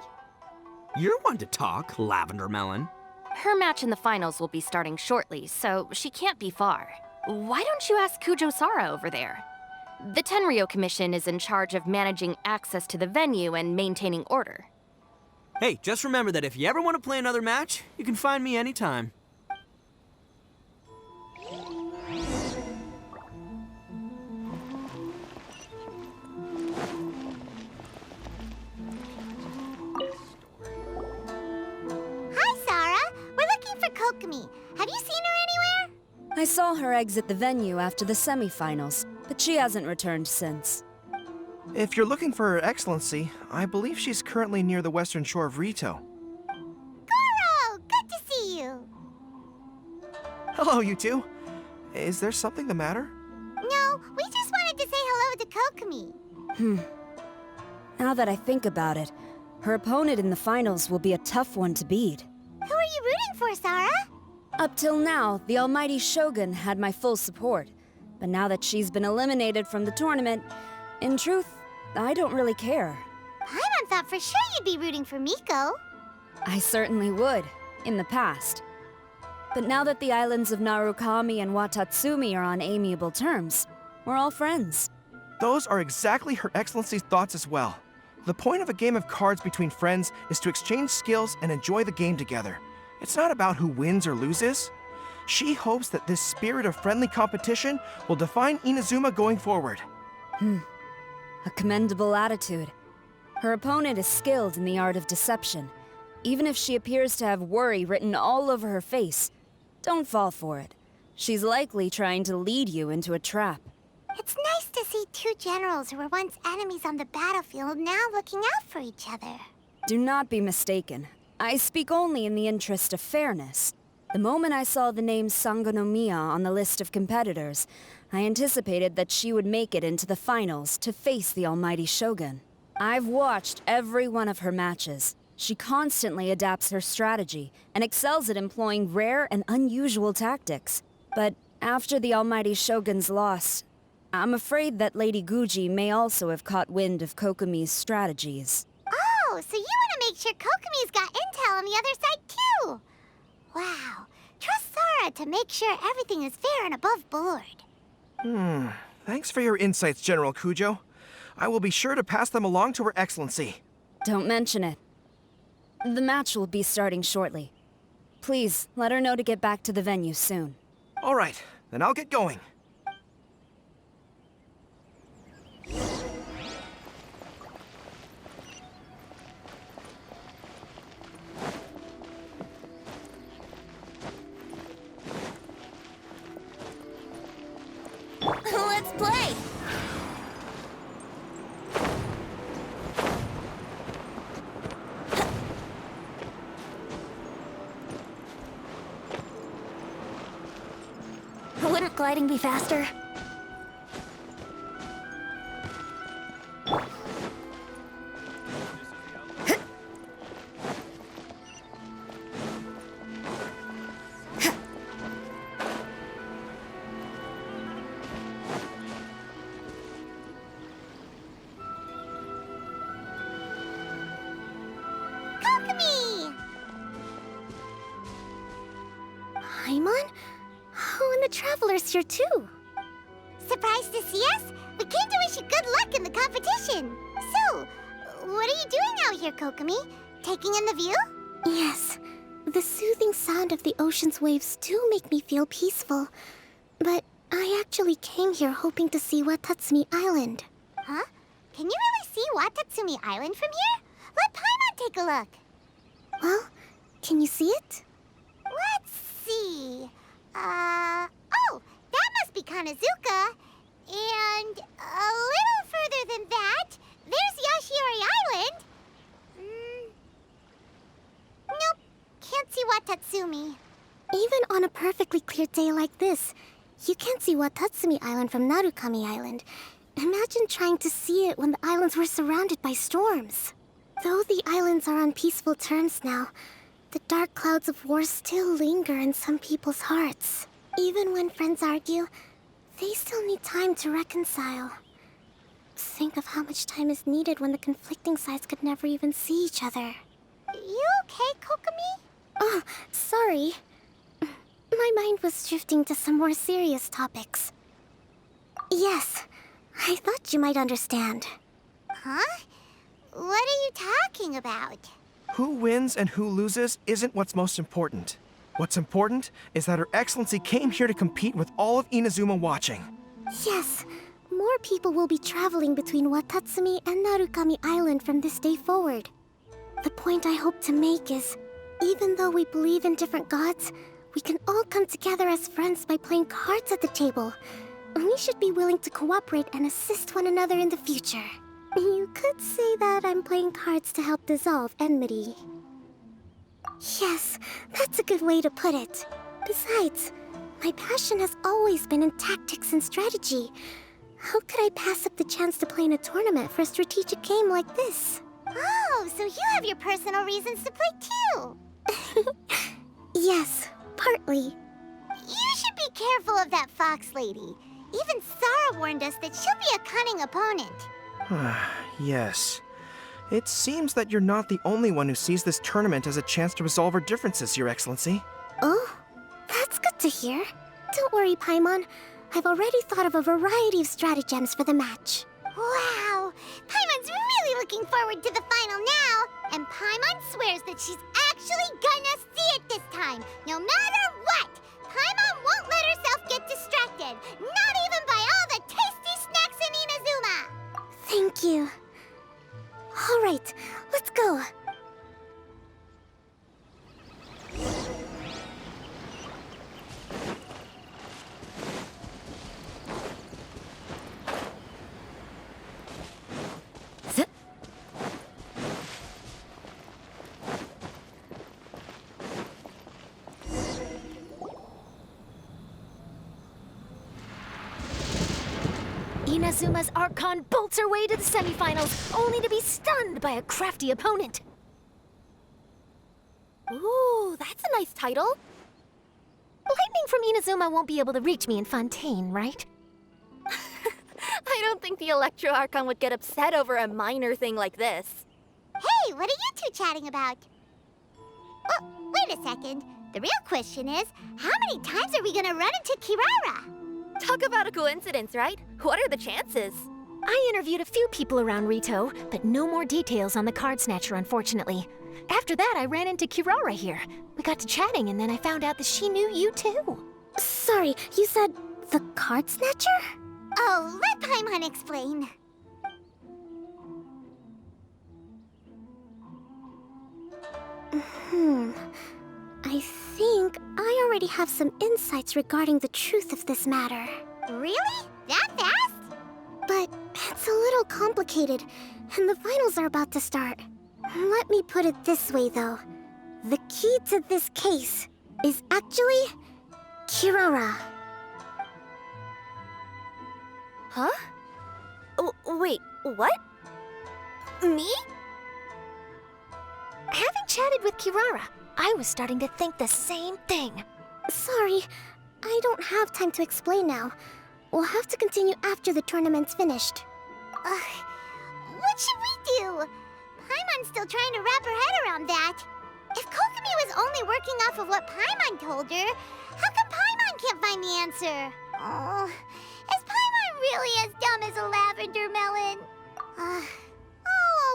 You're one to talk, Lavender Melon. Her match in the finals will be starting shortly, so she can't be far. Why don't you ask Kujo-Sara over there? The Tenryo Commission is in charge of managing access to the venue and maintaining order. Hey, just remember that if you ever want to play another match, you can find me anytime. Hi, Sarah. We're looking for Kokomi. Have you seen her anywhere? I saw her exit the venue after the semifinals, but she hasn't returned since. If you're looking for Her Excellency, I believe she's currently near the western shore of Rito. Goro, good to see you. Hello, you two. Is there something the matter? No, we just wanted to say hello to Kokomi. Now that I think about it, her opponent in the finals will be a tough one to beat. Who are you rooting for, Sarah? Up till now, the almighty Shogun had my full support. But now that she's been eliminated from the tournament, in truth, I don't really care. Paimon thought for sure you'd be rooting for Miko. I certainly would, in the past. But now that the islands of Narukami and Watatsumi are on amiable terms, we're all friends. Those are exactly Her Excellency's thoughts as well. The point of a game of cards between friends is to exchange skills and enjoy the game together. It's not about who wins or loses. She hopes that this spirit of friendly competition will define Inazuma going forward. A commendable attitude. Her opponent is skilled in the art of deception. Even if she appears to have worry written all over her face, don't fall for it. She's likely trying to lead you into a trap. It's nice to see two generals who were once enemies on the battlefield now looking out for each other. Do not be mistaken. I speak only in the interest of fairness. The moment I saw the name Sangonomiya on the list of competitors, I anticipated that she would make it into the finals to face the almighty Shogun. I've watched every one of her matches. She constantly adapts her strategy and excels at employing rare and unusual tactics. But after the almighty Shogun's loss, I'm afraid that Lady Guji may also have caught wind of Kokomi's strategies. Oh, so you want to make sure Kokomi's got intel on the other side too? Wow. Trust Sarah to make sure everything is fair and above board. Thanks for your insights, General Kujo. I will be sure to pass them along to Her Excellency. Don't mention it. The match will be starting shortly. Please, let her know to get back to the venue soon. All right, then I'll get going. Let's play! Wouldn't gliding be faster? Kokomi! Paimon? Oh, and the Traveler's here too. Surprised to see us? We came to wish you good luck in the competition. So, what are you doing out here, Kokomi? Taking in the view? Yes. The soothing sound of the ocean's waves do make me feel peaceful. But I actually came here hoping to see Watatsumi Island. Huh? Can you really see Watatsumi Island from here? Let Paimon take a look. Well, can you see it? Let's see. Oh, that must be Kanazuka. And a little further than that, there's Yashiori Island. Nope, can't see Watatsumi. Even on a perfectly clear day like this, you can't see Watatsumi Island from Narukami Island. Imagine trying to see it when the islands were surrounded by storms. Though the islands are on peaceful terms now, the dark clouds of war still linger in some people's hearts. Even when friends argue, They still need time to reconcile. Think of how much time is needed when the conflicting sides could never even see each other. You okay, Kokomi? Oh, sorry. My mind was drifting to some more serious topics. Yes, I thought you might understand. Huh? What are you talking about? Who wins and who loses isn't what's most important. What's important is that Her Excellency came here to compete with all of Inazuma watching. Yes, more people will be traveling between Watatsumi and Narukami Island from this day forward. The point I hope to make is, even though we believe in different gods, we can all come together as friends by playing cards at the table. We should be willing to cooperate and assist one another in the future. You could say that I'm playing cards to help dissolve enmity. Yes, that's a good way to put it. Besides, my passion has always been in tactics and strategy. How could I pass up the chance to play in a tournament for a strategic game like this? Oh, so you have your personal reasons to play too. Yes, partly. You should be careful of that fox lady. Even Sarah warned us that she'll be a cunning opponent. Yes. It seems that you're not the only one who sees this tournament as a chance to resolve our differences, Your Excellency. Oh, that's good to hear. Don't worry, Paimon. I've already thought of a variety of stratagems for the match. Wow! Paimon's really looking forward to the final now! And Paimon swears that she's actually gonna see it this time, no matter what! Paimon won't let herself get distracted, not even by all the tasty snacks in Inazuma! Thank you. All right, let's go. Inazuma's Archon bolts her way to the semifinals, only to be stunned by a crafty opponent. Ooh, that's a nice title. Lightning from Inazuma won't be able to reach me in Fontaine, right? I don't think the Electro Archon would get upset over a minor thing like this. Hey, what are you two chatting about? Oh, wait a second. The real question is, how many times are we gonna run into Kirara? Talk about a coincidence, right? What are the chances? I interviewed a few people around Rito, but no more details on the card snatcher, unfortunately. After that, I ran into Kirara here. We got to chatting, and then I found out that she knew you too. Sorry, you said the card snatcher? Oh, let Paimon explain. I think I already have some insights regarding the truth of this matter. Really? That fast? But it's a little complicated, and the finals are about to start. Let me put it this way, though. The key to this case is actually Kirara. Huh? Wait, what? Me? Having chatted with Kirara, I was starting to think the same thing. Sorry, I don't have time to explain now. We'll have to continue after the tournament's finished. What should we do? Paimon's still trying to wrap her head around that. If Kokomi was only working off of what Paimon told her, how come Paimon can't find the answer? Oh, is Paimon really as dumb as a lavender melon?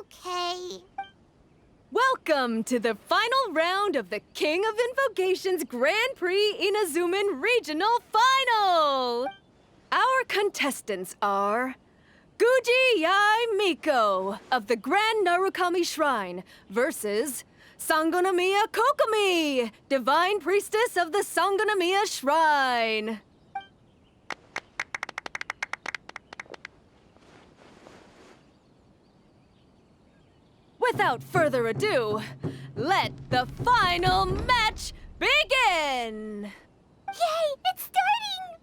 Okay. Welcome to the final round of the King of Invocations Grand Prix Inazuman Regional Final! Our contestants are Guji Yai Miko of the Grand Narukami Shrine versus Sangonomiya Kokomi, Divine Priestess of the Sangonomiya Shrine. Without further ado, let the final match begin! Yay, it's starting!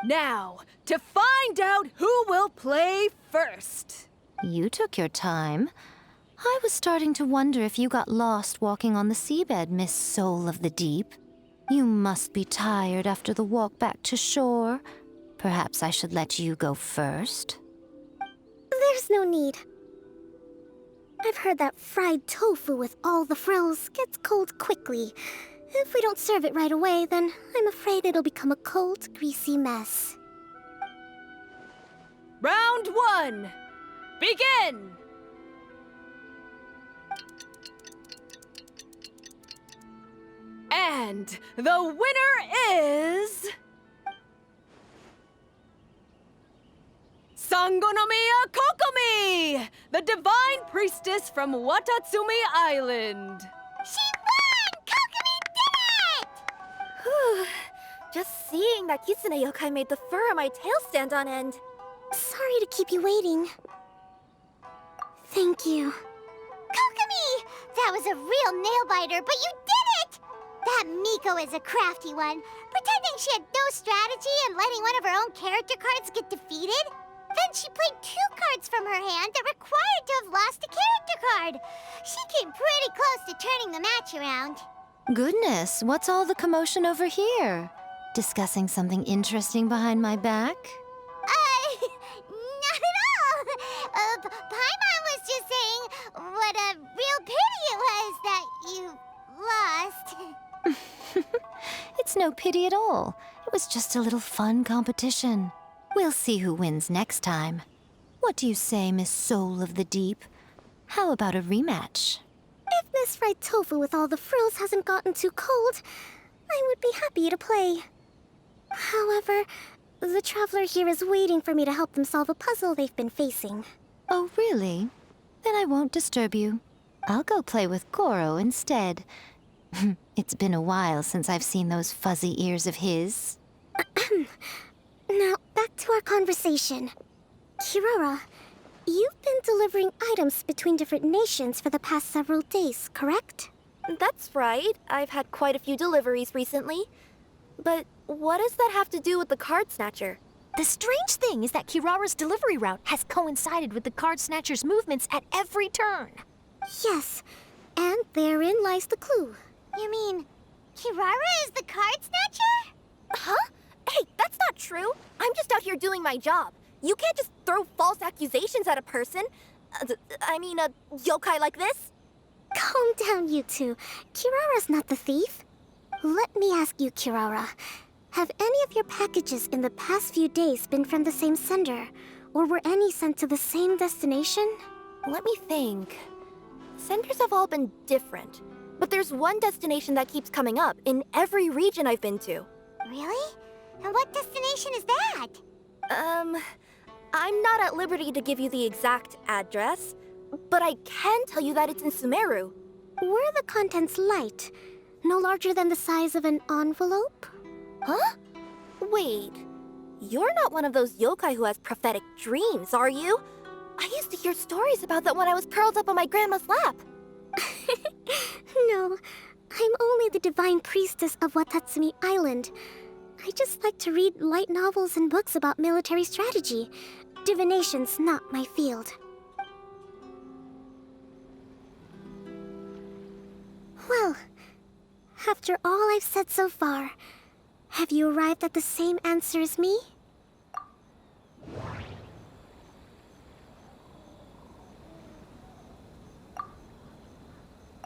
Now, to find out who will play first. You took your time. I was starting to wonder if you got lost walking on the seabed, Miss Soul of the Deep. You must be tired after the walk back to shore. Perhaps I should let you go first? There's no need. I've heard that fried tofu with all the frills gets cold quickly. If we don't serve it right away, then I'm afraid it'll become a cold, greasy mess. Round 1! Begin! And the winner is... Sangonomiya Kokomi! The Divine Priestess from Watatsumi Island! She won! Kokomi did it! Whew. Just seeing that Kitsune yokai made the fur on my tail stand on end. Sorry to keep you waiting. Thank you. Kokomi! That was a real nail-biter, but you did it! That Miko is a crafty one, pretending she had no strategy and letting one of her own character cards get defeated. Then she played 2 cards from her hand that required to have lost a character card. She came pretty close to turning the match around. Goodness, what's all the commotion over here? Discussing something interesting behind my back? Not at all! Paimon was just saying what a real pity it was that you lost. It's no pity at all. It was just a little fun competition. We'll see who wins next time. What do you say, Miss Soul of the Deep? How about a rematch? If Miss Fried Tofu with all the frills hasn't gotten too cold, I would be happy to play. However, the traveler here is waiting for me to help them solve a puzzle they've been facing. Oh, really? Then I won't disturb you. I'll go play with Goro instead. It's been a while since I've seen those fuzzy ears of his. Now, back to our conversation. Kirara, you've been delivering items between different nations for the past several days, correct? That's right. I've had quite a few deliveries recently. But what does that have to do with the Card Snatcher? The strange thing is that Kirara's delivery route has coincided with the Card Snatcher's movements at every turn. Yes, and therein lies the clue. You mean, Kirara is the Card Snatcher? Huh? Hey, that's not true. I'm just out here doing my job. You can't just throw false accusations at a person. I mean, a yokai like this. Calm down, you two. Kirara's not the thief. Let me ask you, Kirara. Have any of your packages in the past few days been from the same sender? Or were any sent to the same destination? Let me think. Senders have all been different. But there's one destination that keeps coming up in every region I've been to. Really? And what destination is that? I'm not at liberty to give you the exact address, but I can tell you that it's in Sumeru. Were the contents light? No larger than the size of an envelope? Huh? Wait, you're not one of those yokai who has prophetic dreams, are you? I used to hear stories about that when I was curled up on my grandma's lap. No, I'm only the Divine Priestess of Watatsumi Island. I just like to read light novels and books about military strategy. Divination's not my field. Well, after all I've said so far, have you arrived at the same answer as me?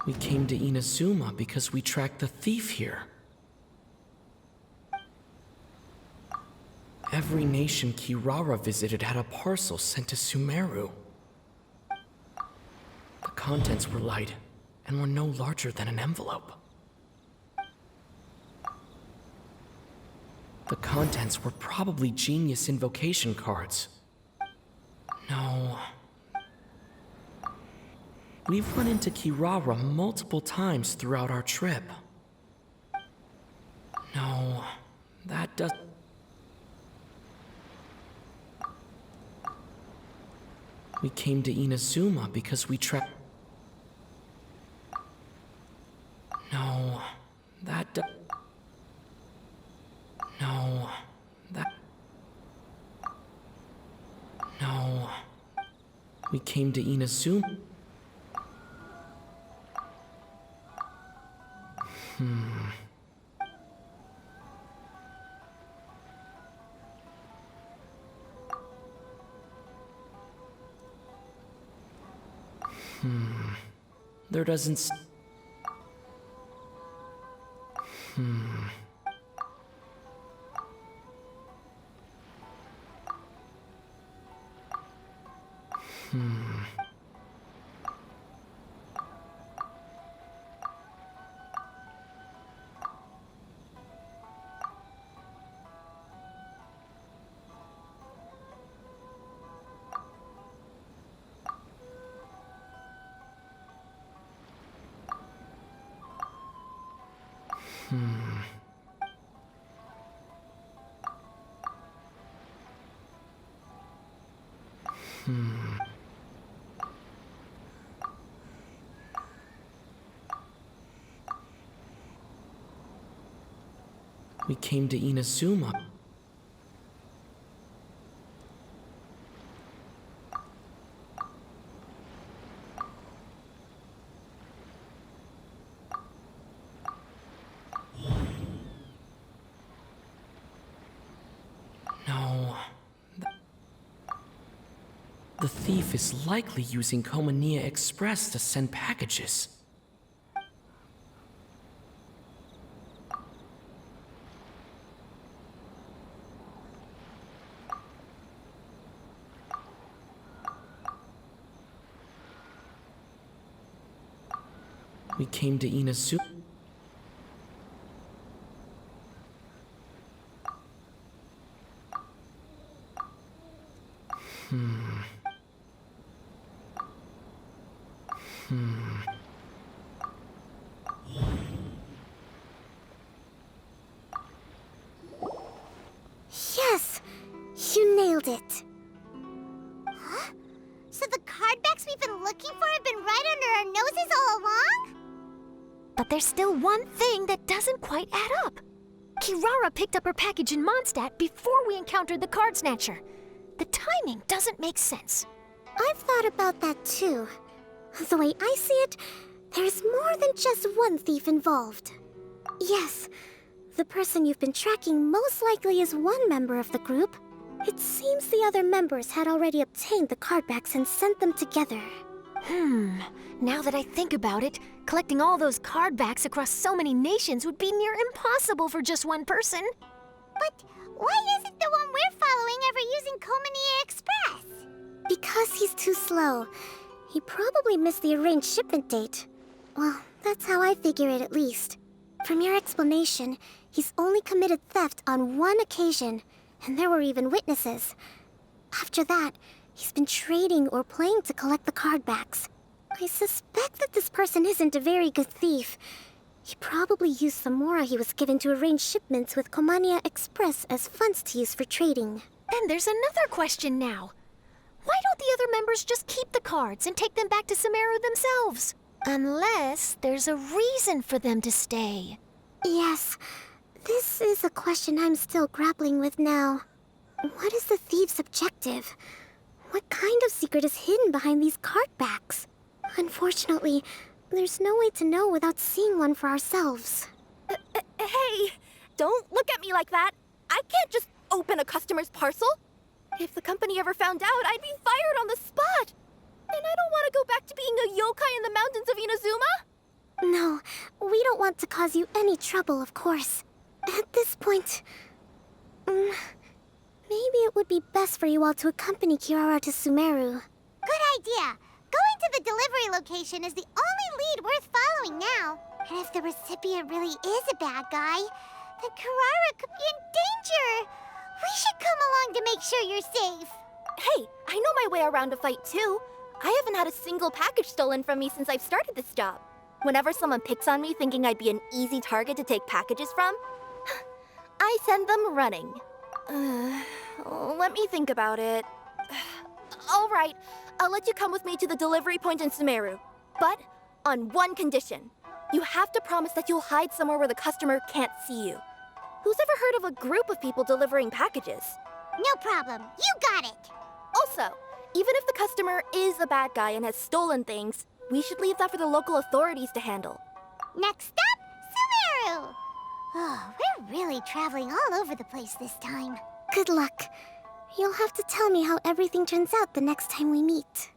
We came to Inazuma because we tracked the thief here. Every nation Kirara visited had a parcel sent to Sumeru. The contents were light and were no larger than an envelope. The contents were probably genius invocation cards. No. We've run into Kirara multiple times throughout our trip. No, that does... We came to Inazuma because we tracked... No, that does... No, that... No. We came to Inazuma... There doesn't... We came to Inazuma. No. The thief is likely using Kokomi Express to send packages. We came to Inazuma. Yes! You nailed it. Huh? So the cardbacks we've been looking for have been right under our noses all along? But there's still one thing that doesn't quite add up. Kirara picked up her package in Mondstadt before we encountered the card snatcher. The timing doesn't make sense. I've thought about that too. The way I see it, there's more than just one thief involved. Yes, the person you've been tracking most likely is one member of the group. It seems the other members had already obtained the cardbacks and sent them together. Now that I think about it, collecting all those cardbacks across so many nations would be near impossible for just one person. But why isn't the one we're following ever using Kokomi Express? Because he's too slow. He probably missed the arranged shipment date. Well, that's how I figure it at least. From your explanation, he's only committed theft on one occasion, and there were even witnesses. After that, he's been trading or playing to collect the cardbacks. I suspect that this person isn't a very good thief. He probably used the mora he was given to arrange shipments with Kokomi Express as funds to use for trading. Then there's another question now. Why don't the other members just keep the cards and take them back to Sumeru themselves? Unless there's a reason for them to stay. Yes, this is a question I'm still grappling with now. What is the thief's objective? What kind of secret is hidden behind these cardbacks? Unfortunately, there's no way to know without seeing one for ourselves. Hey, don't look at me like that. I can't just open a customer's parcel. If the company ever found out, I'd be fired on the spot. And I don't want to go back to being a yokai in the mountains of Inazuma. No, we don't want to cause you any trouble, of course. At this point, maybe it would be best for you all to accompany Kirara to Sumeru. Good idea. Going to the delivery location is the only lead worth following now. And if the recipient really is a bad guy, then Kirara could be in danger. We should come along to make sure you're safe. Hey, I know my way around a fight too. I haven't had a single package stolen from me since I've started this job. Whenever someone picks on me thinking I'd be an easy target to take packages from, I send them running. Let me think about it. All right, I'll let you come with me to the delivery point in Sumeru. But on one condition. You have to promise that you'll hide somewhere where the customer can't see you. Who's ever heard of a group of people delivering packages? No problem. You got it. Also, even if the customer is a bad guy and has stolen things, we should leave that for the local authorities to handle. Next stop, Sumeru! Oh, we're really traveling all over the place this time. Good luck. You'll have to tell me how everything turns out the next time we meet.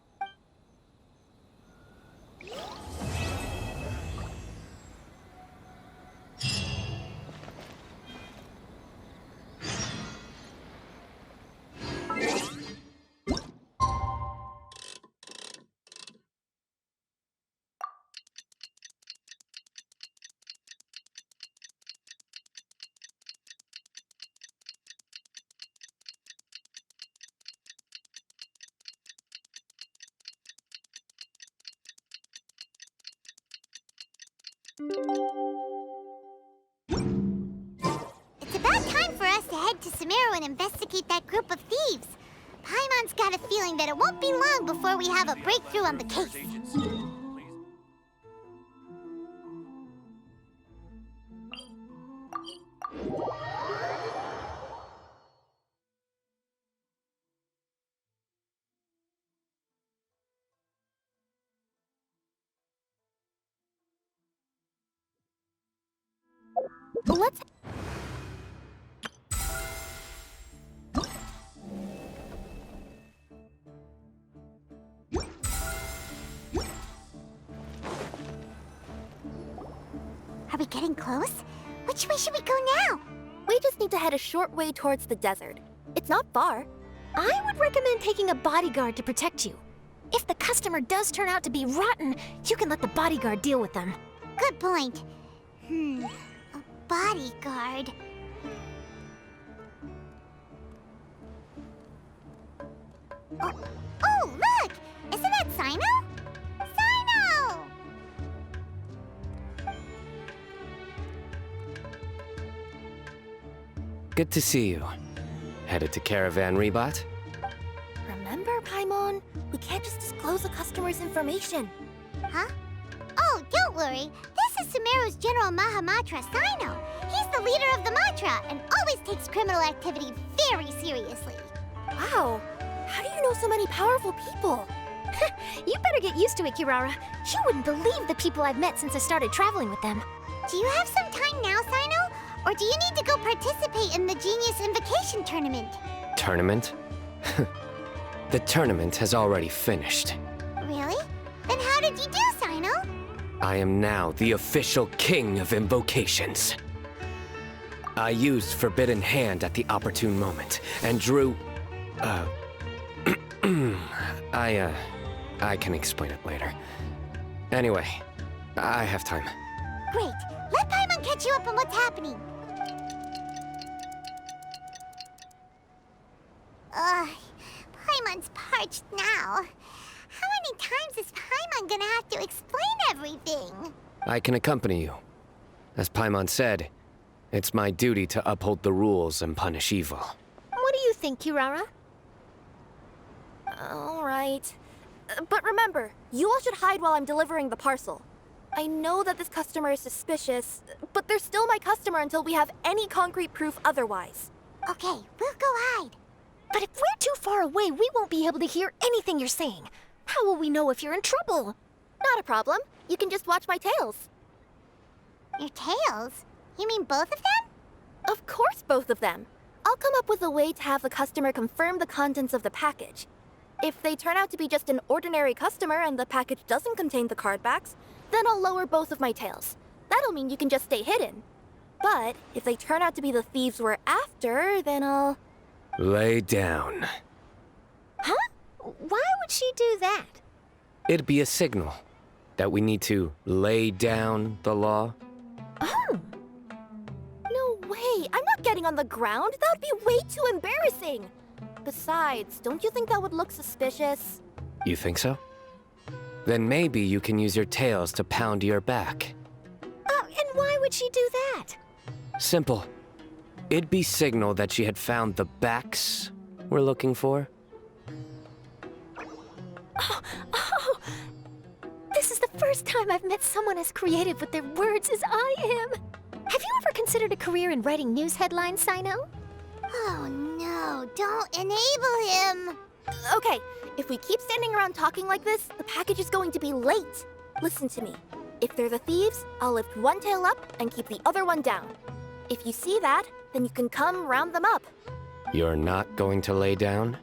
It's about time for us to head to Sumeru and investigate that group of thieves. Paimon's got a feeling that it won't be long before we have a breakthrough on the case. Let's... Are we getting close? Which way should we go now? We just need to head a short way towards the desert. It's not far. I would recommend taking a bodyguard to protect you. If the customer does turn out to be rotten, you can let the bodyguard deal with them. Good point. A bodyguard. Oh, look! Isn't that Cyno? Cyno! Good to see you. Headed to Caravan, Ribat? Remember, Paimon? We can't just disclose a customer's information. Huh? Oh, don't worry. This is Sumeru's General Mahamatra, Cyno. He's the leader of the Matra and always takes criminal activity very seriously. Wow. How do you know so many powerful people? You better get used to it, Kirara. You wouldn't believe the people I've met since I started traveling with them. Do you have some time now, Cyno? Or do you need to go participate in the Genius Invocation Tournament? Tournament? The tournament has already finished. Really? Then how did you do, Cyno? I am now the official king of invocations. I used Forbidden Hand at the opportune moment, and drew... I can explain it later. Anyway, I have time. Great. Let Paimon catch you up on what's happening. Paimon's parched now. How many times is Paimon gonna have to explain everything? I can accompany you. As Paimon said, it's my duty to uphold the rules and punish evil. What do you think, Kirara? All right. But remember, you all should hide while I'm delivering the parcel. I know that this customer is suspicious, but they're still my customer until we have any concrete proof otherwise. Okay, we'll go hide. But if we're too far away, we won't be able to hear anything you're saying. How will we know if you're in trouble? Not a problem. You can just watch my tails. Your tails? You mean both of them? Of course, both of them. I'll come up with a way to have the customer confirm the contents of the package. If they turn out to be just an ordinary customer and the package doesn't contain the card backs, then I'll lower both of my tails. That'll mean you can just stay hidden. But if they turn out to be the thieves we're after, then I'll... Lay down. Huh? Why would she do that? It'd be a signal that we need to lay down the law. Oh. No way! I'm not getting on the ground! That would be way too embarrassing! Besides, don't you think that would look suspicious? You think so? Then maybe you can use your tails to pound your back. And why would she do that? Simple. It'd be signal that she had found the backs we're looking for. Oh! This is the first time I've met someone as creative with their words as I am. Have you ever considered a career in writing news headlines, Cyno? Oh no, don't enable him! Okay, if we keep standing around talking like this, the package is going to be late. Listen to me. If they're the thieves, I'll lift one tail up and keep the other one down. If you see that, then you can come round them up. You're not going to lay down?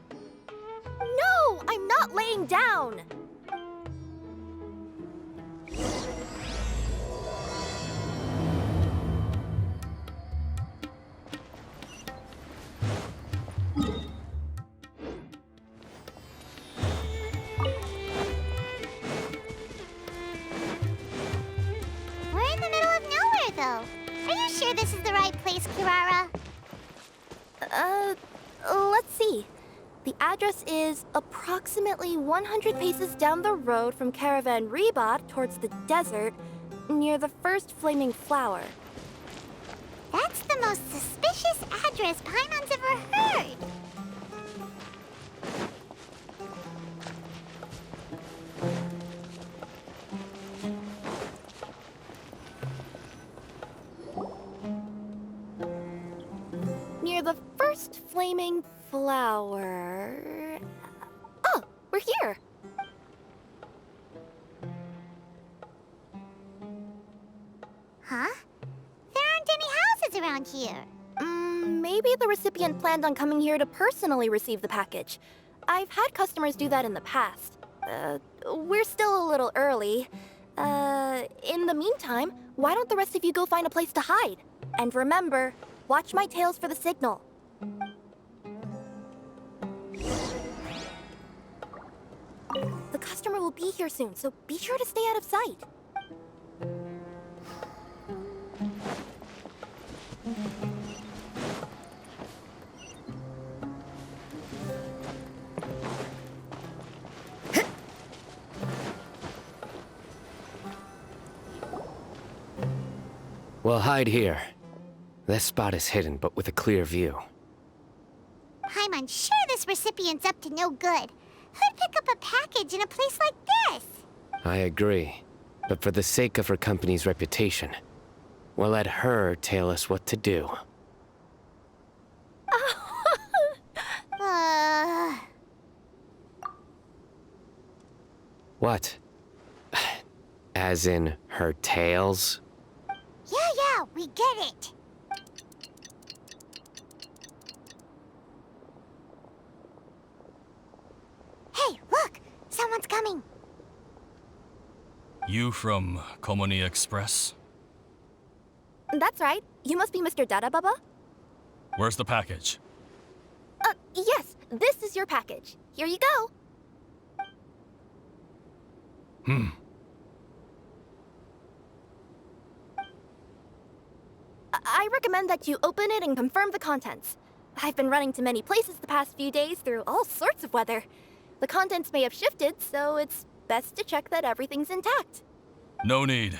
No, I'm not laying down! We're in the middle of nowhere, though. Are you sure this is the right place, Kirara? Let's see. The address is approximately 100 paces down the road from Caravan Ribat towards the desert, near the first flaming flower. That's the most suspicious address Paimon's ever heard. Near the first flaming flower... Oh, we're here! Huh? There aren't any houses around here. Maybe the recipient planned on coming here to personally receive the package. I've had customers do that in the past. We're still a little early. In the meantime, why don't the rest of you go find a place to hide? And remember, watch my tails for the signal. The customer will be here soon, so be sure to stay out of sight. We'll hide here. This spot is hidden, but with a clear view. Paimon's sure this recipient's up to no good. Who'd pick up a package in a place like this? I agree. But for the sake of her company's reputation, we'll let her tell us what to do. What? As in her tails? Yeah, we get it. Hey, look! Someone's coming. You from Kokomi Express? That's right. You must be Mr. Dada Baba? Where's the package? Yes. This is your package. Here you go. I recommend that you open it and confirm the contents. I've been running to many places the past few days through all sorts of weather. The contents may have shifted, so it's best to check that everything's intact. No need.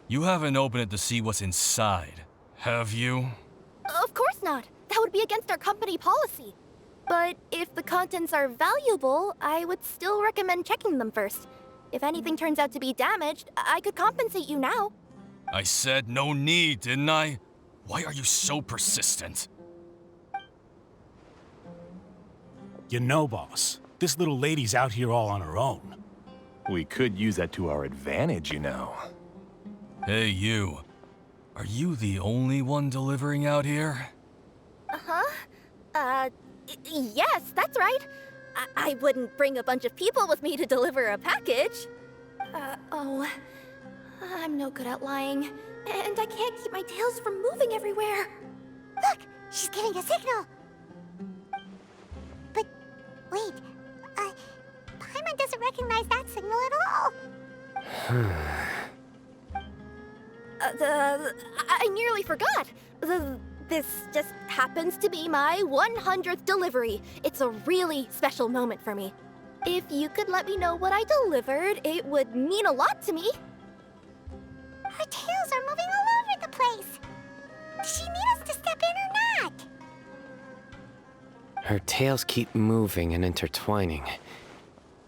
You haven't opened it to see what's inside, have you? Of course not. That would be against our company policy. But if the contents are valuable, I would still recommend checking them first. If anything turns out to be damaged, I could compensate you now. I said no need, didn't I? Why are you so persistent? You know, boss, this little lady's out here all on her own. We could use that to our advantage, you know. Hey, you. Are you the only one delivering out here? Yes, that's right. I wouldn't bring a bunch of people with me to deliver a package. I'm no good at lying. And I can't keep my tails from moving everywhere. Look, she's giving a signal. But, wait, Paimon doesn't recognize that signal at all. I nearly forgot. This just happens to be my 100th delivery. It's a really special moment for me. If you could let me know what I delivered, it would mean a lot to me. Her tails are moving all over the place. Does she need us to step in or not? Her tails keep moving and intertwining.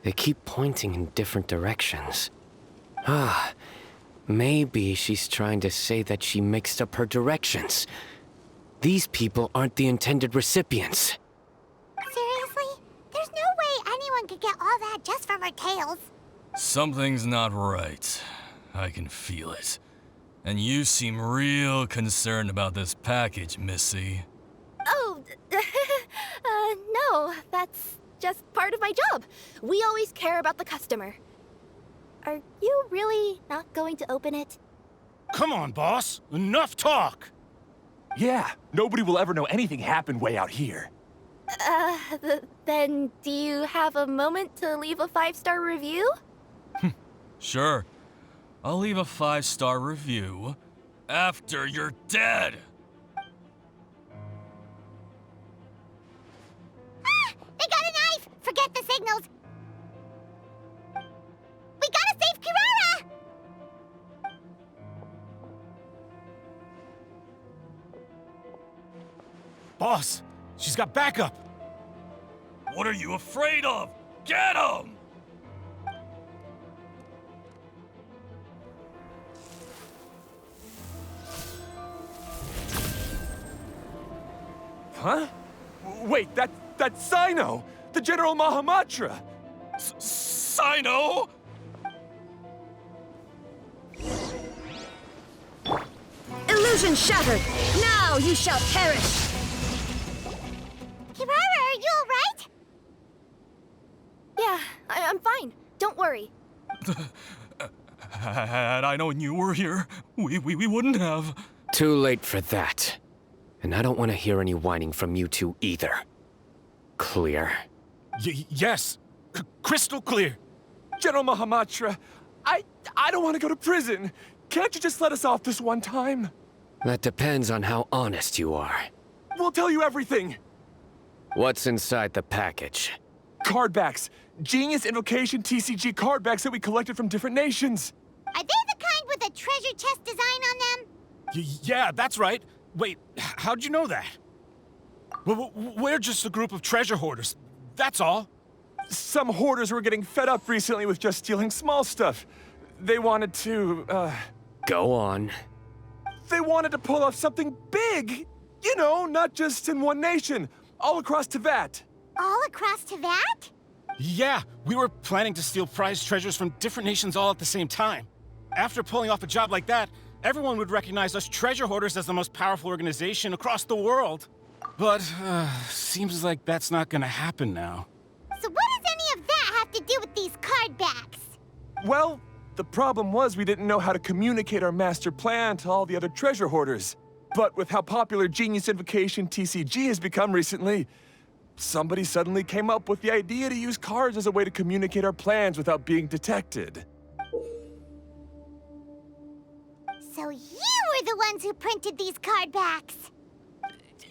They keep pointing in different directions. Maybe she's trying to say that she mixed up her directions. These people aren't the intended recipients. Seriously? There's no way anyone could get all that just from her tails. Something's not right. I can feel it. And you seem real concerned about this package, Missy. Oh, no, that's just part of my job. We always care about the customer. Are you really not going to open it? Come on, boss. Enough talk. Yeah, nobody will ever know anything happened way out here. Then do you have a moment to leave a 5-star review? Sure. I'll leave a 5-star review after you're dead. They got an signals. We gotta save Kirara! Boss, she's got backup. What are you afraid of? Get him! Huh? Wait, that's Cyno! The General Mahamatra! Cyno? Illusion shattered! Now you shall perish! Kirara, are you alright? Yeah, I'm fine. Don't worry. Had I known you were here, we wouldn't have. Too late for that. And I don't want to hear any whining from you two either. Clear? Yes. Crystal clear. General Mahamatra, I don't want to go to prison. Can't you just let us off this one time? That depends on how honest you are. We'll tell you everything. What's inside the package? Card backs. Genius Invocation TCG card backs that we collected from different nations. Are they the kind with a treasure chest design on them? Yeah, that's right. Wait, how'd you know that? We're just a group of treasure hoarders. That's all. Some hoarders were getting fed up recently with just stealing small stuff. They wanted to, Go on. They wanted to pull off something big. You know, not just in one nation. All across Teyvat. All across Teyvat? Yeah, we were planning to steal prized treasures from different nations all at the same time. After pulling off a job like that, everyone would recognize us treasure hoarders as the most powerful organization across the world. But, seems like that's not gonna happen now. So what does any of that have to do with these card backs? Well, the problem was we didn't know how to communicate our master plan to all the other treasure hoarders. But with how popular Genius Invocation TCG has become recently, somebody suddenly came up with the idea to use cards as a way to communicate our plans without being detected. So you were the ones who printed these card backs?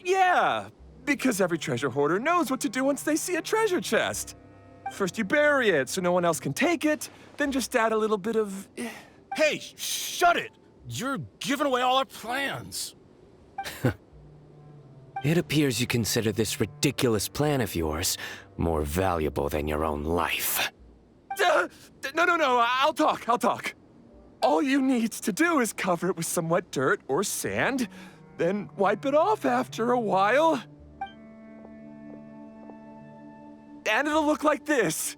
Yeah, because every treasure hoarder knows what to do once they see a treasure chest. First you bury it so no one else can take it, then just add a little bit of... Hey, shut it! You're giving away all our plans. It appears you consider this ridiculous plan of yours more valuable than your own life. No, I'll talk. All you need to do is cover it with some wet dirt or sand, then wipe it off after a while. And it'll look like this.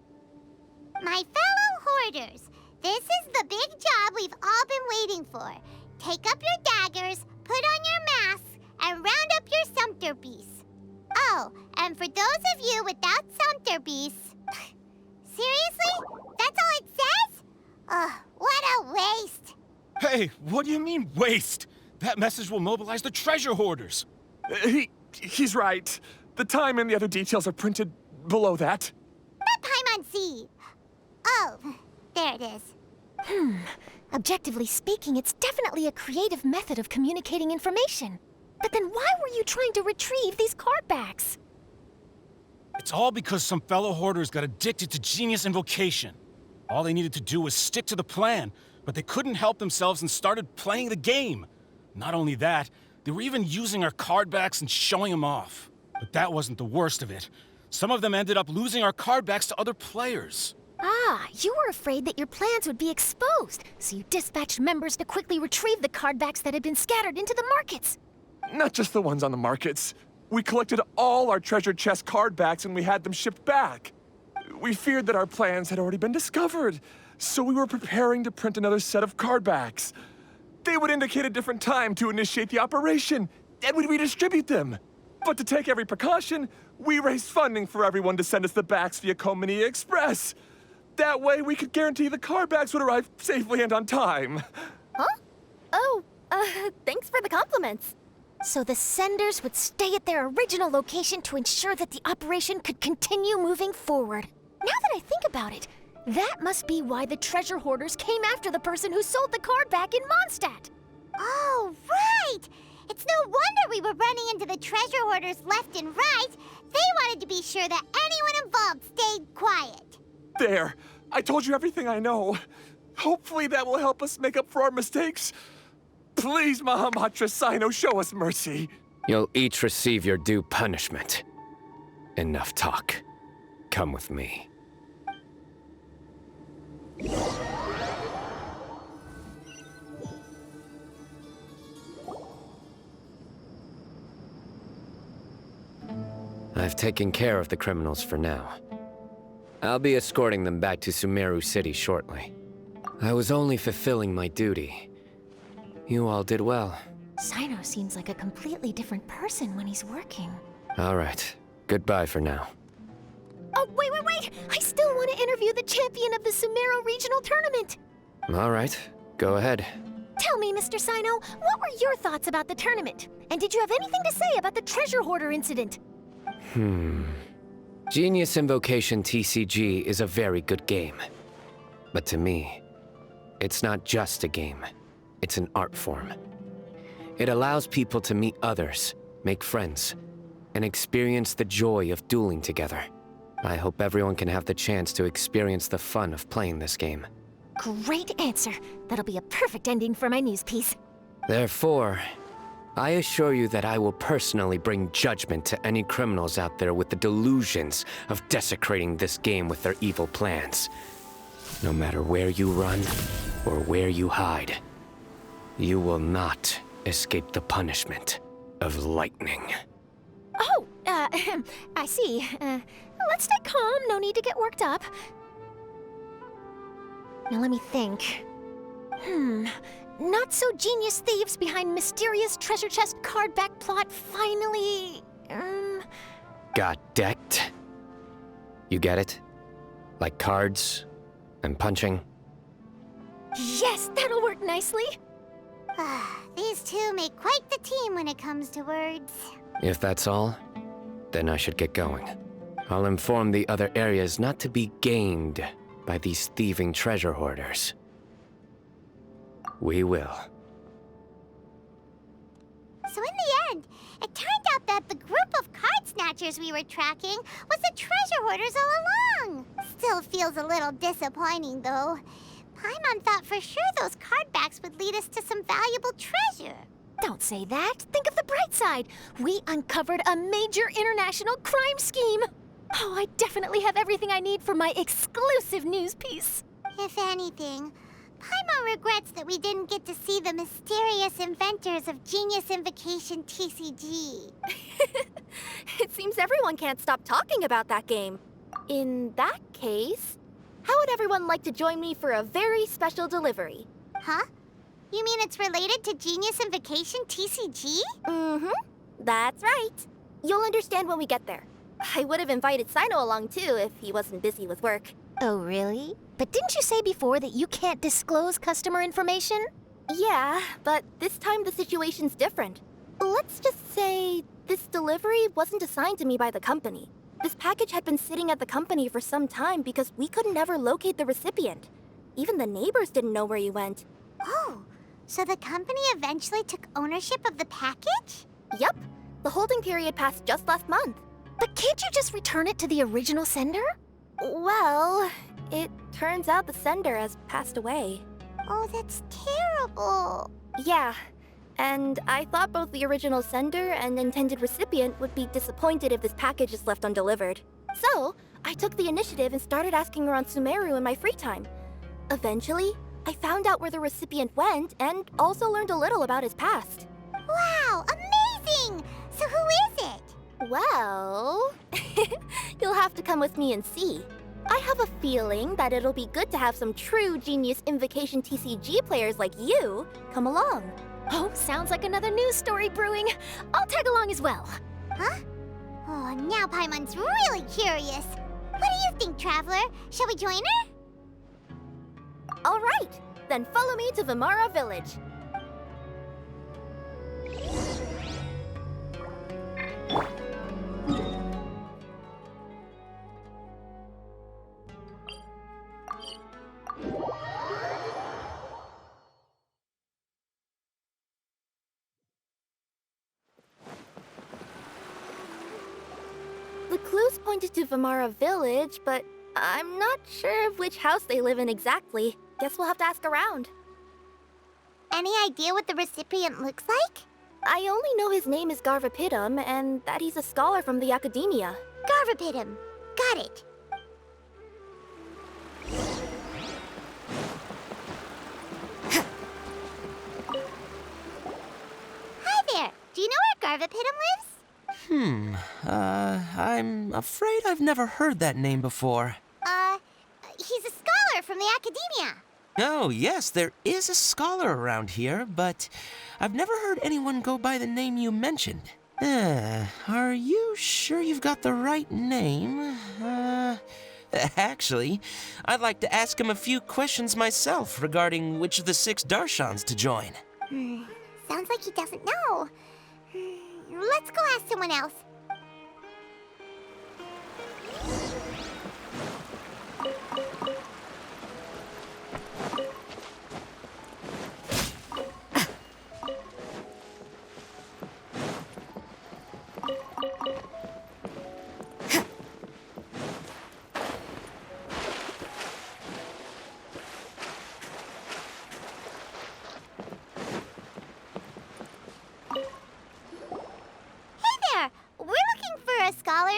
My fellow hoarders, this is the big job we've all been waiting for. Take up your daggers, put on your masks, and round up your sumpter beasts. Oh, and for those of you without sumpter beasts... Seriously? That's all it says? Ugh, what a waste. Hey, what do you mean, waste? That message will mobilize the treasure hoarders. He's right. The time and the other details are printed below that. Not Paimon. Oh, there it is. Objectively speaking, it's definitely a creative method of communicating information. But then why were you trying to retrieve these card backs? It's all because some fellow hoarders got addicted to Genius Invocation. All they needed to do was stick to the plan, but they couldn't help themselves and started playing the game. Not only that, they were even using our card backs and showing them off. But that wasn't the worst of it. Some of them ended up losing our card backs to other players. Ah, you were afraid that your plans would be exposed, so you dispatched members to quickly retrieve the card backs that had been scattered into the markets. Not just the ones on the markets. We collected all our treasure chest card backs and we had them shipped back. We feared that our plans had already been discovered, so we were preparing to print another set of card backs. They would indicate a different time to initiate the operation, and we'd redistribute them. But to take every precaution, we raised funding for everyone to send us the backs via Kokomi Express. That way, we could guarantee the card backs would arrive safely and on time. Huh? Oh, thanks for the compliments. So the senders would stay at their original location to ensure that the operation could continue moving forward. Now that I think about it, that must be why the treasure hoarders came after the person who sold the card back in Mondstadt. Oh, right! It's no wonder we were running into the treasure hoarders left and right. They wanted to be sure that anyone involved stayed quiet. There! I told you everything I know. Hopefully that will help us make up for our mistakes. Please, Mahamatra Cyno, show us mercy. You'll each receive your due punishment. Enough talk. Come with me. I've taken care of the criminals for now. I'll be escorting them back to Sumeru City shortly. I was only fulfilling my duty. You all did well. Cyno seems like a completely different person when he's working. All right. Goodbye for now. Oh, wait! I still want to interview the champion of the Sumeru Regional Tournament! All right. Go ahead. Tell me, Mr. Cyno, what were your thoughts about the tournament? And did you have anything to say about the treasure hoarder incident? Genius Invocation TCG is a very good game. But to me, it's not just a game. It's an art form. It allows people to meet others, make friends, and experience the joy of dueling together. I hope everyone can have the chance to experience the fun of playing this game. Great answer. That'll be a perfect ending for my news piece. Therefore, I assure you that I will personally bring judgment to any criminals out there with the delusions of desecrating this game with their evil plans. No matter where you run or where you hide, you will not escape the punishment of lightning. Oh, I see. Let's stay calm, no need to get worked up. Now let me think. Not so genius thieves behind mysterious treasure chest card back plot finally... Got decked? You get it? Like cards and punching? Yes, that'll work nicely. These two make quite the team when it comes to words. If that's all, then I should get going. I'll inform the other areas not to be gained by these thieving treasure hoarders. We will. So in the end, it turned out that the group of card snatchers we were tracking was the treasure hoarders all along. Still feels a little disappointing, though. Paimon thought for sure those card backs would lead us to some valuable treasure. Don't say that. Think of the bright side. We uncovered a major international crime scheme. Oh, I definitely have everything I need for my exclusive news piece. If anything, Paimon regrets that we didn't get to see the mysterious inventors of Genius Invocation TCG. It seems everyone can't stop talking about that game. In that case, how would everyone like to join me for a very special delivery? Huh? You mean it's related to Genius Invocation TCG? That's right. You'll understand when we get there. I would have invited Cyno along too if he wasn't busy with work. Oh, really? But didn't you say before that you can't disclose customer information? Yeah, but this time the situation's different. Let's just say this delivery wasn't assigned to me by the company. This package had been sitting at the company for some time because we could never locate the recipient. Even the neighbors didn't know where he went. Oh, so the company eventually took ownership of the package? Yep. The holding period passed just last month. But can't you just return it to the original sender? Well, it turns out the sender has passed away. Oh, that's terrible. Yeah, and I thought both the original sender and intended recipient would be disappointed if this package is left undelivered. So, I took the initiative and started asking around Sumeru in my free time. Eventually, I found out where the recipient went and also learned a little about his past. Wow, amazing! So who is it? Well, you'll have to come with me and see. I have a feeling that it'll be good to have some true Genius Invocation TCG players like you come along. Oh, sounds like another news story brewing. I'll tag along as well. Huh? Oh, now Paimon's really curious. What do you think, Traveler? Shall we join her? All right, then follow me to Vimara Village. clues pointed to Vamara Village, but I'm not sure of which house they live in exactly. Guess we'll have to ask around. Any idea what the recipient looks like? I only know his name is Garvapitum, and that he's a scholar from the academia. Garvapitum. Got it. Hi there. Do you know where Garvapitum lives? I'm afraid I've never heard that name before. He's a scholar from the academia. Oh, yes, there is a scholar around here, but I've never heard anyone go by the name you mentioned. Are you sure you've got the right name? Actually, I'd like to ask him a few questions myself regarding which of the 6 Darshans to join. Sounds like he doesn't know. Let's go ask someone else.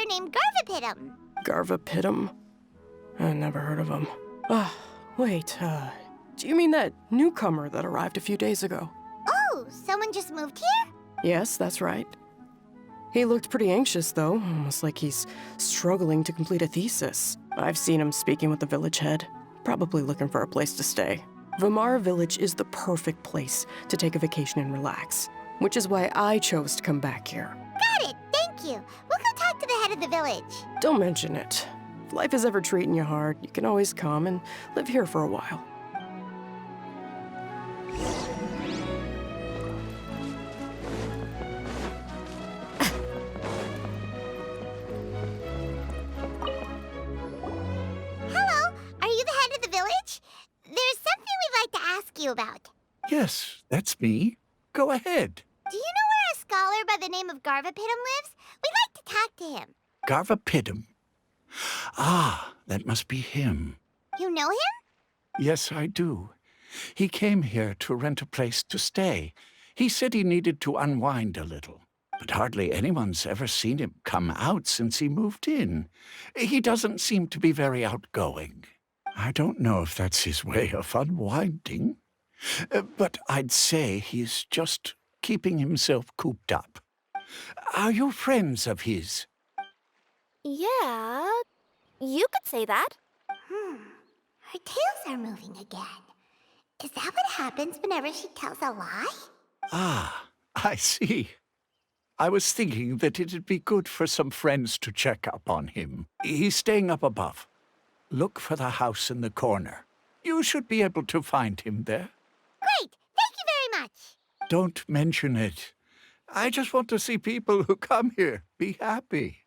Named Garvapitum. Garvapitum? I never heard of him. Wait, do you mean that newcomer that arrived a few days ago? Oh, someone just moved here? Yes, that's right. He looked pretty anxious, though, almost like he's struggling to complete a thesis. I've seen him speaking with the village head, probably looking for a place to stay. Vamara Village is the perfect place to take a vacation and relax, which is why I chose to come back here. Got it, thank you. We'll go talk to the head of the village. Don't mention it. If life is ever treating you hard, you can always come and live here for a while. Hello, are you the head of the village? There's something we'd like to ask you about. Yes, that's me. Go ahead. Do you know where a scholar by the name of Garvapitum lives? We'd like to talk to him. Garvapitum. Ah, that must be him. You know him? Yes, I do. He came here to rent a place to stay. He said he needed to unwind a little. But hardly anyone's ever seen him come out since he moved in. He doesn't seem to be very outgoing. I don't know if that's his way of unwinding. But I'd say he's just keeping himself cooped up. Are you friends of his? Yeah, you could say that. Her tails are moving again. Is that what happens whenever she tells a lie? Ah, I see. I was thinking that it'd be good for some friends to check up on him. He's staying up above. Look for the house in the corner. You should be able to find him there. Great! Thank you very much! Don't mention it. I just want to see people who come here be happy.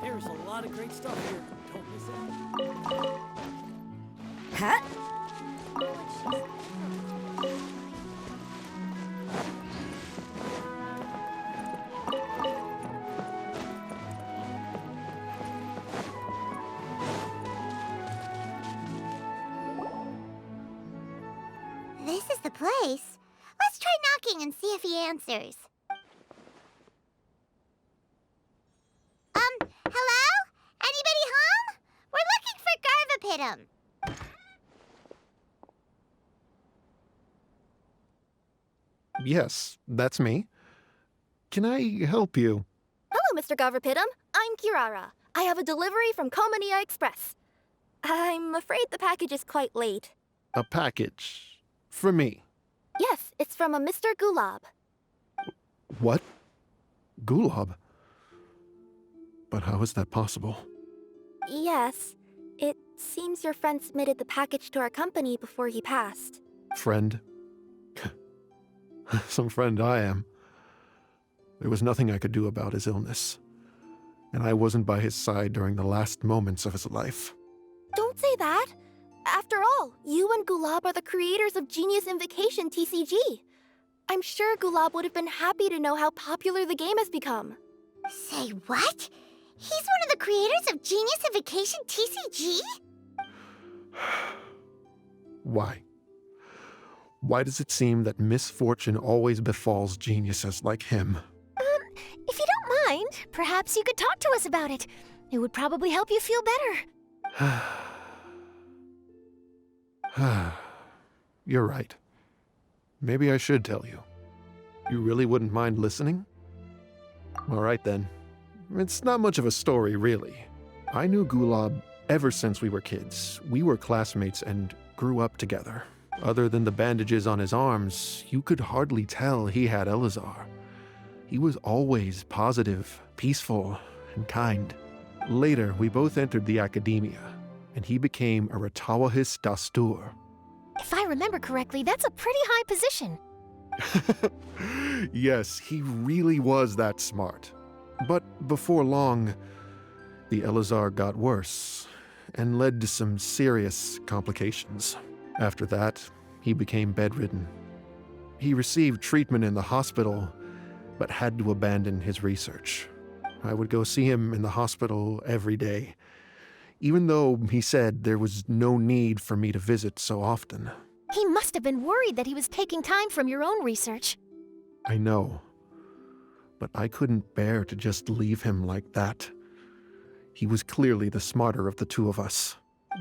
There's a lot of great stuff here. Don't miss it. Huh? This is the place. Let's try knocking and see if he answers. Hello? Anybody home? We're looking for Garvapitum. Yes, that's me. Can I help you? Hello, Mr. Garvapitum. I'm Kirara. I have a delivery from Kokomi Express. I'm afraid the package is quite late. A package? For me? Yes, it's from a Mr. Gulab. What? Gulab? But how is that possible? Yes. It seems your friend submitted the package to our company before he passed. Friend? Some friend I am. There was nothing I could do about his illness, and I wasn't by his side during the last moments of his life. Don't say that. After all, you and Gulab are the creators of Genius Invocation TCG. I'm sure Gulab would have been happy to know how popular the game has become. Say what? He's one of the creators of Genius Invocation TCG? Why? Why does it seem that misfortune always befalls geniuses like him? If you don't mind, perhaps you could talk to us about it. It would probably help you feel better. You're right. Maybe I should tell you. You really wouldn't mind listening? All right then. It's not much of a story, really. I knew Gulab ever since we were kids. We were classmates and grew up together. Other than the bandages on his arms, you could hardly tell he had Elazar. He was always positive, peaceful, and kind. Later, we both entered the academia, and he became a Ratawahis Dastur. If I remember correctly, that's a pretty high position. Yes, he really was that smart. But before long, the Elazar got worse and led to some serious complications. After that, he became bedridden. He received treatment in the hospital, but had to abandon his research. I would go see him in the hospital every day, even though he said there was no need for me to visit so often. He must have been worried that he was taking time from your own research. I know, but I couldn't bear to just leave him like that. He was clearly the smarter of the two of us.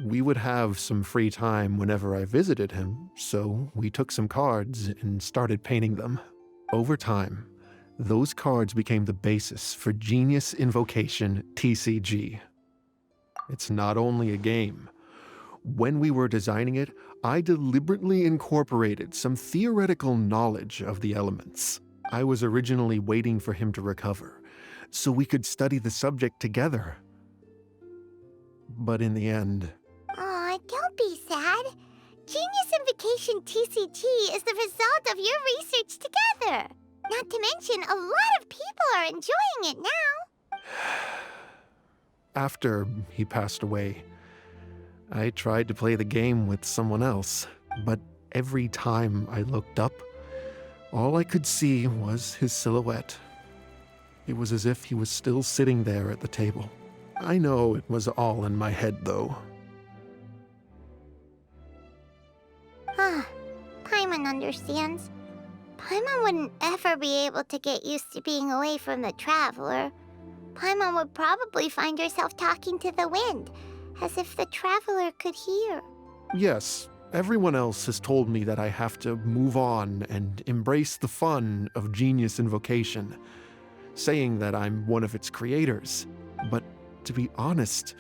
We would have some free time whenever I visited him, so we took some cards and started painting them. Over time, those cards became the basis for Genius Invocation TCG. It's not only a game. When we were designing it, I deliberately incorporated some theoretical knowledge of the elements. I was originally waiting for him to recover, so we could study the subject together. But in the end... Aw, don't be sad. Genius Invocation TCG is the result of your research together. Not to mention, a lot of people are enjoying it now. After he passed away, I tried to play the game with someone else, but every time I looked up, all I could see was his silhouette. It was as if he was still sitting there at the table. I know it was all in my head, though. Paimon understands. Paimon wouldn't ever be able to get used to being away from the Traveler. Paimon would probably find herself talking to the wind, as if the Traveler could hear. Yes, everyone else has told me that I have to move on and embrace the fun of Genius Invocation, saying that I'm one of its creators. But to be honest,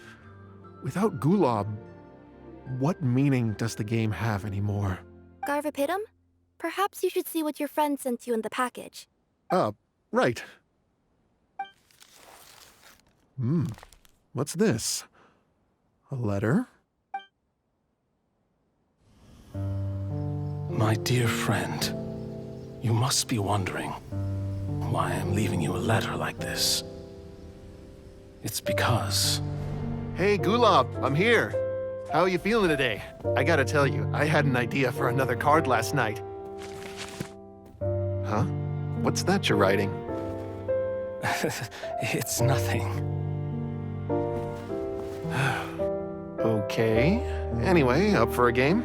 without Gulab, what meaning does the game have anymore? Garvapidum? Perhaps you should see what your friend sent you in the package. Right. What's this? A letter? My dear friend, you must be wondering why I'm leaving you a letter like this. It's because... Hey, Gulab, I'm here. How are you feeling today? I gotta tell you, I had an idea for another card last night. Huh? What's that you're writing? It's nothing. Okay. Anyway, up for a game?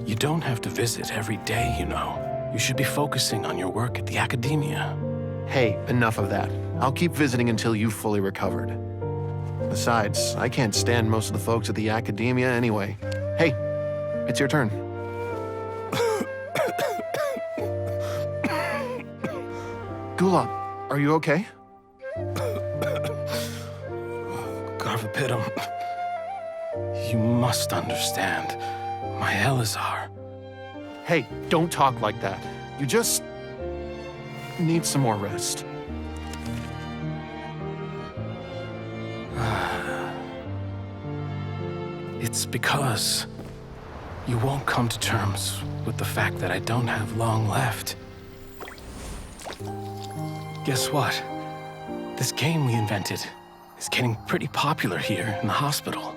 You don't have to visit every day, you know. You should be focusing on your work at the academia. Hey, enough of that. I'll keep visiting until you've fully recovered. Besides, I can't stand most of the folks at the academia anyway. Hey, it's your turn. Gulab, are you okay? Garvapidum, you must understand. My Elazar. Hey, don't talk like that. You just need some more rest. It's because you won't come to terms with the fact that I don't have long left. Guess what? This game we invented is getting pretty popular here in the hospital.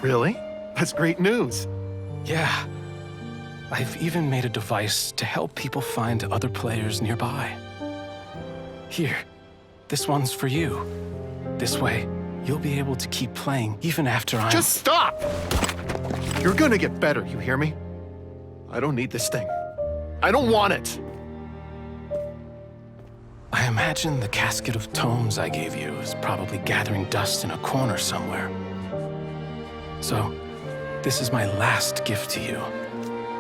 Really? That's great news. Yeah. I've even made a device to help people find other players nearby. Here, this one's for you. This way, you'll be able to keep playing even after I'm— Just stop! You're gonna get better, you hear me? I don't need this thing. I don't want it! I imagine the casket of tomes I gave you is probably gathering dust in a corner somewhere. So, this is my last gift to you.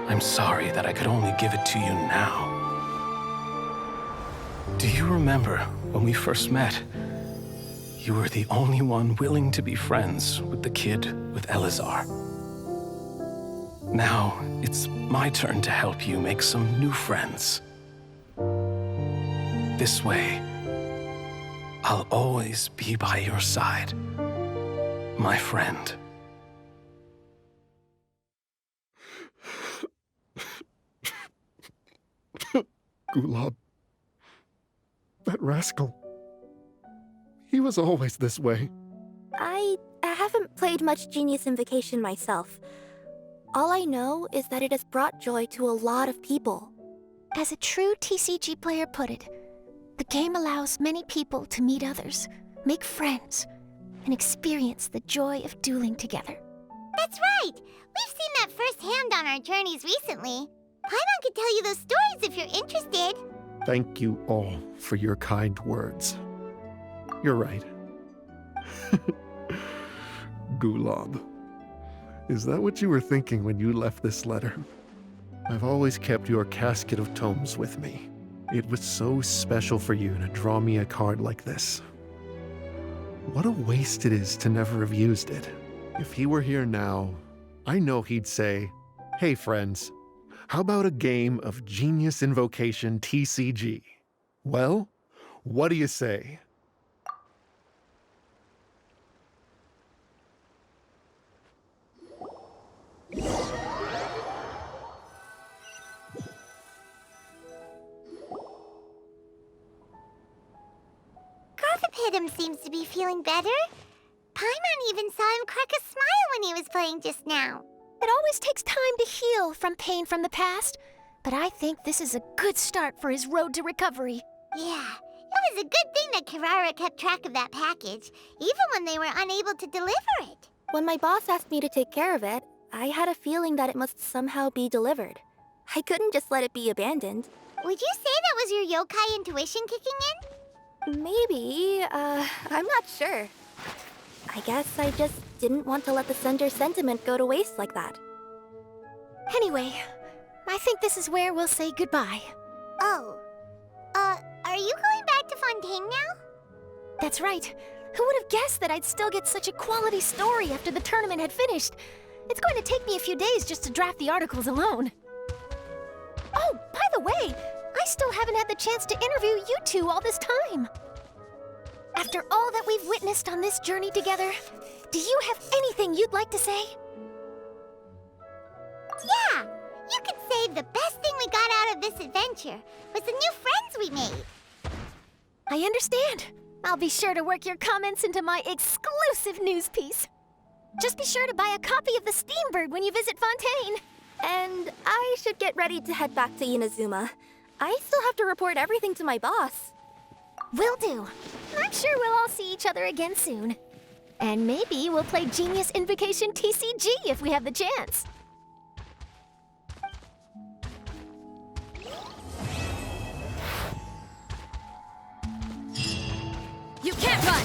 I'm sorry that I could only give it to you now. Do you remember when we first met? You were the only one willing to be friends with the kid with Elazar. Now, it's my turn to help you make some new friends. This way, I'll always be by your side, my friend. Gulab. That rascal. He was always this way. I haven't played much Genius Invocation myself. All I know is that it has brought joy to a lot of people. As a true TCG player put it, the game allows many people to meet others, make friends, and experience the joy of dueling together. That's right! We've seen that firsthand on our journeys recently. Paimon could tell you those stories if you're interested. Thank you all for your kind words. You're right. Gulab. Is that what you were thinking when you left this letter? I've always kept your casket of tomes with me. It was so special for you to draw me a card like this. What a waste it is to never have used it. If he were here now, I know he'd say, "Hey friends, how about a game of Genius Invocation TCG? Well, what do you say?" Gothapidum seems to be feeling better. Paimon even saw him crack a smile when he was playing just now. It always takes time to heal from pain from the past, but I think this is a good start for his road to recovery. Yeah, it was a good thing that Kirara kept track of that package, even when they were unable to deliver it. When my boss asked me to take care of it, I had a feeling that it must somehow be delivered. I couldn't just let it be abandoned. Would you say that was your yokai intuition kicking in? Maybe, I'm not sure. I guess I just didn't want to let the sender's sentiment go to waste like that. Anyway, I think this is where we'll say goodbye. Oh. Are you going back to Fontaine now? That's right. Who would have guessed that I'd still get such a quality story after the tournament had finished? It's going to take me a few days just to draft the articles alone. Oh, by the way, I still haven't had the chance to interview you two all this time. After all that we've witnessed on this journey together, do you have anything you'd like to say? Yeah! You could say the best thing we got out of this adventure was the new friends we made. I understand. I'll be sure to work your comments into my exclusive news piece. Just be sure to buy a copy of the Steambird when you visit Fontaine. And I should get ready to head back to Inazuma. I still have to report everything to my boss. Will do. I'm sure we'll all see each other again soon. And maybe we'll play Genius Invocation TCG if we have the chance. You can't run!